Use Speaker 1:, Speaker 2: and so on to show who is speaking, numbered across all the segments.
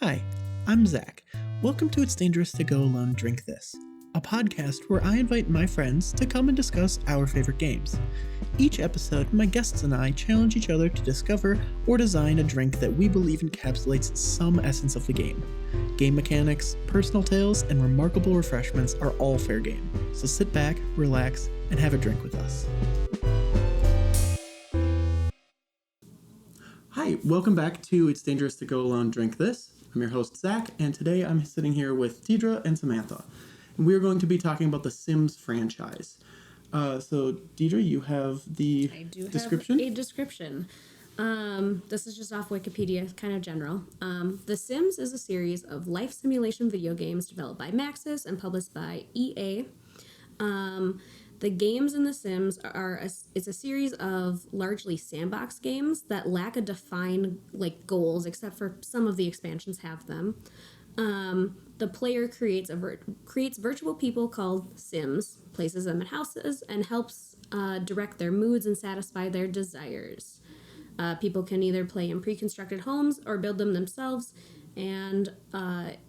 Speaker 1: Hi, I'm Zach. Welcome to It's Dangerous to Go Alone Drink This, a podcast where I invite my friends to come and discuss our favorite games. Each episode, my guests and I challenge each other to discover or design a drink that we believe encapsulates some essence of the game. Game mechanics, personal tales, and remarkable refreshments are all fair game, so sit back, relax, and have a drink with us. Hi, welcome back to It's Dangerous to Go Alone Drink This. I'm your host, Zach, and today I'm sitting here with Deidra and Samantha. And we're going to be talking about the Sims franchise. So, Deidra, you have the description?
Speaker 2: I do have a description. This is just off Wikipedia, kind of general. The Sims is a series of life simulation video games developed by Maxis and published by EA. The games in The Sims it's a series of largely sandbox games that lack a defined goals, except for some of the expansions have them. The player creates virtual people called Sims, places them in houses, and helps direct their moods and satisfy their desires. People can either play in pre-constructed homes or build them themselves, and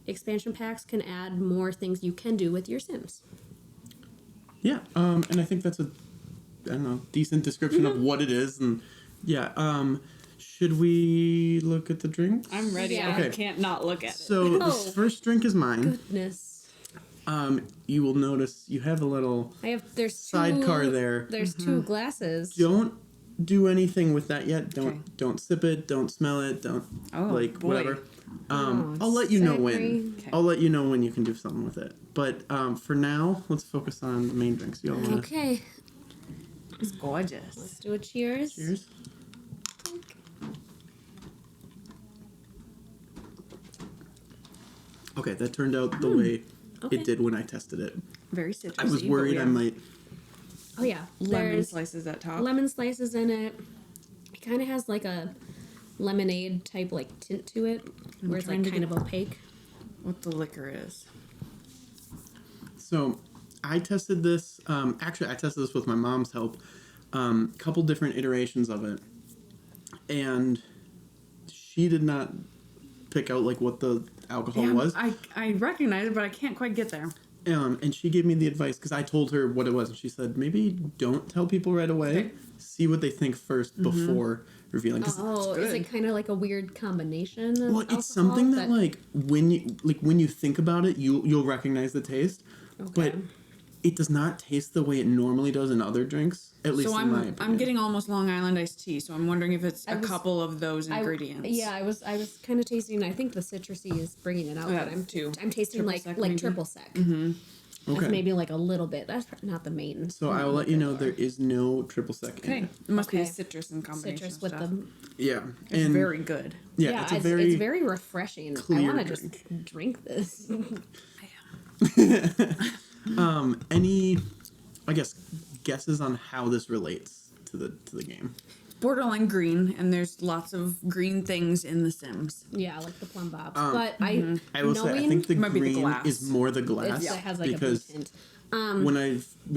Speaker 2: expansion packs can add more things you can do with your Sims.
Speaker 1: Yeah, and I think that's a, decent description of what it is, and should we look at the drinks?
Speaker 3: I'm ready. Yeah. Okay. I can't not look at it.
Speaker 1: So this first drink is mine.
Speaker 2: Goodness.
Speaker 1: You will notice you have a little sidecar there.
Speaker 2: There's two glasses.
Speaker 1: Don't do anything with that yet. Don't sip it. Don't smell it. Whatever. I'll let you know when. Okay. I'll let you know when you can do something with it. But for now, let's focus on the main drinks. You all wanna...
Speaker 2: Okay.
Speaker 3: It's gorgeous.
Speaker 2: Let's do a cheers.
Speaker 1: Cheers. Okay, that turned out the way it did when I tested it.
Speaker 3: Very citrusy.
Speaker 1: I was worried I might...
Speaker 2: Oh, yeah.
Speaker 3: Lemon slices at top.
Speaker 2: Lemon slices in it. It kind of has a lemonade type tint to it, where it's kind of opaque.
Speaker 3: What the liquor is.
Speaker 1: So, I tested this... I tested this with my mom's help. Couple different iterations of it. And she did not pick out, what the alcohol was.
Speaker 3: I recognize it, but I can't quite get there.
Speaker 1: And she gave me the advice, because I told her what it was, and she said, maybe don't tell people right away. Okay. See what they think first before revealing.
Speaker 2: Is it kind of like a weird combination of alcohol?
Speaker 1: It's something that when you think about it, you'll recognize the taste. Okay. But it does not taste the way it normally does in other drinks, at least in my opinion.
Speaker 3: I'm getting almost Long Island iced tea, so I'm wondering if it's a couple of those ingredients.
Speaker 2: I was kind of tasting. I think the citrusy is bringing it out.
Speaker 3: Yeah,
Speaker 2: but I'm tasting triple sec.
Speaker 3: Mm-hmm.
Speaker 2: Okay. That's maybe a little bit. That's not the main.
Speaker 1: So I will let you know there is no triple sec in it.
Speaker 3: It must be the citrus and combination.
Speaker 2: Citrus with them.
Speaker 1: Yeah,
Speaker 3: it's very good.
Speaker 1: Yeah, it's
Speaker 2: very refreshing. I want to just drink this.
Speaker 1: Any, guesses on how this relates to the game?
Speaker 3: Borderline green, and there's lots of green things in The Sims.
Speaker 2: Yeah, like the plum bobs. But
Speaker 1: I will say I think the green is more the glass.
Speaker 2: It has a blue tint.
Speaker 1: When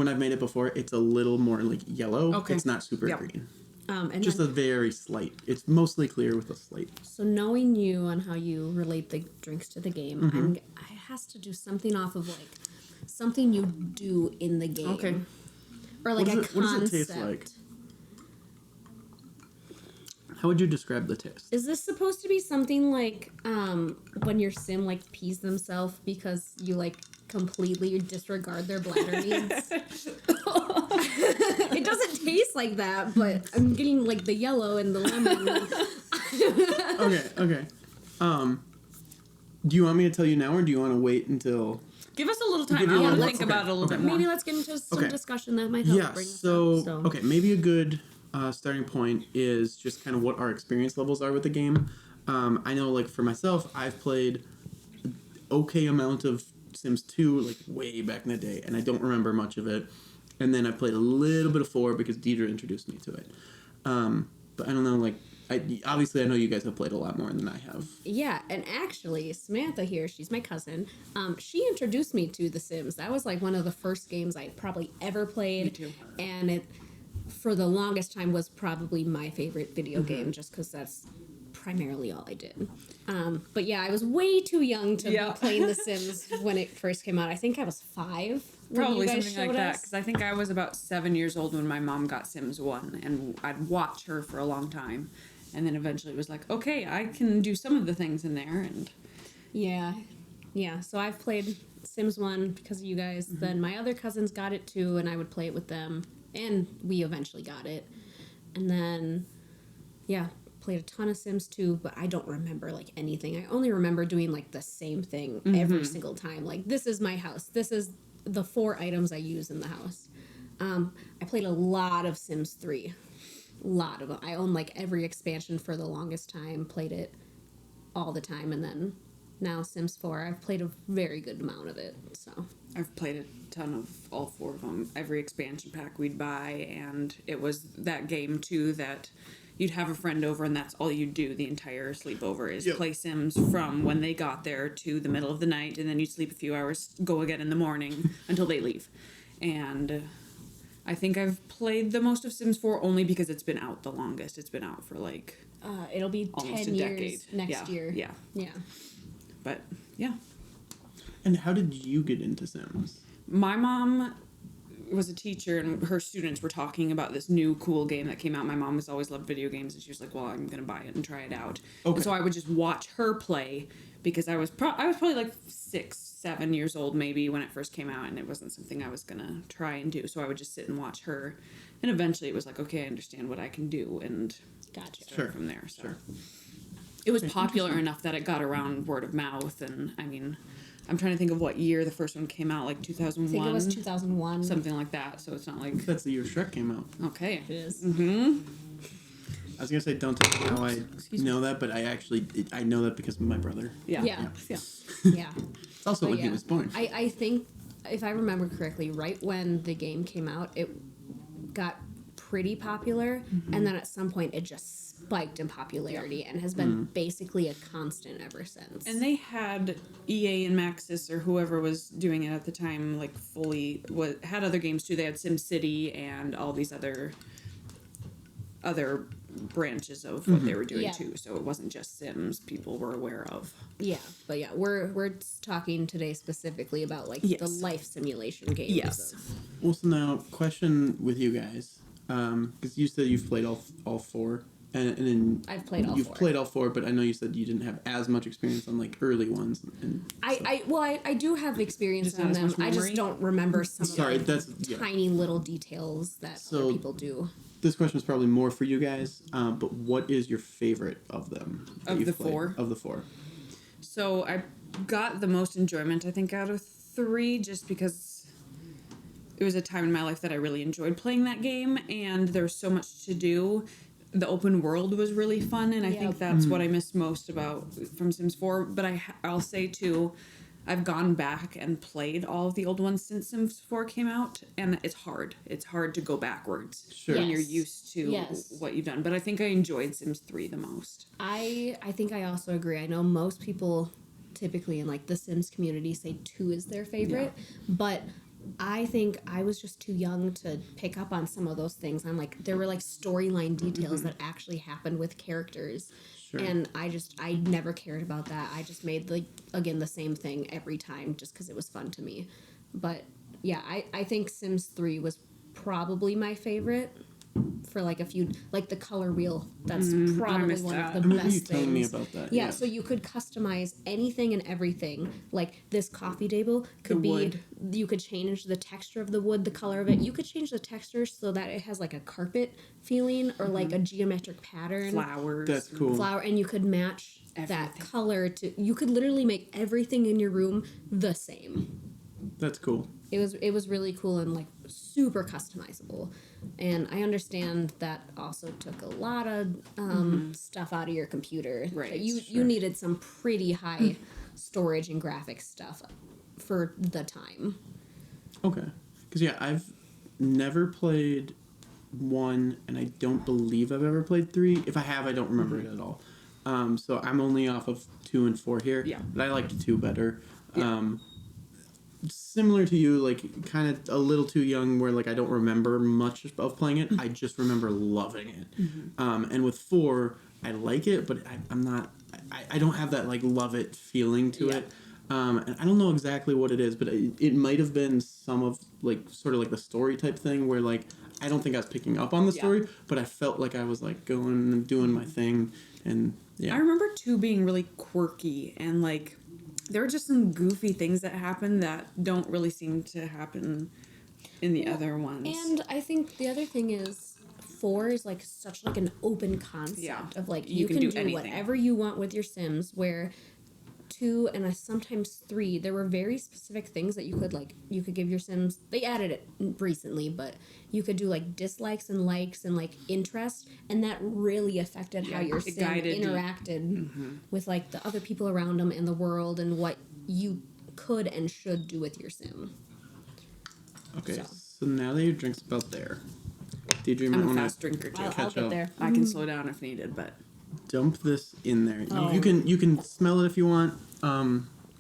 Speaker 1: I've made it before, it's a little more yellow. Okay. It's not super green. And just a very slight. It's mostly clear with a slight.
Speaker 2: So knowing you on how you relate the drinks to the game, it has to do something off of something you do in the game.
Speaker 3: Okay.
Speaker 2: Or a concept.
Speaker 1: What does it taste like? How would you describe the taste?
Speaker 2: Is this supposed to be something when your Sim pees themselves because you completely disregard their bladder needs? It doesn't taste like that, but I'm getting the yellow and the lemon.
Speaker 1: Okay. Do you want me to tell you now, or do you want to wait until...
Speaker 3: Give us a little time. I want to think about it a little bit more.
Speaker 2: Maybe let's get into some discussion that might help bring us up.
Speaker 1: Okay, maybe a good starting point is just kind of what our experience levels are with the game. I know, for myself, I've played an okay amount of Sims 2, way back in the day, and I don't remember much of it. And then I played a little bit of 4 because Deidra introduced me to it. But I don't know, obviously I know you guys have played a lot more than I have.
Speaker 2: Yeah, and actually, Samantha here, she's my cousin, she introduced me to The Sims. That was one of the first games I probably ever played.
Speaker 3: Me too.
Speaker 2: And it, for the longest time, was probably my favorite video game, just because that's primarily all I did. But yeah, I was way too young to be playing The Sims when it first came out. I think I was 5 when
Speaker 3: Probably
Speaker 2: you guys
Speaker 3: something like
Speaker 2: showed
Speaker 3: that,
Speaker 2: us.
Speaker 3: because I think I was about 7 years old when my mom got Sims 1, and I'd watch her for a long time. And then eventually it was like, okay, I can do some of the things in there. And
Speaker 2: Yeah. So I've played Sims 1 because of you guys. Then my other cousins got it too, and I would play it with them. And we eventually got it. And then, played a ton of Sims 2, but I don't remember, like, anything. I only remember doing, like, the same thing every single time. Like, this is my house. This is the 4 items I use in the house. I played a lot of Sims 3. A lot of them. I owned, like, every expansion for the longest time. Played it all the time, and then now Sims 4, I've played a very good amount of it, so.
Speaker 3: I've played a ton of all 4 of them. Every expansion pack we'd buy, and it was that game too that you'd have a friend over and that's all you'd do the entire sleepover is play Sims from when they got there to the middle of the night, and then you'd sleep a few hours, go again in the morning until they leave. And I think I've played the most of Sims 4 only because it's been out the longest. It's been out for like
Speaker 2: It'll be
Speaker 3: almost
Speaker 2: 10
Speaker 3: a
Speaker 2: years
Speaker 3: decade.
Speaker 2: next year.
Speaker 3: Yeah. But yeah.
Speaker 1: And how did you get into Sims?
Speaker 3: My mom was a teacher, and her students were talking about this new cool game that came out. My mom has always loved video games, and she was like, well, I'm going to buy it and try it out.
Speaker 1: Okay.
Speaker 3: And so I would just watch her play because I was probably like 6, 7 years old maybe when it first came out, and it wasn't something I was going to try and do. So I would just sit and watch her. And eventually it was like, okay, I understand what I can do, and
Speaker 2: Gotcha.
Speaker 3: start from there. So.
Speaker 1: Sure.
Speaker 3: It was popular enough that it got around word of mouth, and I mean, I'm trying to think of what year the first one came out, like 2001?
Speaker 2: I think it was 2001.
Speaker 3: Something like that, so it's not like...
Speaker 1: That's the year Shrek came out.
Speaker 3: Okay.
Speaker 2: It is.
Speaker 1: I was going to say, don't tell me how I know that, but I know that because of my brother.
Speaker 3: Yeah.
Speaker 2: Yeah.
Speaker 3: Yeah.
Speaker 1: It's also
Speaker 2: But
Speaker 1: when he was born.
Speaker 2: I think, if I remember correctly, right when the game came out, it got pretty popular, and then at some point it just spiked in popularity and has been basically a constant ever since.
Speaker 3: And they had EA and Maxis or whoever was doing it at the time, like had other games too. They had SimCity and all these other branches of what they were doing too. So it wasn't just Sims people were aware of.
Speaker 2: Yeah, but yeah, we're talking today specifically about like the life simulation games.
Speaker 3: Yes.
Speaker 1: Well, so now, question with you guys, because you said you've played all 4. And then
Speaker 2: I've played all 4.
Speaker 1: You've played all 4, but I know you said you didn't have as much experience on like early ones. And
Speaker 2: I do have experience
Speaker 3: Just
Speaker 2: on
Speaker 3: not as
Speaker 2: them.
Speaker 3: much
Speaker 2: I just
Speaker 3: memory?
Speaker 2: don't remember some of the
Speaker 1: yeah.
Speaker 2: tiny little details that other people do.
Speaker 1: This question is probably more for you guys, but what is your favorite of them?
Speaker 3: Of the 4?
Speaker 1: Of the 4.
Speaker 3: So I got the most enjoyment, I think, out of 3, just because it was a time in my life that I really enjoyed playing that game, and there was so much to do. The open world was really fun, and I think that's what I missed most about from Sims 4. But I'll say too, I've gone back and played all of the old ones since Sims 4 came out, and it's hard. It's hard to go backwards when you're used to what you've done. But I think I enjoyed Sims 3 the most.
Speaker 2: I think I also agree. I know most people typically in like the Sims community say 2 is their favorite, but I think I was just too young to pick up on some of those things. I'm like, there were like storyline details that actually happened with characters. Sure. And I never cared about that. I just made like, again, the same thing every time just because it was fun to me. But yeah, I think Sims 3 was probably my favorite for like a few, like the color wheel. That's probably one of the best things.
Speaker 1: You telling me about that.
Speaker 2: Yeah, so you could customize anything and everything. Like this coffee table could you could change the texture of the wood, the color of it. You could change the texture so that it has like a carpet feeling or like a geometric pattern.
Speaker 3: Flowers.
Speaker 1: That's cool.
Speaker 2: And you could match that color to, you could literally make everything in your room the same.
Speaker 1: That's cool.
Speaker 2: It was really cool and like super customizable. And I understand that also took a lot of stuff out of your computer.
Speaker 3: Right.
Speaker 2: You needed some pretty high storage and graphics stuff for the time.
Speaker 1: Okay. Because, I've never played 1, and I don't believe I've ever played 3. If I have, I don't remember it at all. So I'm only off of 2 and 4 here.
Speaker 3: Yeah.
Speaker 1: But I liked 2 better.
Speaker 3: Yeah.
Speaker 1: similar to you, like kind of a little too young where like I don't remember much of playing it. I just remember loving it. And with 4, I like it, but I'm not. I don't have that like love it feeling to it. And I don't know exactly what it is, but it might have been some of like sort of like the story type thing where like I don't think I was picking up on the story, but I felt like I was like going and doing my thing, and yeah.
Speaker 3: I remember 2 being really quirky and like there were just some goofy things that happened that don't really seem to happen in the other ones.
Speaker 2: And I think the other thing is 4 is like such like an open concept of like you can do
Speaker 3: anything.
Speaker 2: whatever you want with your Sims, where 2 and sometimes 3 there were very specific things that you could give your Sims. They added it recently, but you could do like dislikes and likes and like interest, and that really affected how your Sim interacted with like the other people around them and the world and what you could and should do with your Sim.
Speaker 1: Okay, so now that your drink's about there, Deidre, you might
Speaker 3: I'm a
Speaker 1: want
Speaker 3: fast drinker too.
Speaker 2: I'll get there.
Speaker 3: I can slow down if needed, but
Speaker 1: dump this in there. You can smell it if you want,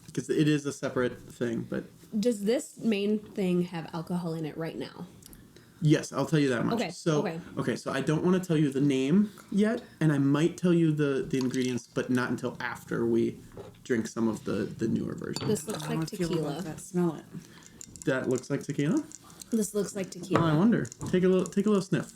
Speaker 1: because it is a separate thing. But
Speaker 2: does this main thing have alcohol in it right now?
Speaker 1: yes, I'll tell you that much.
Speaker 2: Okay.
Speaker 1: So I don't want to tell you the name yet, and I might tell you the ingredients, but not until after we drink some of the newer version.
Speaker 2: This looks like tequila.
Speaker 3: Smell it.
Speaker 1: That looks like tequila.
Speaker 2: This looks like
Speaker 1: Oh,
Speaker 2: tequila.
Speaker 1: I wonder. Take a little sniff.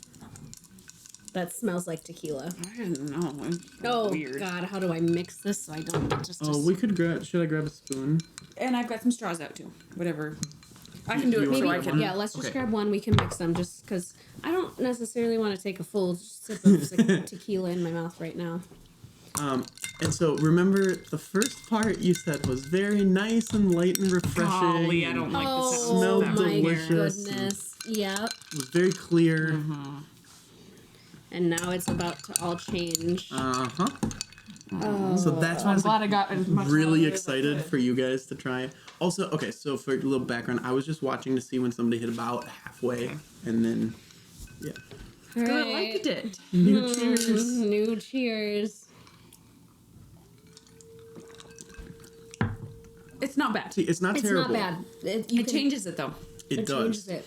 Speaker 2: That smells like tequila.
Speaker 3: I don't know. It's
Speaker 2: Oh
Speaker 3: weird.
Speaker 2: God, how do I mix this so I don't just?
Speaker 1: Oh, we could grab. Should I grab a spoon?
Speaker 3: And I've got some straws out too. Whatever. I can do it
Speaker 1: you
Speaker 3: so
Speaker 1: want
Speaker 3: I can.
Speaker 2: Yeah, let's just
Speaker 1: Okay.
Speaker 2: grab one. We can mix them just because I don't necessarily want to take a full sip of tequila in my mouth right now.
Speaker 1: And so remember, the first part you said was very nice and light and refreshing.
Speaker 3: Golly, I don't like the sound.
Speaker 2: Oh
Speaker 1: Smelled
Speaker 2: my
Speaker 1: delicious.
Speaker 2: goodness! Yep.
Speaker 1: It was very clear.
Speaker 2: And now it's about to all change.
Speaker 1: Uh-huh.
Speaker 2: Oh.
Speaker 1: So that's why I
Speaker 3: I'm
Speaker 1: was
Speaker 3: glad I got as much
Speaker 1: really
Speaker 3: out of it as I
Speaker 1: excited
Speaker 3: could.
Speaker 1: for you guys to try it. Also, okay, so for a little background, I was just watching to see when somebody hit about halfway, and then, yeah.
Speaker 2: All
Speaker 3: I
Speaker 2: right.
Speaker 3: liked it.
Speaker 1: New cheers.
Speaker 2: New cheers.
Speaker 3: It's not bad.
Speaker 1: See, it's not
Speaker 2: It's
Speaker 1: terrible.
Speaker 2: not bad.
Speaker 3: It
Speaker 2: can-
Speaker 3: changes it though.
Speaker 1: It
Speaker 2: It
Speaker 1: does.
Speaker 2: changes it.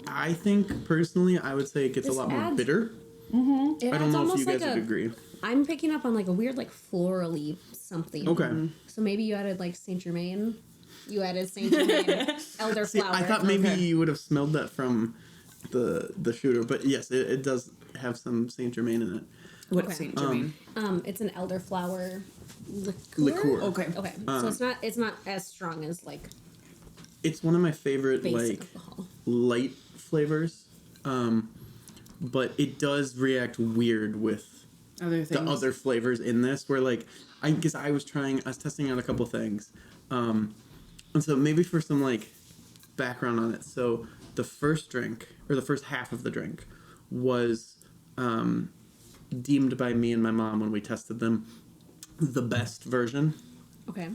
Speaker 1: I think, personally, I would say it gets
Speaker 2: This
Speaker 1: a lot more
Speaker 2: adds-
Speaker 1: bitter.
Speaker 2: It
Speaker 1: I
Speaker 2: adds
Speaker 1: don't know if
Speaker 2: almost
Speaker 1: you guys
Speaker 2: like
Speaker 1: would agree.
Speaker 2: I'm picking up on like a weird like florally something.
Speaker 1: Okay.
Speaker 2: So maybe you added like Saint Germain. You added Saint Germain elderflower.
Speaker 1: See, I thought maybe
Speaker 3: Okay.
Speaker 1: you would have smelled that from the shooter, but yes, it does have some Saint Germain in it.
Speaker 3: What's
Speaker 2: Okay.
Speaker 3: Saint Germain?
Speaker 2: It's an elderflower liqueur.
Speaker 1: Liqueur.
Speaker 3: Okay.
Speaker 2: Okay. So it's not as strong as like
Speaker 1: It's one of my favorite
Speaker 2: base
Speaker 1: like
Speaker 2: alcohol.
Speaker 1: light flavors, but it does react weird with
Speaker 3: Other things.
Speaker 1: the other flavors in this. Where like I guess I was testing out a couple things, and so maybe for some like background on it. So the first drink or the first half of the drink was deemed by me and my mom when we tested them the best version.
Speaker 2: Okay.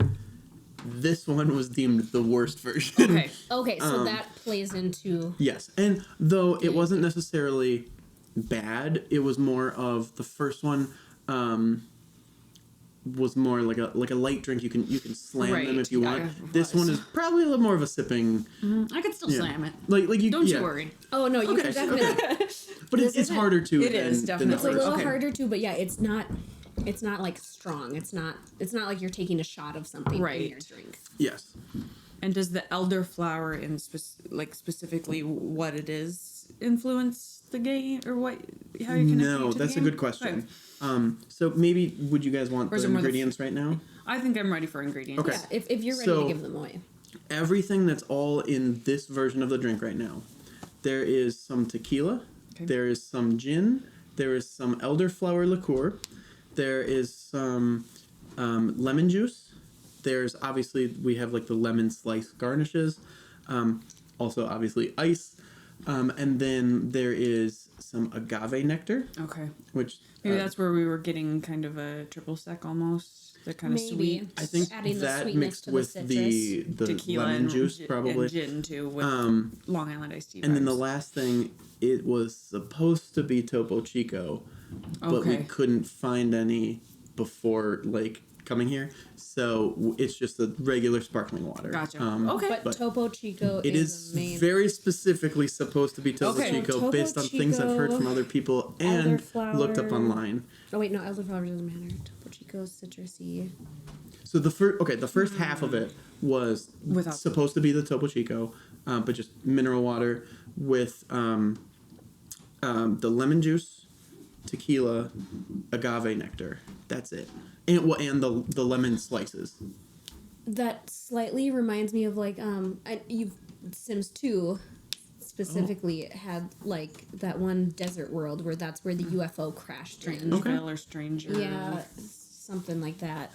Speaker 1: This one was deemed the worst version.
Speaker 3: Okay.
Speaker 2: Okay, so that plays into
Speaker 1: Yes, and though it wasn't necessarily bad, it was more of the first one was more like a light drink. You can slam them
Speaker 3: Right,
Speaker 1: if you want.
Speaker 3: yeah,
Speaker 1: This one is probably a little more of a sipping.
Speaker 3: I could still
Speaker 1: Yeah.
Speaker 3: slam it.
Speaker 1: Like you
Speaker 3: Don't
Speaker 1: yeah.
Speaker 3: you worry.
Speaker 2: Oh no, you can definitely
Speaker 1: But it's
Speaker 2: isn't-
Speaker 1: harder to.
Speaker 3: It is,
Speaker 1: than the
Speaker 3: definitely.
Speaker 2: It's a
Speaker 1: first.
Speaker 2: little
Speaker 3: Okay.
Speaker 2: harder too, but yeah, it's not like strong. It's not like you're taking a shot of something in
Speaker 3: Right.
Speaker 2: your drink.
Speaker 1: Yes.
Speaker 3: And does the elderflower in specifically what it is influence the game or what? How you connecting
Speaker 1: No,
Speaker 3: it to the
Speaker 1: that's a
Speaker 3: game?
Speaker 1: good question.
Speaker 3: Okay.
Speaker 1: So maybe would you guys want
Speaker 3: Or is
Speaker 1: the
Speaker 3: it more the
Speaker 1: ingredients right now?
Speaker 3: I think I'm ready for ingredients.
Speaker 1: Okay.
Speaker 2: Yeah, if you're ready
Speaker 1: So-
Speaker 2: to give them away.
Speaker 1: Everything that's all in this version of the drink right now. There is some tequila.
Speaker 3: Okay.
Speaker 1: There is some gin. There is some elderflower liqueur. There is some lemon juice. There's obviously, we have like the lemon slice garnishes. Also, obviously, ice. And then there is some agave nectar,
Speaker 3: Okay.
Speaker 1: which
Speaker 3: Maybe that's where we were getting kind of a triple sec almost. They're kind of
Speaker 2: Maybe.
Speaker 3: sweet.
Speaker 1: I think
Speaker 2: Adding the
Speaker 1: that
Speaker 2: sweetness
Speaker 1: mixed
Speaker 2: to the
Speaker 1: with
Speaker 2: citrus.
Speaker 1: the
Speaker 3: Tequila
Speaker 1: lemon
Speaker 3: and
Speaker 1: juice,
Speaker 3: gi-
Speaker 1: probably.
Speaker 3: And gin too with Long Island iced tea.
Speaker 1: And then the
Speaker 3: vibes.
Speaker 1: last thing, it was supposed to be Topo Chico, but we
Speaker 3: Okay.
Speaker 1: couldn't find any before, like, coming here. So it's just the regular sparkling water.
Speaker 3: Gotcha.
Speaker 2: But Topo Chico
Speaker 1: It
Speaker 2: is
Speaker 1: is
Speaker 2: the main.
Speaker 1: very specifically supposed to be Topo
Speaker 3: Okay.
Speaker 1: Chico
Speaker 2: Topo
Speaker 1: based on things I've heard
Speaker 2: Chico,
Speaker 1: from other people and
Speaker 2: elderflower.
Speaker 1: looked up online.
Speaker 2: Oh wait, no, elderflower doesn't matter. Topo Chico is citrusy.
Speaker 1: So the first half of it was
Speaker 3: Without-
Speaker 1: supposed to be the Topo Chico, but just mineral water with the lemon juice, tequila, agave nectar. That's it, and the lemon slices.
Speaker 2: That slightly reminds me of like Sims 2 specifically had like that one desert world where that's where the UFO crashed in.
Speaker 3: Or Stranger.
Speaker 2: Yeah, something like that.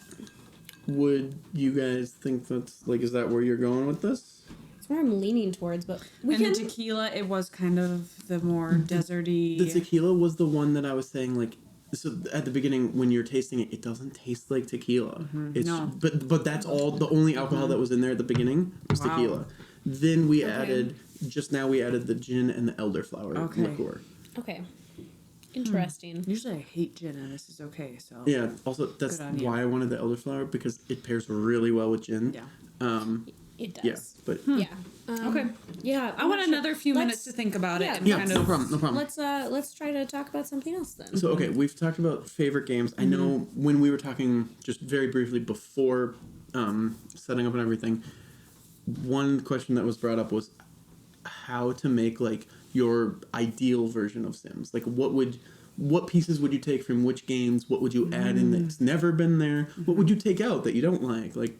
Speaker 1: Would you guys think that's like, is that where you're going with this?
Speaker 2: That's where I'm leaning towards, but we
Speaker 3: And
Speaker 2: can.
Speaker 3: the tequila, it was kind of the more deserty.
Speaker 1: The tequila was the one that I was saying, like, so at the beginning when you're tasting it, it doesn't taste like tequila. It's
Speaker 3: No.
Speaker 1: but that's all the only alcohol that was in there at the beginning was
Speaker 3: Wow.
Speaker 1: tequila. Then we added the gin and the elderflower
Speaker 3: Okay.
Speaker 1: liqueur.
Speaker 2: Okay. Interesting.
Speaker 3: Usually I hate gin, and this is okay. So
Speaker 1: Yeah. Also, that's
Speaker 3: Good on you.
Speaker 1: why I wanted the elderflower, because it pairs really well with gin.
Speaker 3: Yeah.
Speaker 2: It does.
Speaker 1: Yeah. But
Speaker 2: Yeah.
Speaker 3: Okay.
Speaker 2: Yeah.
Speaker 3: I want
Speaker 2: I'm not
Speaker 3: another
Speaker 2: sure.
Speaker 3: few
Speaker 2: Let's-
Speaker 3: minutes to think about it.
Speaker 2: yeah,
Speaker 3: And
Speaker 1: yeah,
Speaker 3: kind
Speaker 1: no
Speaker 3: of,
Speaker 1: problem. No problem.
Speaker 2: Let's try to talk about something else then.
Speaker 1: So okay, we've talked about favorite games. I know when we were talking just very briefly before setting up and everything, one question that was brought up was how to make like your ideal version of Sims. Like what pieces would you take from which games? What would you add in that's never been there? What would you take out that you don't like? Like,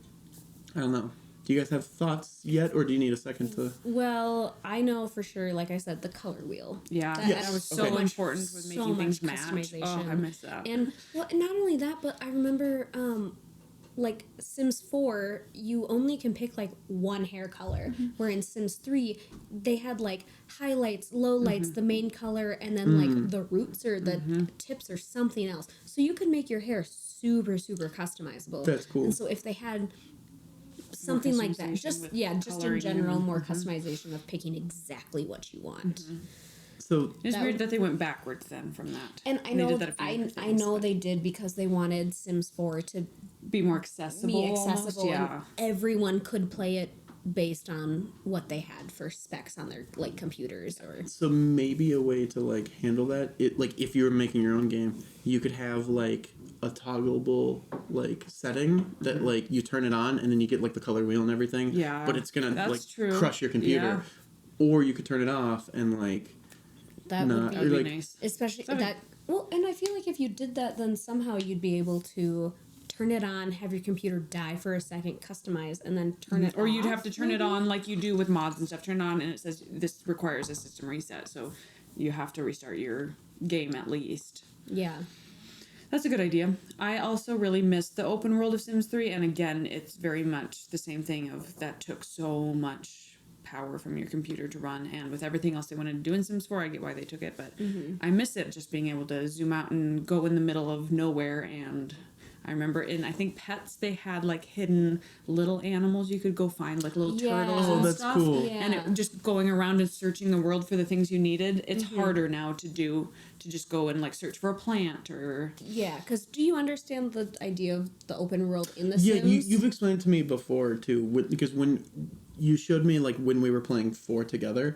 Speaker 1: I don't know. Do you guys have thoughts yet, or do you need a second to?
Speaker 2: Well, I know for sure, like I said, the color wheel.
Speaker 3: yeah,
Speaker 1: Yes.
Speaker 3: that was
Speaker 1: Okay.
Speaker 3: so important with
Speaker 2: so
Speaker 3: making things
Speaker 2: much
Speaker 3: match.
Speaker 2: customization.
Speaker 3: Oh, I miss that.
Speaker 2: And well, not only that, but I remember like Sims 4, you only can pick like one hair color. Where in Sims 3, they had like highlights, lowlights, the main color, and then like the roots or the tips or something else. So you could make your hair super, super customizable.
Speaker 1: That's cool.
Speaker 2: And so if they had something like that,
Speaker 3: customization
Speaker 2: just
Speaker 3: with
Speaker 2: just in
Speaker 3: coloring
Speaker 2: general,
Speaker 3: and-
Speaker 2: more customization of picking exactly what you want.
Speaker 1: So
Speaker 3: It's
Speaker 2: that
Speaker 3: weird
Speaker 2: would-
Speaker 3: that they went backwards then from that.
Speaker 2: And I
Speaker 3: They
Speaker 2: know
Speaker 3: did that a few other
Speaker 2: I
Speaker 3: things,
Speaker 2: know
Speaker 3: but
Speaker 2: they did because they wanted Sims 4 to
Speaker 3: be more accessible.
Speaker 2: be
Speaker 3: almost,
Speaker 2: accessible
Speaker 3: yeah.
Speaker 2: and everyone could play it based on what they had for specs on their like computers or
Speaker 1: So maybe a way to like handle that, it like if you were making your own game, you could have like a toggleable like setting that like you turn it on and then you get like the color wheel and everything.
Speaker 3: Yeah,
Speaker 1: But it's gonna
Speaker 3: that's
Speaker 1: like
Speaker 3: true.
Speaker 1: crush your computer. Or you could turn it off and like
Speaker 2: that
Speaker 1: No,
Speaker 2: would be
Speaker 1: I
Speaker 3: That'd be
Speaker 1: like-
Speaker 3: nice.
Speaker 2: especially
Speaker 3: That'd be-
Speaker 2: that well and I feel like if you did that then somehow you'd be able to turn it on, have your computer die for a second, customize, and then turn it
Speaker 3: Or
Speaker 2: off.
Speaker 3: you'd have to turn it
Speaker 2: maybe?
Speaker 3: on like you do with mods and stuff. Turn it on and it says this requires a system reset. So you have to restart your game at least.
Speaker 2: Yeah.
Speaker 3: That's a good idea. I also really missed the open world of Sims 3. And again, it's very much the same thing of that took so much power from your computer to run. And with everything else they wanted to do in Sims 4, I get why they took it. But I miss it just being able to zoom out and go in the middle of nowhere. And I remember in, I think, Pets, they had like hidden little animals you could go find, like little
Speaker 2: Yeah.
Speaker 3: turtles
Speaker 1: Oh,
Speaker 3: and
Speaker 1: that's
Speaker 3: stuff.
Speaker 1: cool.
Speaker 3: And
Speaker 2: Yeah.
Speaker 3: it just going around and searching the world for the things you needed. It's harder now to do, to just go and like search for a plant or.
Speaker 2: Yeah, because do you understand the idea of the open world in the
Speaker 1: yeah,
Speaker 2: Sims?
Speaker 1: you've explained to me before too, because when you showed me like when we were playing 4 together,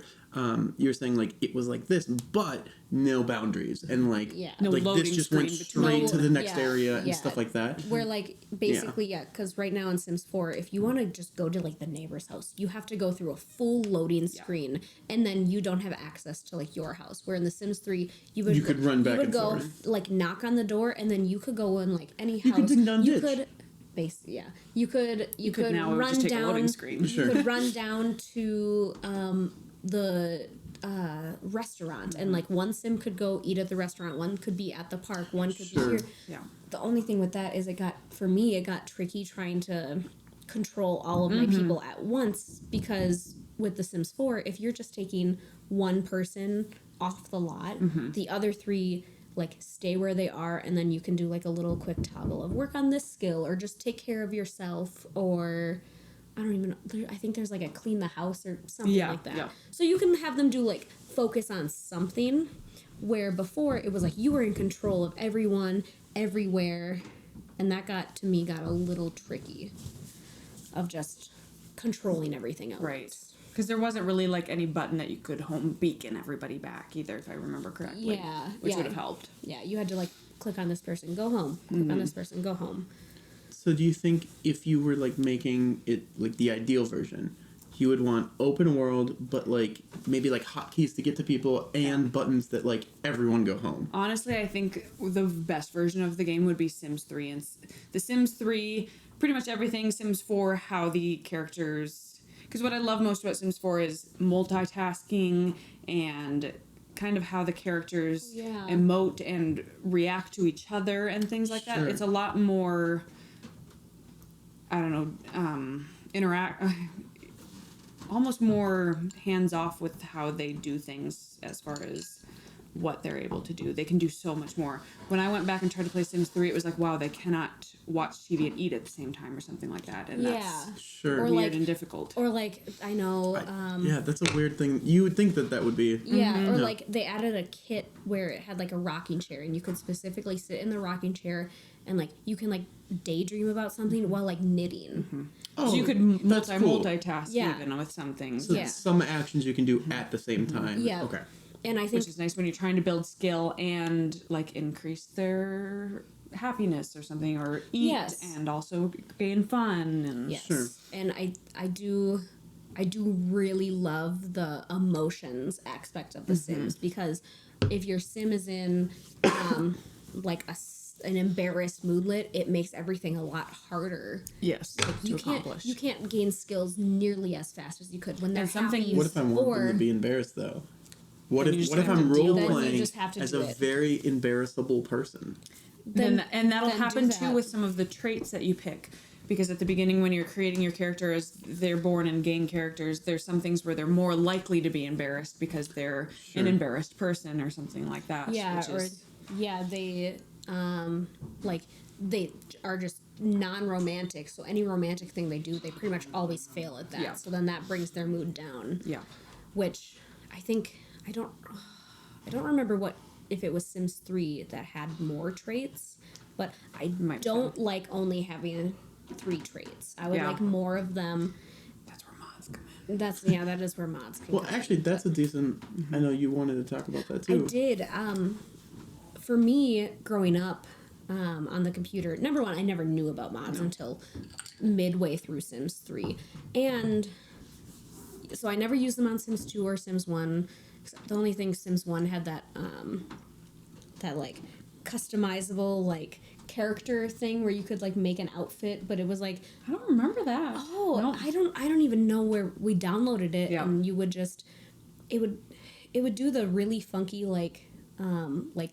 Speaker 1: you were saying like it was like this, but no boundaries and like
Speaker 2: Yeah.
Speaker 3: No
Speaker 1: like
Speaker 3: loading
Speaker 1: this just went
Speaker 3: screen
Speaker 1: straight
Speaker 2: between-
Speaker 1: to the next
Speaker 2: Yeah,
Speaker 1: area and
Speaker 2: yeah.
Speaker 1: stuff like that.
Speaker 2: Where like basically because right now in Sims 4, if you want to just go to like the neighbor's house, you have to go through a full loading screen, and then you don't have access to like your house. Where in the Sims 3, you
Speaker 1: could run back
Speaker 2: you would
Speaker 1: and
Speaker 2: go
Speaker 1: forth.
Speaker 2: like knock on the door, and then you could go in like any
Speaker 1: You
Speaker 2: house.
Speaker 1: could ding dong
Speaker 2: you
Speaker 1: ditch.
Speaker 2: could you could
Speaker 3: now
Speaker 2: run
Speaker 3: just take a
Speaker 2: down.
Speaker 3: loading screen.
Speaker 1: Sure.
Speaker 2: You could run down to the restaurant, and like one sim could go eat at the restaurant, one could be at the park, one could
Speaker 1: Sure.
Speaker 2: be here.
Speaker 3: Yeah.
Speaker 2: The only thing with that is it got tricky trying to control all of my people at once, because with The Sims 4, if you're just taking one person off the lot, the other 3 like stay where they are, and then you can do like a little quick toggle of work on this skill or just take care of yourself, or I don't even know. I think there's like a clean the house or something
Speaker 3: Yeah,
Speaker 2: like that.
Speaker 3: yeah.
Speaker 2: So you can have them do like focus on something, where before it was like you were in control of everyone, everywhere, And that got a little tricky of just controlling everything else.
Speaker 3: Right. Because there wasn't really like any button that you could home beacon everybody back either, if I remember correctly.
Speaker 2: Yeah.
Speaker 3: Which would have helped.
Speaker 2: Yeah, you had to like click on this person, go home. Click on this person, go home.
Speaker 1: So do you think if you were like making it like the ideal version, you would want open world, but like maybe like hotkeys to get to people and buttons that like everyone go home?
Speaker 3: Honestly, I think the best version of the game would be Sims 3. And the Sims 3, pretty much everything. Sims 4, how the characters... Because what I love most about Sims 4 is multitasking and kind of how the characters emote and react to each other and things like that. It's a lot more, I don't know, almost more hands-off with how they do things as far as what they're able to do. They can do so much more. When I went back and tried to play Sims 3, it was like, wow, they cannot watch TV and eat at the same time or something like that. And that's
Speaker 2: or
Speaker 3: weird and difficult.
Speaker 2: Or like, I know...
Speaker 1: yeah, that's a weird thing. You would think that would be...
Speaker 2: Yeah, or like they added a kit where it had like a rocking chair and you could specifically sit in the rocking chair and like you can like daydream about something while like knitting.
Speaker 3: Oh, so you could multitask
Speaker 2: Yeah.
Speaker 3: even with some things.
Speaker 1: So some actions you can do at the same time.
Speaker 2: Yeah.
Speaker 1: Okay.
Speaker 2: And I think...
Speaker 3: Which is nice when you're trying to build skill and like increase their happiness or something, or eat and also gain fun. And
Speaker 2: Yes. Sure. And I do really love the emotions aspect of the Sims, because if your Sim is in like an embarrassed moodlet, it makes everything a lot harder.
Speaker 3: Yes,
Speaker 2: like you can't gain skills nearly as fast as you could when they're happy.
Speaker 1: What if I want them to be embarrassed though? What if I'm role playing as a very embarrassable person?
Speaker 3: Then that'll happen too with some of the traits that you pick. Because at the beginning, when you're creating your character as they're born and gain characters, there's some things where they're more likely to be embarrassed because they're an embarrassed person or something like that.
Speaker 2: Yeah, they like they are just non-romantic. So any romantic thing they do, they pretty much always fail at that.
Speaker 3: Yeah.
Speaker 2: So then that brings their mood down.
Speaker 3: Yeah,
Speaker 2: which I think I don't remember if it was Sims 3 that had more traits, but I don't like only having 3 traits. I would like more of them.
Speaker 3: That's where mods come in.
Speaker 2: That is where mods come in.
Speaker 1: Well, actually, that's a decent... I know you wanted to talk about that, too.
Speaker 2: I did. For me, growing up on the computer, number one, I never knew about mods until midway through Sims 3. And so I never used them on Sims 2 or Sims 1. The only thing Sims 1 had that like customizable like character thing where you could like make an outfit, but it was like,
Speaker 3: I don't remember that.
Speaker 2: Oh, no. I don't even know where we downloaded it, and you would just it would do the really funky like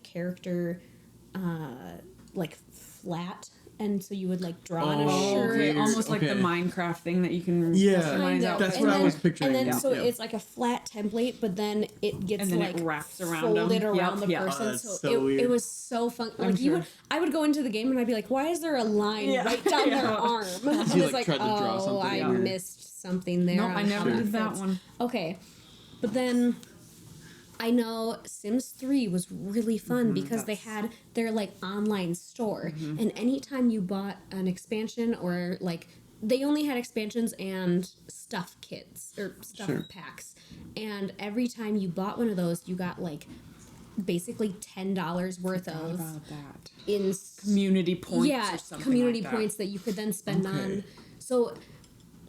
Speaker 2: character like flat. And so you would like draw on a shirt.
Speaker 3: Okay. Almost like the Minecraft thing that you can customize out.
Speaker 1: That's what I was picturing.
Speaker 2: And then it's like a flat template, but then it gets like
Speaker 3: it wraps around
Speaker 2: folded
Speaker 3: them.
Speaker 2: around the person.
Speaker 1: Oh,
Speaker 2: so it was so fun. Like I would go into the game and I'd be like, why is there a line right down their arm? I was like, I missed something there.
Speaker 3: No, I never did that one.
Speaker 2: Okay, but then I know Sims 3 was really fun because they had their like online store, and anytime you bought an expansion or like they only had expansions and stuff kits or stuff packs, and every time you bought one of those, you got like basically $10 worth of in
Speaker 3: community points. Yeah, or something
Speaker 2: community
Speaker 3: like
Speaker 2: points that you could then spend on. So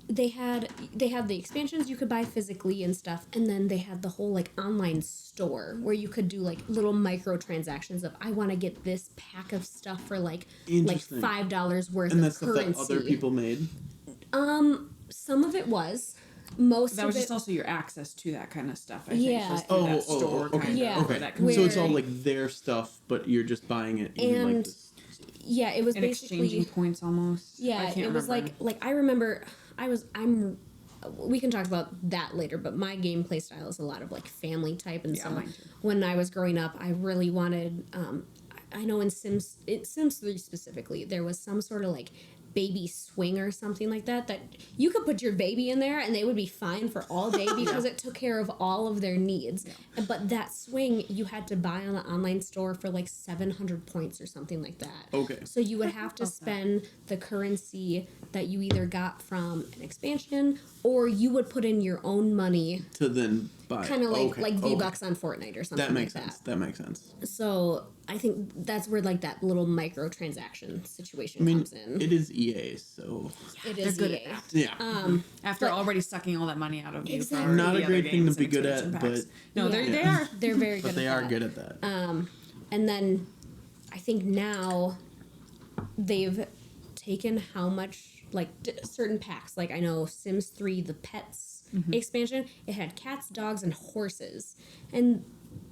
Speaker 2: they had the expansions you could buy physically and stuff, and then they had the whole like online store where you could do like little microtransactions of I want to get this pack of stuff for like $5 worth
Speaker 1: and
Speaker 2: of
Speaker 1: that's
Speaker 2: currency.
Speaker 1: Stuff that other people made.
Speaker 2: Some of it was. Most
Speaker 3: that
Speaker 2: of
Speaker 3: was
Speaker 2: it,
Speaker 3: just also your access to that kind of stuff. I think.
Speaker 2: Yeah.
Speaker 1: So it's all like their stuff, but you're just buying it.
Speaker 2: And
Speaker 1: like this.
Speaker 2: Yeah, it was
Speaker 3: and
Speaker 2: basically
Speaker 3: exchanging points almost.
Speaker 2: Yeah, it was like I remember. We can talk about that later, but my gameplay style is a lot of like family type, and so when I was growing up, I really wanted. I know in Sims 3 specifically, there was some sort of like baby swing or something like that you could put your baby in there and they would be fine for all day because it took care of all of their needs. Yeah. But that swing you had to buy on the online store for like 700 points or something like that.
Speaker 1: Okay.
Speaker 2: So you would have to spend the currency that you either got from an expansion or you would put in your own money
Speaker 1: to then buy.
Speaker 2: Kind of like V-Bucks on Fortnite or something
Speaker 1: that makes
Speaker 2: like
Speaker 1: sense.
Speaker 2: that.
Speaker 1: That makes sense.
Speaker 2: So I think that's where like that little microtransaction situation comes in.
Speaker 1: It is EA, so
Speaker 2: it is
Speaker 3: good
Speaker 2: EA.
Speaker 3: at
Speaker 1: yeah.
Speaker 3: After already sucking all that money out of you.
Speaker 2: Exactly.
Speaker 3: For
Speaker 1: Not
Speaker 3: the
Speaker 1: a
Speaker 3: other
Speaker 1: great thing to
Speaker 3: games
Speaker 1: be
Speaker 3: and
Speaker 1: good
Speaker 3: expansion
Speaker 1: at,
Speaker 3: packs.
Speaker 1: but
Speaker 3: No, they are.
Speaker 2: They're very good
Speaker 1: but
Speaker 2: at
Speaker 1: they
Speaker 2: that.
Speaker 1: are good at that.
Speaker 2: And then I think now they've taken how much, like, certain packs. Like, I know Sims 3, the pets expansion, it had cats, dogs, and horses. And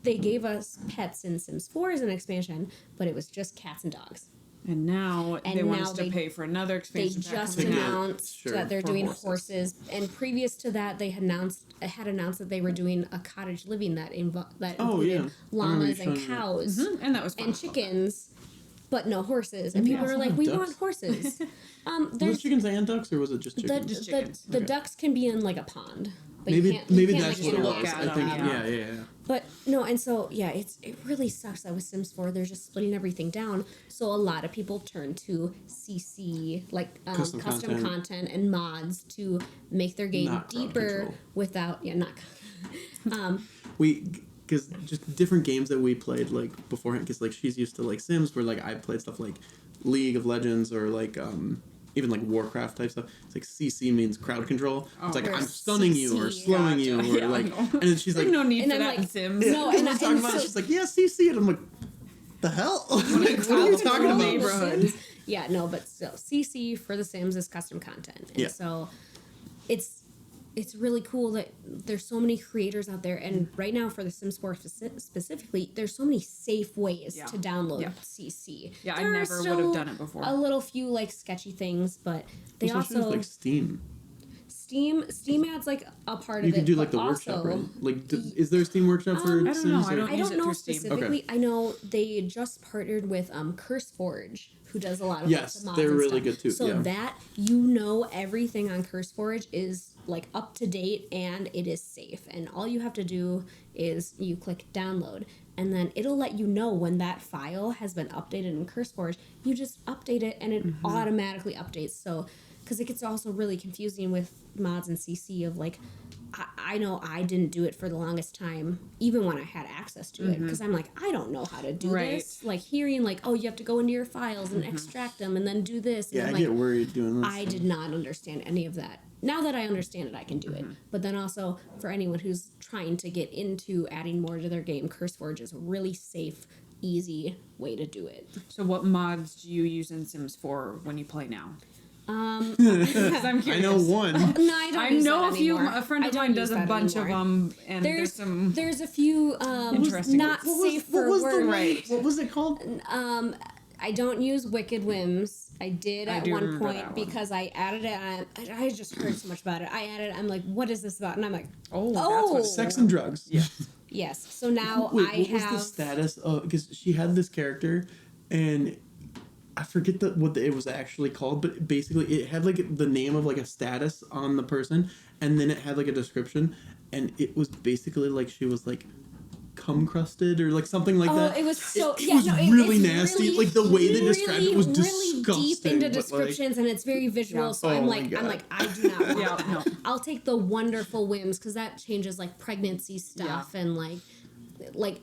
Speaker 2: they gave us pets in Sims 4 as an expansion, but it was just cats and dogs.
Speaker 3: And now
Speaker 2: And
Speaker 3: they want
Speaker 2: now
Speaker 3: us to pay for another
Speaker 2: They
Speaker 3: expansion pack
Speaker 2: just
Speaker 3: coming out.
Speaker 2: announced that they're
Speaker 3: For
Speaker 2: doing horses, and previous to that, they had announced that they were doing a cottage living that included llamas and cows
Speaker 3: And that was fun.
Speaker 2: and chickens, but no horses. And people were like, "We want horses."
Speaker 1: Was
Speaker 2: There's
Speaker 1: it chickens and ducks, or was it just chickens?
Speaker 3: Just chickens.
Speaker 2: the ducks can be in like a pond, but
Speaker 1: maybe
Speaker 2: you can't, you can't,
Speaker 1: that's
Speaker 2: like,
Speaker 1: what it
Speaker 2: interact
Speaker 1: was.
Speaker 3: at
Speaker 1: I
Speaker 2: with
Speaker 1: think
Speaker 2: them.
Speaker 1: yeah.
Speaker 2: But no, and so it really sucks that with Sims 4 they're just splitting everything down. So a lot of people turn to CC, like custom content and mods to make their game
Speaker 1: Not crowd
Speaker 2: deeper
Speaker 1: control.
Speaker 2: without
Speaker 1: Because just different games that we played like beforehand. Because like she's used to like Sims, where like I played stuff like League of Legends or like even like Warcraft type stuff. It's like CC means crowd control. It's like
Speaker 2: Or
Speaker 1: I'm stunning you or
Speaker 2: CC.
Speaker 1: slowing you or
Speaker 3: Yeah,
Speaker 1: like,
Speaker 3: I know.
Speaker 1: and then she's like,
Speaker 3: There's no need
Speaker 2: And
Speaker 3: for
Speaker 2: I'm
Speaker 3: that in
Speaker 2: like,
Speaker 3: Sims.
Speaker 2: no, and
Speaker 1: we're talking about it. She's like, yeah, CC, and I'm like, the hell? what are you talking about?
Speaker 3: Neighborhood.
Speaker 2: Yeah, no, but still, CC for The Sims is custom content, and so it's really cool that there's so many creators out there, and right now for The Sims 4 specifically, there's so many safe ways to download CC.
Speaker 3: Yeah,
Speaker 2: There
Speaker 3: I
Speaker 2: are
Speaker 3: never would
Speaker 2: still
Speaker 3: have done it before.
Speaker 2: A little few like sketchy things, but they
Speaker 1: Especially
Speaker 2: also
Speaker 1: with, like Steam.
Speaker 2: Steam adds like a part of
Speaker 1: You
Speaker 2: it.
Speaker 1: can do like
Speaker 2: but
Speaker 1: the workshop,
Speaker 2: also,
Speaker 1: right? Like, is there a Steam workshop for
Speaker 3: I don't
Speaker 1: Sims?
Speaker 3: know.
Speaker 1: or-
Speaker 3: I don't
Speaker 2: I
Speaker 3: use
Speaker 2: don't
Speaker 3: it
Speaker 2: know
Speaker 3: through Steam.
Speaker 2: specifically.
Speaker 1: Okay.
Speaker 2: I know they just partnered with CurseForge, who does a lot of
Speaker 1: Yes,
Speaker 2: the mods
Speaker 1: they're
Speaker 2: and
Speaker 1: really
Speaker 2: stuff.
Speaker 1: good too,
Speaker 2: So
Speaker 1: yeah.
Speaker 2: that everything on CurseForge is like up to date and it is safe. And all you have to do is you click download, and then it'll let you know when that file has been updated in CurseForge. You just update it, and it automatically updates. So, because it gets also really confusing with mods and CC of like. I know I didn't do it for the longest time, even when I had access to it, because I'm like, I don't know how to do this. Like hearing like, oh, you have to go into your files and extract them and then do this. And
Speaker 1: Yeah,
Speaker 2: I'm
Speaker 1: I
Speaker 2: like,
Speaker 1: get worried doing this.
Speaker 2: I did not understand any of that. Now that I understand it, I can do it. But then also for anyone who's trying to get into adding more to their game, CurseForge is a really safe, easy way to do it.
Speaker 3: So what mods do you use in Sims 4 when you play now? 'Cause I'm
Speaker 1: I
Speaker 3: curious.
Speaker 1: know one.
Speaker 2: No, I don't.
Speaker 3: I
Speaker 2: use
Speaker 3: know
Speaker 2: that
Speaker 3: a few.
Speaker 2: anymore.
Speaker 3: A friend
Speaker 2: I
Speaker 3: of
Speaker 2: don't
Speaker 3: mine
Speaker 2: use
Speaker 3: does a
Speaker 2: that
Speaker 3: bunch
Speaker 2: anymore.
Speaker 3: of them, and there's some.
Speaker 2: There's a few
Speaker 3: Interesting
Speaker 2: not
Speaker 3: ones.
Speaker 2: safe for
Speaker 1: what was
Speaker 2: work.
Speaker 1: the
Speaker 3: Right.
Speaker 1: What was it called?
Speaker 2: I don't use Wicked Whims. I did
Speaker 3: I
Speaker 2: at
Speaker 3: do
Speaker 2: one
Speaker 3: remember
Speaker 2: point
Speaker 3: that one.
Speaker 2: because I added it. And I just heard so much about it. I added it. I'm like, what is this about? And I'm like,
Speaker 3: Oh, that's
Speaker 2: Oh.
Speaker 3: what
Speaker 1: Sex and drugs.
Speaker 3: Yeah.
Speaker 2: yes. So now
Speaker 1: Wait,
Speaker 2: I
Speaker 1: what
Speaker 2: have.
Speaker 1: was the status of? Because she had this character, and I forget what it was actually called, but basically it had like the name of like a status on the person, and then it had like a description, and it was basically like she was like cum crusted or like something like that.
Speaker 2: It was so
Speaker 1: It
Speaker 2: yeah,
Speaker 1: was
Speaker 2: no,
Speaker 1: really
Speaker 2: it's
Speaker 1: nasty.
Speaker 2: really,
Speaker 1: like the way they described it was
Speaker 2: really
Speaker 1: disgusting.
Speaker 2: deep into
Speaker 1: but, like,
Speaker 2: descriptions, and it's very visual.
Speaker 3: Yeah.
Speaker 2: So
Speaker 1: Oh
Speaker 2: I'm
Speaker 1: my
Speaker 2: like,
Speaker 1: God.
Speaker 2: I do not want
Speaker 3: Yeah,
Speaker 2: that.
Speaker 3: no.
Speaker 2: I'll take the wonderful whims because that changes like pregnancy stuff and like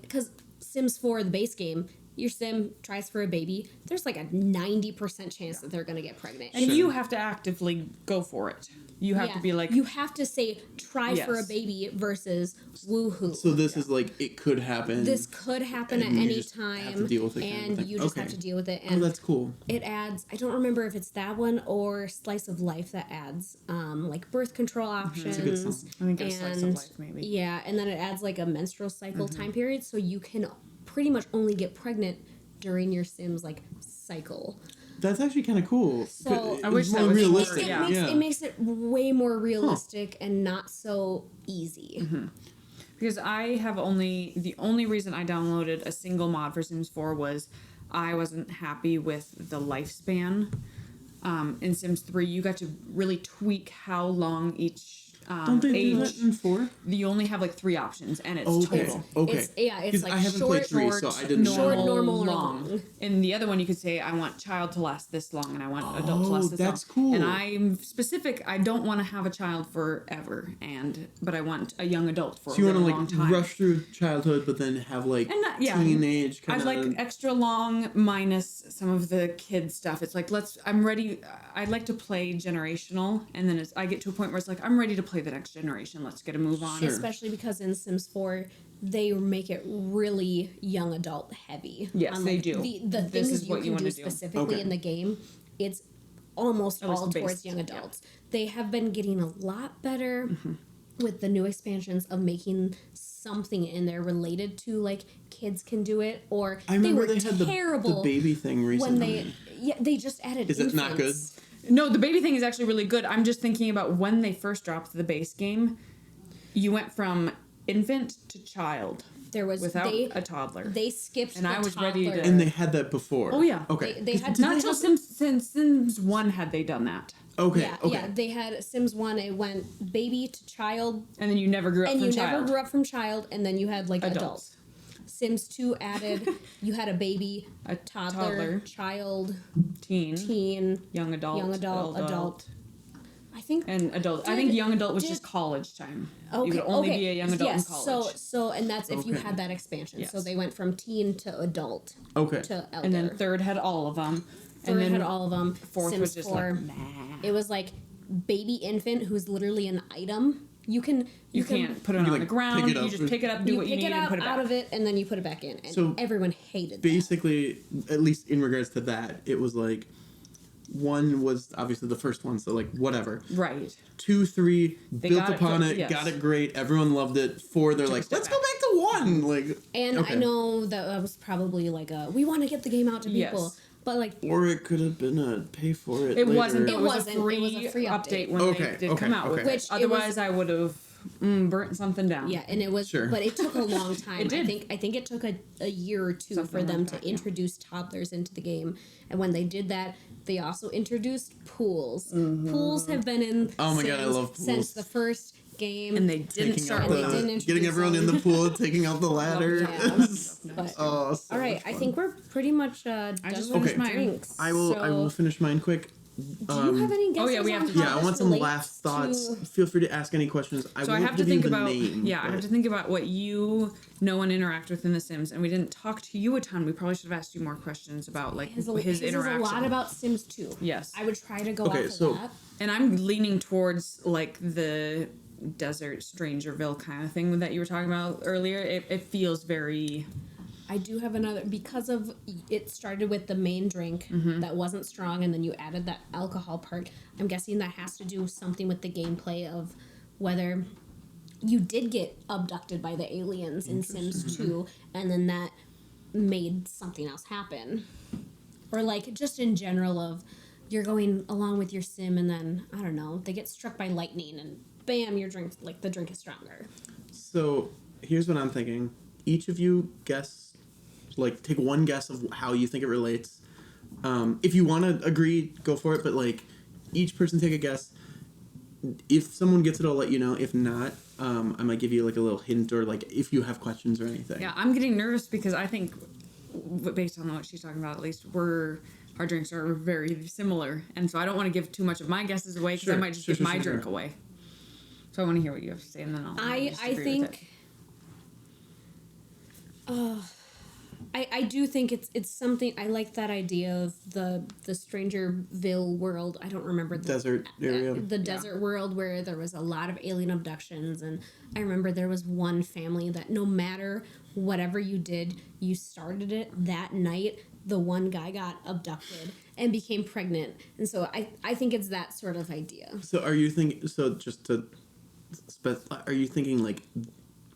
Speaker 2: because Sims 4 the base game. Your sim tries for a baby, there's like a 90% chance that they're gonna get pregnant.
Speaker 3: And you have to actively go for it. You have to be like,
Speaker 2: you have to say try for a
Speaker 3: Yes.
Speaker 2: baby versus woohoo.
Speaker 1: So this is like it could happen.
Speaker 2: This could happen at
Speaker 1: and you
Speaker 2: any
Speaker 1: just have
Speaker 2: time,
Speaker 1: to deal with it kind of
Speaker 2: and
Speaker 1: thing.
Speaker 2: you just
Speaker 1: Okay.
Speaker 2: have to deal with it.
Speaker 1: Oh,
Speaker 2: And
Speaker 1: that's cool.
Speaker 2: it adds. I don't remember if it's that one or Slice of Life that adds like birth control options.
Speaker 1: a good song.
Speaker 3: I think it's Slice of Life, maybe.
Speaker 2: Yeah, and then it adds like a menstrual cycle time period, so you can pretty much only get pregnant during your Sims like cycle.
Speaker 1: That's actually kind of cool.
Speaker 2: So-
Speaker 1: It's
Speaker 3: I wish that
Speaker 1: more
Speaker 3: was more-
Speaker 1: realistic.
Speaker 3: yeah.
Speaker 2: It makes it way more realistic and not so easy.
Speaker 3: because I have the only reason I downloaded a single mod for Sims 4 was I wasn't happy with the lifespan in Sims 3, you got to really tweak how long each
Speaker 1: Don't they
Speaker 3: age.
Speaker 1: do that in 4?
Speaker 3: You only have like 3 options, and it's
Speaker 1: Okay.
Speaker 3: total.
Speaker 1: Okay.
Speaker 2: It's
Speaker 1: 'Cause
Speaker 2: like
Speaker 1: I haven't
Speaker 2: short,
Speaker 1: played 3, so I didn't know.
Speaker 2: Short, normal, or
Speaker 3: long.
Speaker 2: long.
Speaker 3: In the other one, you could say, I want child to last this long, and I want adult to last this long.
Speaker 1: that's cool.
Speaker 3: And I'm specific. I don't want to have a child forever, but I want a young adult for
Speaker 1: So you
Speaker 3: a really long
Speaker 1: want to
Speaker 3: time.
Speaker 1: rush through childhood, but then have like teenage kind
Speaker 3: I'd
Speaker 1: of.
Speaker 3: like extra long minus some of the kid stuff. It's like I'm ready. I'd like to play generational, and then I get to a point where it's like I'm ready to play the next generation. Let's get a move on.
Speaker 1: Sure.
Speaker 2: Especially because in Sims 4, they make it really young adult heavy.
Speaker 3: Yes, they do.
Speaker 2: The
Speaker 3: This
Speaker 2: things
Speaker 3: is what you
Speaker 2: can
Speaker 3: wanna
Speaker 2: do
Speaker 3: do.
Speaker 2: specifically
Speaker 1: Okay.
Speaker 2: in the game, it's almost
Speaker 3: At least
Speaker 2: all
Speaker 3: the base
Speaker 2: towards young
Speaker 3: stuff, yeah.
Speaker 2: adults. They have been getting a lot better with the new expansions of making something in there related to like kids can do it, or
Speaker 1: I remember
Speaker 2: they were
Speaker 1: they had
Speaker 2: terrible
Speaker 1: the baby thing recently.
Speaker 2: when they just added
Speaker 1: Is it not good?
Speaker 2: infants.
Speaker 3: No, the baby thing is actually really good. I'm just thinking about when they first dropped the base game. You went from infant to child
Speaker 2: There was
Speaker 3: without a toddler.
Speaker 2: They skipped
Speaker 3: And
Speaker 2: the
Speaker 3: I was ready
Speaker 2: toddler.
Speaker 3: to-
Speaker 1: And they had that before.
Speaker 3: Oh, yeah.
Speaker 1: Okay.
Speaker 2: They had
Speaker 3: Not until
Speaker 2: have-
Speaker 3: Sims 1 had they done that.
Speaker 1: Okay.
Speaker 2: Yeah,
Speaker 1: okay.
Speaker 2: yeah. They had Sims 1, it went baby to child,
Speaker 3: And then you never grew up
Speaker 2: and
Speaker 3: from
Speaker 2: you
Speaker 3: child.
Speaker 2: never grew up from child, and then you had like adult.
Speaker 3: Adults.
Speaker 2: Sims 2 added, you had a baby,
Speaker 3: A
Speaker 2: toddler, child,
Speaker 3: teen,
Speaker 2: teen,
Speaker 3: young adult,
Speaker 2: young adult. I think.
Speaker 3: and adult. I
Speaker 2: Did-
Speaker 3: think young adult was
Speaker 2: did-
Speaker 3: just college time.
Speaker 2: Okay,
Speaker 3: you could only
Speaker 2: okay.
Speaker 3: be a young adult
Speaker 2: yes,
Speaker 3: in college.
Speaker 2: and that's if you
Speaker 1: Okay.
Speaker 2: had that expansion. So
Speaker 3: Yes.
Speaker 2: they went from teen to adult
Speaker 1: Okay.
Speaker 2: to elder.
Speaker 3: And then third had all of them.
Speaker 2: Third
Speaker 3: and then
Speaker 2: had all of them.
Speaker 3: fourth
Speaker 2: Sims
Speaker 3: was just
Speaker 2: 4,
Speaker 3: like, nah.
Speaker 2: it was like baby infant who's literally an item. You can't
Speaker 3: put it on
Speaker 1: like,
Speaker 3: the ground.
Speaker 1: pick it
Speaker 3: You
Speaker 1: up
Speaker 3: just
Speaker 1: and-
Speaker 3: pick it up, do
Speaker 2: you
Speaker 3: what you
Speaker 2: pick
Speaker 3: need,
Speaker 2: it
Speaker 3: and
Speaker 2: up
Speaker 3: put it
Speaker 2: out
Speaker 3: back.
Speaker 2: of it, and then you put it back in. And
Speaker 1: So,
Speaker 2: everyone hated that.
Speaker 1: Basically, at least in regards to that, it was like 1 was obviously the first one, so like whatever.
Speaker 3: Right.
Speaker 1: 2, 3 built
Speaker 3: got it
Speaker 1: upon
Speaker 3: for-
Speaker 1: it,
Speaker 3: yes.
Speaker 1: got it great. Everyone loved it. 4, they're like,
Speaker 3: step
Speaker 1: let's go back to 1. Like,
Speaker 2: And
Speaker 1: okay.
Speaker 2: I know that was probably like we want to get the game out to people,
Speaker 3: Yes.
Speaker 2: but like
Speaker 1: Or it could have been a pay for it.
Speaker 3: It
Speaker 1: later.
Speaker 3: wasn't.
Speaker 2: It
Speaker 3: It was
Speaker 2: wasn't.
Speaker 3: a
Speaker 2: It
Speaker 3: free,
Speaker 2: was a free update.
Speaker 3: when
Speaker 1: Okay,
Speaker 3: they did
Speaker 1: okay,
Speaker 3: come out
Speaker 1: okay.
Speaker 3: with
Speaker 2: Which
Speaker 3: it.
Speaker 2: it
Speaker 3: Otherwise,
Speaker 2: was-
Speaker 3: I would have burnt something down.
Speaker 2: yeah, and it was,
Speaker 1: Sure.
Speaker 2: but it took a long time.
Speaker 3: It did.
Speaker 2: I think it took a year or two
Speaker 3: Something
Speaker 2: for them
Speaker 3: like
Speaker 2: to
Speaker 3: that, yeah.
Speaker 2: introduce toddlers into the game, and when they did that, they also introduced pools. Pools have been in.
Speaker 1: Oh my God, I
Speaker 2: Sims
Speaker 1: love pools.
Speaker 2: since the first game,
Speaker 3: And they didn't
Speaker 1: Taking
Speaker 3: start
Speaker 1: out
Speaker 2: And they
Speaker 3: with
Speaker 2: didn't
Speaker 1: the,
Speaker 2: introduce
Speaker 1: getting everyone in
Speaker 2: them.
Speaker 1: the pool, taking out the ladder.
Speaker 2: Yeah. But,
Speaker 1: Oh, so
Speaker 2: all right,
Speaker 1: much
Speaker 2: I
Speaker 1: fun.
Speaker 2: think we're pretty much done
Speaker 3: just
Speaker 2: with
Speaker 3: finished mine.
Speaker 2: drinks.
Speaker 1: I will
Speaker 2: So,
Speaker 1: finish mine quick.
Speaker 2: Do you have any guesses?
Speaker 3: Oh, yeah, we have
Speaker 2: on
Speaker 3: to-
Speaker 2: how
Speaker 1: Yeah, I
Speaker 2: this
Speaker 1: want some
Speaker 2: relates
Speaker 1: last thoughts.
Speaker 2: to-
Speaker 1: Feel free to ask any questions. I
Speaker 3: So
Speaker 1: won't
Speaker 3: I have to
Speaker 1: give you
Speaker 3: think
Speaker 1: the
Speaker 3: about
Speaker 1: name.
Speaker 3: I have to think about what you know and interact with in The Sims, and we didn't talk to you a ton. We probably should have asked you more questions about like his
Speaker 2: His
Speaker 3: interaction.
Speaker 2: is a lot about Sims 2.
Speaker 3: Yes.
Speaker 2: I would try to go
Speaker 1: Okay,
Speaker 2: out for
Speaker 1: so-
Speaker 2: that.
Speaker 3: And I'm leaning towards like the desert Strangerville kind of thing that you were talking about earlier. It feels very
Speaker 2: I do have another, because of it started with the main drink that wasn't strong, and then you added that alcohol part. I'm guessing that has to do something with the gameplay of whether you did get abducted by the aliens in Sims 2, and then that made something else happen. Or like just in general of you're going along with your sim, and then I don't know, they get struck by lightning, and bam, your drink, like the drink is stronger.
Speaker 1: So here's what I'm thinking. Each of you guess, like, take one guess of how you think it relates. If you want to agree, go for it. But like, each person take a guess. If someone gets it, I'll let you know. If not, I might give you like a little hint, or like if you have questions or anything.
Speaker 3: Yeah, I'm getting nervous because I think, based on what she's talking about, at least our drinks are very similar, and so I don't want to give too much of my guesses away because I
Speaker 1: Sure,
Speaker 3: might just
Speaker 1: sure,
Speaker 3: give
Speaker 1: sure,
Speaker 3: my
Speaker 1: sure,
Speaker 3: drink
Speaker 1: sure.
Speaker 3: away. So I want to hear what you have to say, and then I'll.
Speaker 2: I
Speaker 3: just agree with
Speaker 2: think.
Speaker 3: it.
Speaker 2: I do think it's something. I like that idea of the Strangerville world. I don't remember the
Speaker 1: Desert area.
Speaker 2: the desert world where there was a lot of alien abductions, and I remember there was one family that no matter whatever you did, you started it that night. The one guy got abducted and became pregnant, and so I think it's that sort of idea.
Speaker 1: So are you thinking? So just to, are you thinking like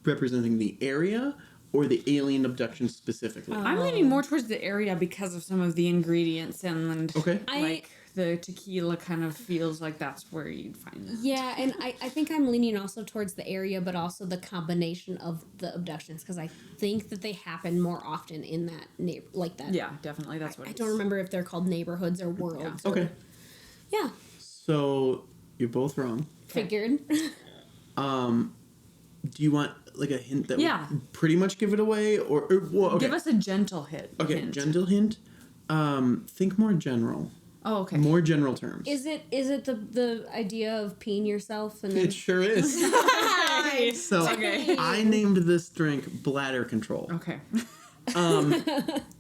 Speaker 1: representing the area or the alien abduction specifically?
Speaker 3: I'm leaning more towards the area because of some of the ingredients and
Speaker 1: Okay.
Speaker 3: like the tequila kind of feels like that's where you'd find that.
Speaker 2: Yeah, and I think I'm leaning also towards the area, but also the combination of the abductions, because I think that they happen more often in that like that.
Speaker 3: Yeah, definitely. That's what
Speaker 2: I don't remember if they're called neighborhoods or worlds. Or,
Speaker 1: Okay.
Speaker 2: Yeah.
Speaker 1: So you're both wrong.
Speaker 2: Figured.
Speaker 1: Do you want like a hint that
Speaker 3: Yeah.
Speaker 1: would pretty much give it away, or well, okay.
Speaker 3: Give us a gentle hint.
Speaker 1: Gentle hint. Think more general.
Speaker 3: Oh, okay.
Speaker 1: More general terms.
Speaker 2: Is it the idea of peeing yourself and then
Speaker 1: It sure is. So I named this drink bladder control.
Speaker 3: Okay.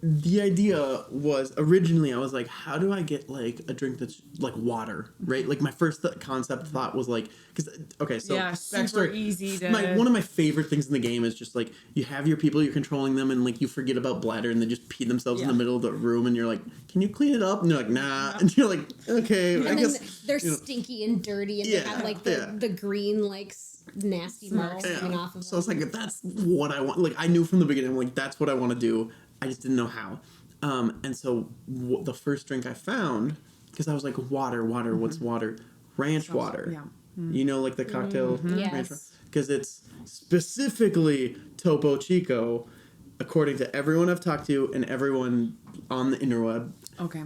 Speaker 1: The idea was originally I was like, how do I get like a drink that's like water, right? Like my first concept thought was like, because so
Speaker 3: super easy to.
Speaker 1: one of my favorite things in the game is just like you have your people, you're controlling them, and like you forget about bladder and they just pee themselves in the middle of the room, and you're like, can you clean it up? And they're like, nah, and you're like, okay,
Speaker 2: and
Speaker 1: I
Speaker 2: then
Speaker 1: guess
Speaker 2: they're stinky and dirty and they have like the green like nasty marks coming off of them.
Speaker 1: So I was like, that's what I want. Like I knew from the beginning, I'm like, that's what I want to do. I just didn't know how. And so the first drink I found, because I was like, water, what's water? Ranch water.
Speaker 3: Yeah.
Speaker 1: You know, like the cocktail ranch water?
Speaker 2: Yes.
Speaker 1: Because it's specifically Topo Chico, according to everyone I've talked to and everyone on the interweb,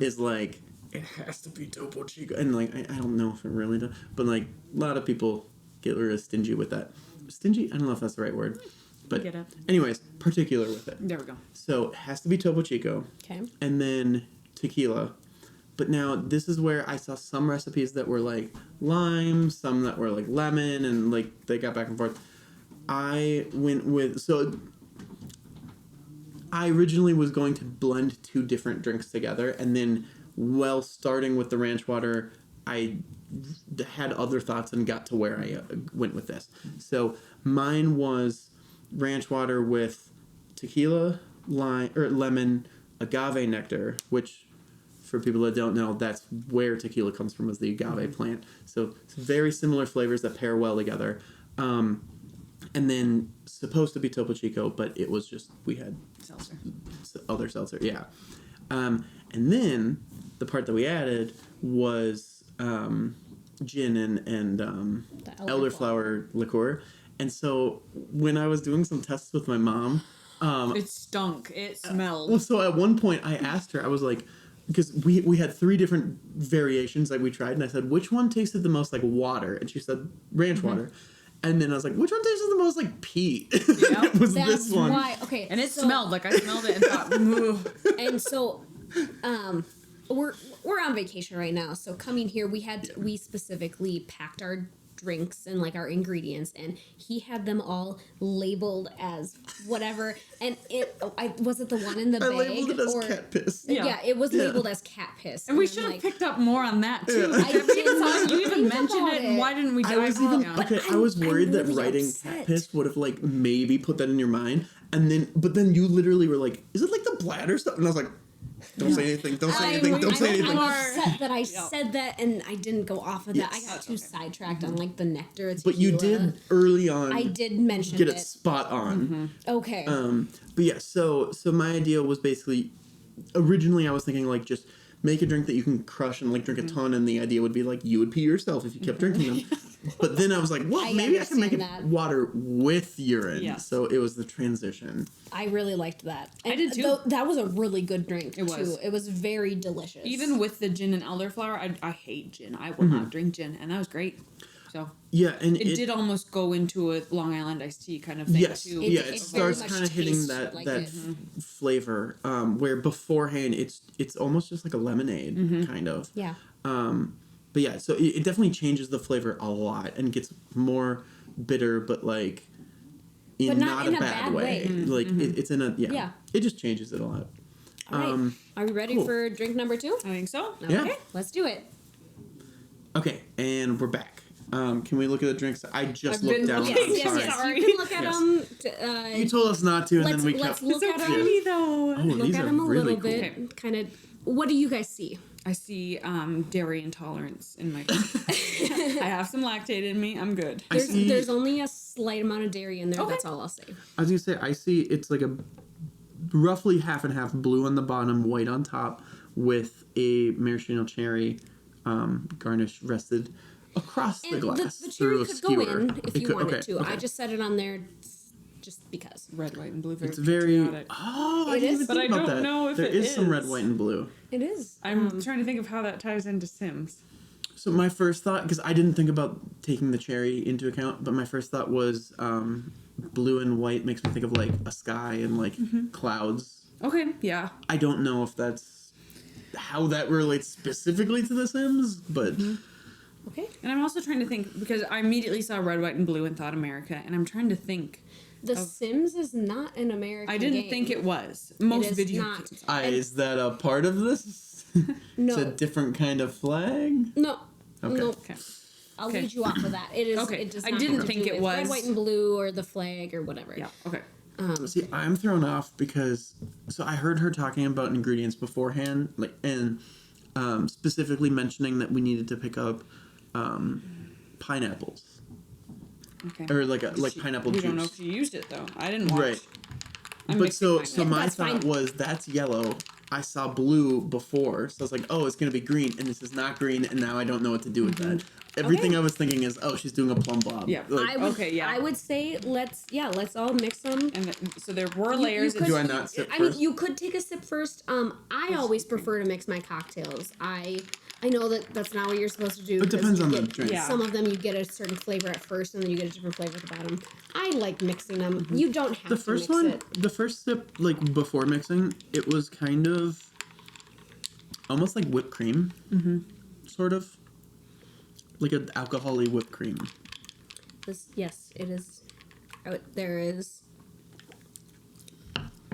Speaker 1: is like, it has to be Topo Chico. And like, I don't know if it really does, but like, a lot of people get really stingy with that. Stingy? I don't know if that's the right word. But
Speaker 3: Get it.
Speaker 1: anyways, particular with it.
Speaker 3: There we go.
Speaker 1: So it has to be Topo Chico.
Speaker 2: Okay.
Speaker 1: And then tequila. But now this is where I saw some recipes that were like lime, some that were like lemon, and like they got back and forth. I went with, so I originally was going to blend two different drinks together, and then while starting with the ranch water, I had other thoughts and got to where I went with this. So mine was ranch water with tequila, lime or lemon, agave nectar, which for people that don't know, that's where tequila comes from, is the agave plant. So it's very similar flavors that pair well together. And then supposed to be Topo Chico, but it was just, we had
Speaker 3: Seltzer.
Speaker 1: Other seltzer, yeah. And then the part that we added was gin and elderflower liqueur. And so when I was doing some tests with my mom,
Speaker 3: It stunk. It smelled.
Speaker 1: well, so at one point I asked her, I was like, because we had 3 different variations that we tried, and I said, which one tasted the most like water? And she said ranch water. And then I was like, which one tasted the most like pee? It was
Speaker 2: That's
Speaker 1: this one.
Speaker 2: why. Okay.
Speaker 3: And it
Speaker 2: so-
Speaker 3: smelled like I smelled it and thought, moo.
Speaker 2: And so, we're on vacation right now. So coming here, we specifically packed our drinks and like our ingredients, and he had them all labeled as whatever. And was it the one in the bag?
Speaker 1: I labeled it as
Speaker 2: or
Speaker 1: cat piss.
Speaker 2: Yeah, it was labeled as cat piss.
Speaker 3: And we
Speaker 2: I'm
Speaker 3: should have
Speaker 2: like,
Speaker 3: picked up more on that too.
Speaker 1: Yeah.
Speaker 2: I didn't
Speaker 3: You even
Speaker 2: think
Speaker 3: mentioned
Speaker 2: about
Speaker 3: it, and why didn't we?
Speaker 1: I was even
Speaker 3: yeah.
Speaker 1: I was worried that
Speaker 2: really
Speaker 1: writing
Speaker 2: upset.
Speaker 1: cat piss would have like maybe put that in your mind, and then you literally were like, "Is it like the bladder stuff?" And I was like, "Don't say anything. Don't say anything. Don't say anything."
Speaker 2: I'm upset that I said that and I didn't go off of that. I got too sidetracked on like the nectar.
Speaker 1: But you
Speaker 2: tequila.
Speaker 1: did early on.
Speaker 2: I did mention
Speaker 1: get
Speaker 2: it.
Speaker 1: it spot on.
Speaker 2: Okay.
Speaker 1: But yeah, so my idea was basically, originally I was thinking like just make a drink that you can crush and like drink a ton, and the idea would be like you would pee yourself if you kept drinking them. But then I was like, well, maybe I can make it
Speaker 2: understand that.
Speaker 1: water with urine.
Speaker 3: Yeah.
Speaker 1: So it was the transition.
Speaker 2: I really liked that.
Speaker 3: I did too.
Speaker 2: That was a really good drink
Speaker 3: It was.
Speaker 2: too. It was very delicious.
Speaker 3: Even with the gin and elderflower, I hate gin. I will not drink gin, and that was great. So
Speaker 1: Yeah, and
Speaker 3: it did almost go into a Long Island iced tea kind of thing
Speaker 1: yes,
Speaker 3: too.
Speaker 1: yeah,
Speaker 2: It
Speaker 1: it
Speaker 2: very
Speaker 1: starts
Speaker 2: much
Speaker 1: kind of hitting
Speaker 2: tastes
Speaker 1: that
Speaker 2: like
Speaker 1: that
Speaker 2: it.
Speaker 1: flavor, where beforehand it's almost just like a lemonade kind of.
Speaker 2: Yeah.
Speaker 1: But yeah, so it definitely changes the flavor a lot and gets more bitter, but like
Speaker 2: But
Speaker 1: not a bad way.
Speaker 2: way.
Speaker 1: Like it's in a
Speaker 2: Yeah.
Speaker 1: It just changes it a lot.
Speaker 2: All right. Are we ready
Speaker 1: cool.
Speaker 2: for drink number 2?
Speaker 3: I think so.
Speaker 1: Yeah.
Speaker 2: Okay. Let's do it.
Speaker 1: Okay, and we're back. Can we look at the drinks? I just
Speaker 3: I've
Speaker 1: looked
Speaker 3: been
Speaker 1: down.
Speaker 3: looking.
Speaker 1: I'm
Speaker 2: Yes,
Speaker 1: sorry.
Speaker 2: yes.
Speaker 3: Sorry.
Speaker 2: You can look at
Speaker 1: Yes.
Speaker 2: them.
Speaker 1: You told us not to, and
Speaker 2: let's
Speaker 1: then we
Speaker 2: let's
Speaker 1: kept.
Speaker 2: look at them.
Speaker 3: though.
Speaker 1: Oh,
Speaker 2: Look
Speaker 1: these
Speaker 2: at
Speaker 1: are
Speaker 2: them a
Speaker 1: really
Speaker 2: little
Speaker 1: cool.
Speaker 2: bit.
Speaker 3: Okay.
Speaker 2: Kind of. What do you guys see?
Speaker 3: I see dairy intolerance in my I have some lactate in me. I'm good.
Speaker 1: I see.
Speaker 2: There's only a slight amount of dairy in there.
Speaker 3: Okay.
Speaker 2: That's all I'll say.
Speaker 1: I was gonna say I see it's like a roughly half and half, blue on the bottom, white on top, with a maraschino cherry garnish rested across the
Speaker 2: And
Speaker 1: glass
Speaker 2: the
Speaker 1: through
Speaker 2: cherry
Speaker 1: a
Speaker 2: could
Speaker 1: skewer.
Speaker 2: go in if
Speaker 1: It
Speaker 2: you
Speaker 1: could-
Speaker 2: wanted
Speaker 1: okay,
Speaker 2: to.
Speaker 1: okay.
Speaker 2: I just set it on there just because.
Speaker 3: Red, white, and blue. Very
Speaker 1: It's very.
Speaker 3: patriotic.
Speaker 1: Oh, I
Speaker 2: It
Speaker 1: didn't
Speaker 2: is?
Speaker 1: even
Speaker 3: But
Speaker 1: think
Speaker 3: I
Speaker 1: about
Speaker 3: don't
Speaker 1: that.
Speaker 3: know if
Speaker 1: There
Speaker 3: it
Speaker 1: is some red,
Speaker 3: is.
Speaker 1: white, and blue.
Speaker 2: It is.
Speaker 3: I'm trying to think of how that ties into Sims.
Speaker 1: So my first thought, because I didn't think about taking the cherry into account, but my first thought was blue and white makes me think of like a sky and like clouds.
Speaker 3: Okay, yeah.
Speaker 1: I don't know if that's how that relates specifically to The Sims, but
Speaker 2: Okay.
Speaker 3: And I'm also trying to think, because I immediately saw red, white, and blue and thought America, and I'm trying to think.
Speaker 2: The Sims is not an American
Speaker 3: I didn't
Speaker 2: game.
Speaker 3: think it was. Most
Speaker 2: is
Speaker 3: video
Speaker 2: not.
Speaker 3: games.
Speaker 1: is that a part of this?
Speaker 2: No.
Speaker 1: It's a different kind of flag?
Speaker 2: No.
Speaker 1: Okay.
Speaker 2: No.
Speaker 3: Okay.
Speaker 2: I'll
Speaker 3: Okay.
Speaker 2: lead you off of that. It is.
Speaker 3: Okay.
Speaker 2: It does
Speaker 3: I
Speaker 2: not
Speaker 3: didn't
Speaker 2: have to
Speaker 3: think
Speaker 2: do
Speaker 3: it
Speaker 2: with
Speaker 3: was.
Speaker 2: red, white, and blue or the flag or whatever.
Speaker 3: Yeah, okay.
Speaker 1: See, I'm thrown off because I heard her talking about ingredients beforehand, like, and specifically mentioning that we needed to pick up pineapples
Speaker 3: Okay.
Speaker 1: or like pineapple
Speaker 3: We
Speaker 1: juice.
Speaker 3: don't know if she used it, though. I didn't watch.
Speaker 1: Right.
Speaker 3: I'm
Speaker 1: But
Speaker 3: mixing mine
Speaker 1: so
Speaker 3: up.
Speaker 1: my
Speaker 2: That's
Speaker 1: thought
Speaker 2: fine.
Speaker 1: was that's yellow. I saw blue before, so I was like, oh, it's gonna be green, and this is not green, and now I don't know what to do with that. Everything
Speaker 2: Okay.
Speaker 1: I was thinking is, oh, she's doing a plum bob.
Speaker 3: Yeah.
Speaker 1: Like,
Speaker 3: Okay, yeah.
Speaker 2: I would say let's all mix them.
Speaker 3: And so there were layers.
Speaker 2: could-
Speaker 1: do I not sip
Speaker 2: I
Speaker 1: first?
Speaker 2: mean, you could take a sip first. I always prefer to mix my cocktails. I know that that's not what you're supposed to do.
Speaker 1: It
Speaker 2: because
Speaker 1: depends
Speaker 2: you
Speaker 1: on the
Speaker 2: get-
Speaker 1: drink.
Speaker 3: Yeah.
Speaker 2: Some of them you get a certain flavor at first, and then you get a different flavor at the bottom. I like mixing them. You don't have
Speaker 1: The
Speaker 2: to
Speaker 1: first
Speaker 2: mix
Speaker 1: one,
Speaker 2: it.
Speaker 1: the first sip, like before mixing, it was kind of almost like whipped cream, sort of like an alcohol-y whipped cream.
Speaker 2: Yes, it is. There is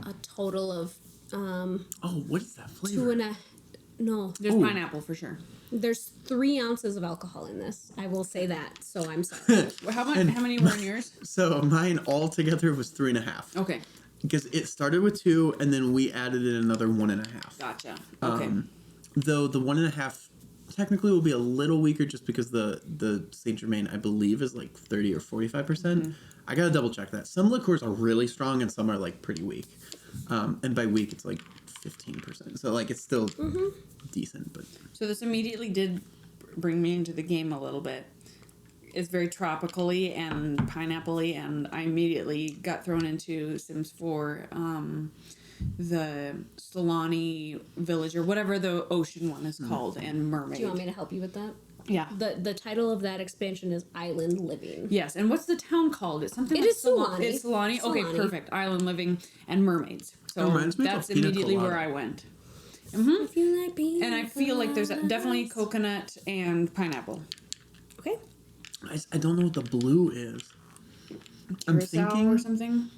Speaker 2: a total of
Speaker 1: Oh, what is that flavor?
Speaker 2: 2.5. No,
Speaker 3: There's
Speaker 1: Ooh.
Speaker 3: pineapple for sure.
Speaker 2: there's 3 ounces of alcohol in this. I will say that. So I'm sorry.
Speaker 3: How many were in yours?
Speaker 1: So mine all together was 3.5.
Speaker 3: Okay.
Speaker 1: Because it started with 2, and then we added in another 1.5.
Speaker 3: Gotcha. Okay.
Speaker 1: Though the 1.5 technically will be a little weaker just because the Saint Germain, I believe, is like 30 or 45%. I gotta double check that. Some liqueurs are really strong and some are like pretty weak. And by weak, it's like 15%. So like it's still decent, but
Speaker 3: So this immediately did bring me into the game a little bit. It's very tropically and pineapple-y, and I immediately got thrown into Sims 4, the Solani village, or whatever the ocean one is called, and Mermaid.
Speaker 2: Do you want me to help you with that?
Speaker 3: Yeah.
Speaker 2: The title of that expansion is Island Living.
Speaker 3: Yes, and what's the town called? It's something
Speaker 2: It
Speaker 3: like
Speaker 2: is Solani.
Speaker 3: It's Solani? Okay,
Speaker 2: Solani.
Speaker 3: perfect. Island living and mermaids.
Speaker 1: It
Speaker 3: So
Speaker 1: reminds me of
Speaker 3: that's
Speaker 1: a pina
Speaker 3: immediately
Speaker 1: colada.
Speaker 3: where I went.
Speaker 2: If you like being
Speaker 3: And I feel like there's definitely coconut and pineapple.
Speaker 2: Okay.
Speaker 1: I don't know what the blue is. I'm
Speaker 3: Curacao
Speaker 1: thinking,
Speaker 3: or something.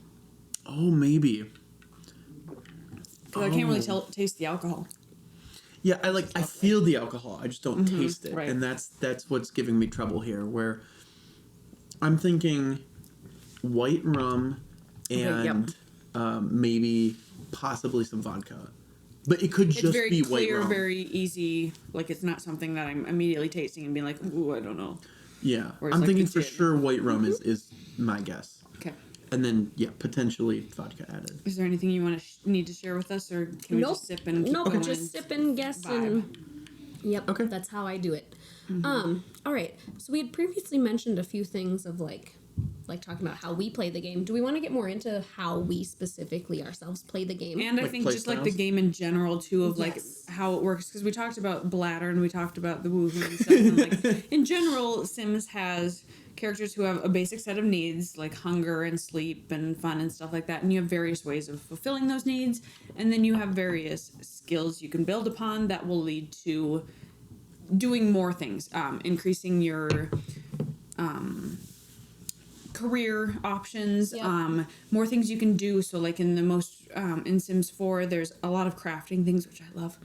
Speaker 1: oh, maybe.
Speaker 3: Because I can't really taste the alcohol.
Speaker 1: Yeah, I feel the alcohol. I just don't taste it,
Speaker 3: right.
Speaker 1: and that's what's giving me trouble here. Where I'm thinking white rum and maybe possibly some vodka, but it could
Speaker 3: It's
Speaker 1: just
Speaker 3: very
Speaker 1: be white
Speaker 3: clear,
Speaker 1: rum.
Speaker 3: very easy. Like it's not something that I'm immediately tasting and being like, ooh, I don't know.
Speaker 1: Yeah,
Speaker 3: Or it's
Speaker 1: I'm
Speaker 3: like
Speaker 1: thinking
Speaker 3: the
Speaker 1: for
Speaker 3: gin.
Speaker 1: sure white rum is my guess,
Speaker 3: Okay.
Speaker 1: and then potentially vodka added.
Speaker 3: Is there anything you want to need to share with us, or can we
Speaker 2: Nope.
Speaker 3: just sip and keep
Speaker 2: Nope.
Speaker 3: going
Speaker 2: Just
Speaker 3: and
Speaker 2: sip and guess and. Yep.
Speaker 1: Okay.
Speaker 2: That's how I do it. All right. So we had previously mentioned a few things of like talking about how we play the game. Do we want to get more into how we specifically ourselves play the game?
Speaker 3: And I
Speaker 1: Like
Speaker 3: think
Speaker 1: play
Speaker 3: just like the
Speaker 1: styles?
Speaker 3: game in general too, of like
Speaker 2: Yes.
Speaker 3: how it works, because we talked about bladder and we talked about the woohoo and stuff. And like in general, Sims has characters who have a basic set of needs like hunger and sleep and fun and stuff like that, and you have various ways of fulfilling those needs, and then you have various skills you can build upon that will lead to doing more things, increasing your career options,
Speaker 2: Yep.
Speaker 3: more things you can do. So like in the most in Sims 4 there's a lot of crafting things, which I love,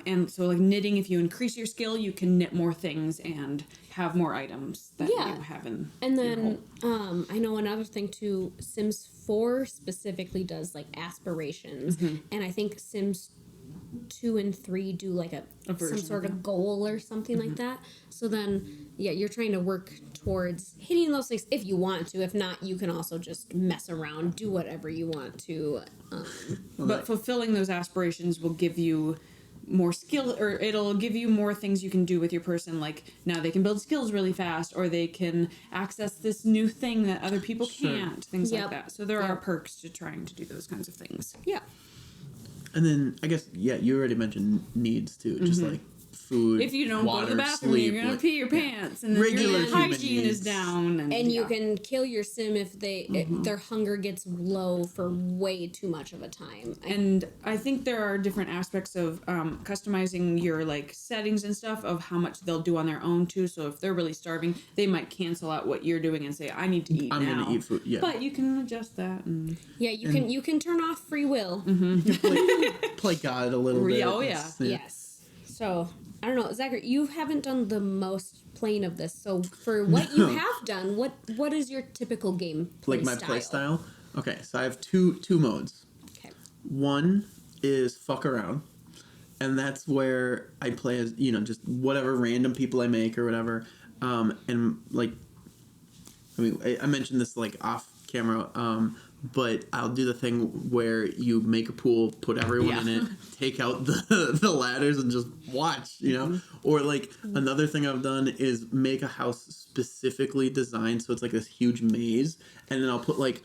Speaker 3: and so like knitting, if you increase your skill you can knit more things and have more items that
Speaker 2: Yeah.
Speaker 3: you have in
Speaker 2: And
Speaker 3: your
Speaker 2: then
Speaker 3: home.
Speaker 2: I know another thing too, Sims 4 specifically does like aspirations. And I think Sims 2 and 3 do like some
Speaker 3: version
Speaker 2: sort
Speaker 3: of
Speaker 2: of goal or something like that. So then you're trying to work towards hitting those things if you want to. If not, you can also just mess around, do whatever you want to.
Speaker 3: But fulfilling those aspirations will give you more skill, or it'll give you more things you can do with your person. Like now they can build skills really fast, or they can access this new thing that other people can't, things
Speaker 2: Yep.
Speaker 3: like that. So there are
Speaker 2: Yep.
Speaker 3: perks to trying to do those kinds of things.
Speaker 2: Yeah.
Speaker 1: And then I guess you already mentioned needs too, just like food,
Speaker 3: If you don't
Speaker 1: water,
Speaker 3: go to the bathroom,
Speaker 1: sleep,
Speaker 3: you're gonna
Speaker 1: like,
Speaker 3: pee your pants, and then
Speaker 1: Regular
Speaker 3: your
Speaker 1: human
Speaker 3: hygiene is
Speaker 1: needs.
Speaker 3: down,
Speaker 2: And you
Speaker 3: yeah.
Speaker 2: can kill your sim if their hunger gets low for way too much of a time.
Speaker 3: And I think there are different aspects of customizing your like settings and stuff of how much they'll do on their own too. So if they're really starving, they might cancel out what you're doing and say, "I need to eat
Speaker 1: I'm
Speaker 3: now."
Speaker 1: gonna eat food. Yeah,
Speaker 3: But you can adjust that. And
Speaker 2: Yeah, you can turn off free will.
Speaker 1: you can play God a little bit.
Speaker 3: Oh, yeah.
Speaker 1: It's-
Speaker 2: Yes. So I don't know, Zachary. You haven't done the most playing of this. So for what you have done, what is your typical game play
Speaker 1: like my
Speaker 2: style?
Speaker 1: play style. Okay, so I have two modes.
Speaker 2: Okay.
Speaker 1: One is fuck around, and that's where I play as just whatever random people I make or whatever. And like, I mean, I mentioned this like off camera. But I'll do the thing where you make a pool, put everyone in it, take out the ladders, and just watch, Or like another thing I've done is make a house specifically designed so it's like this huge maze, and then I'll put like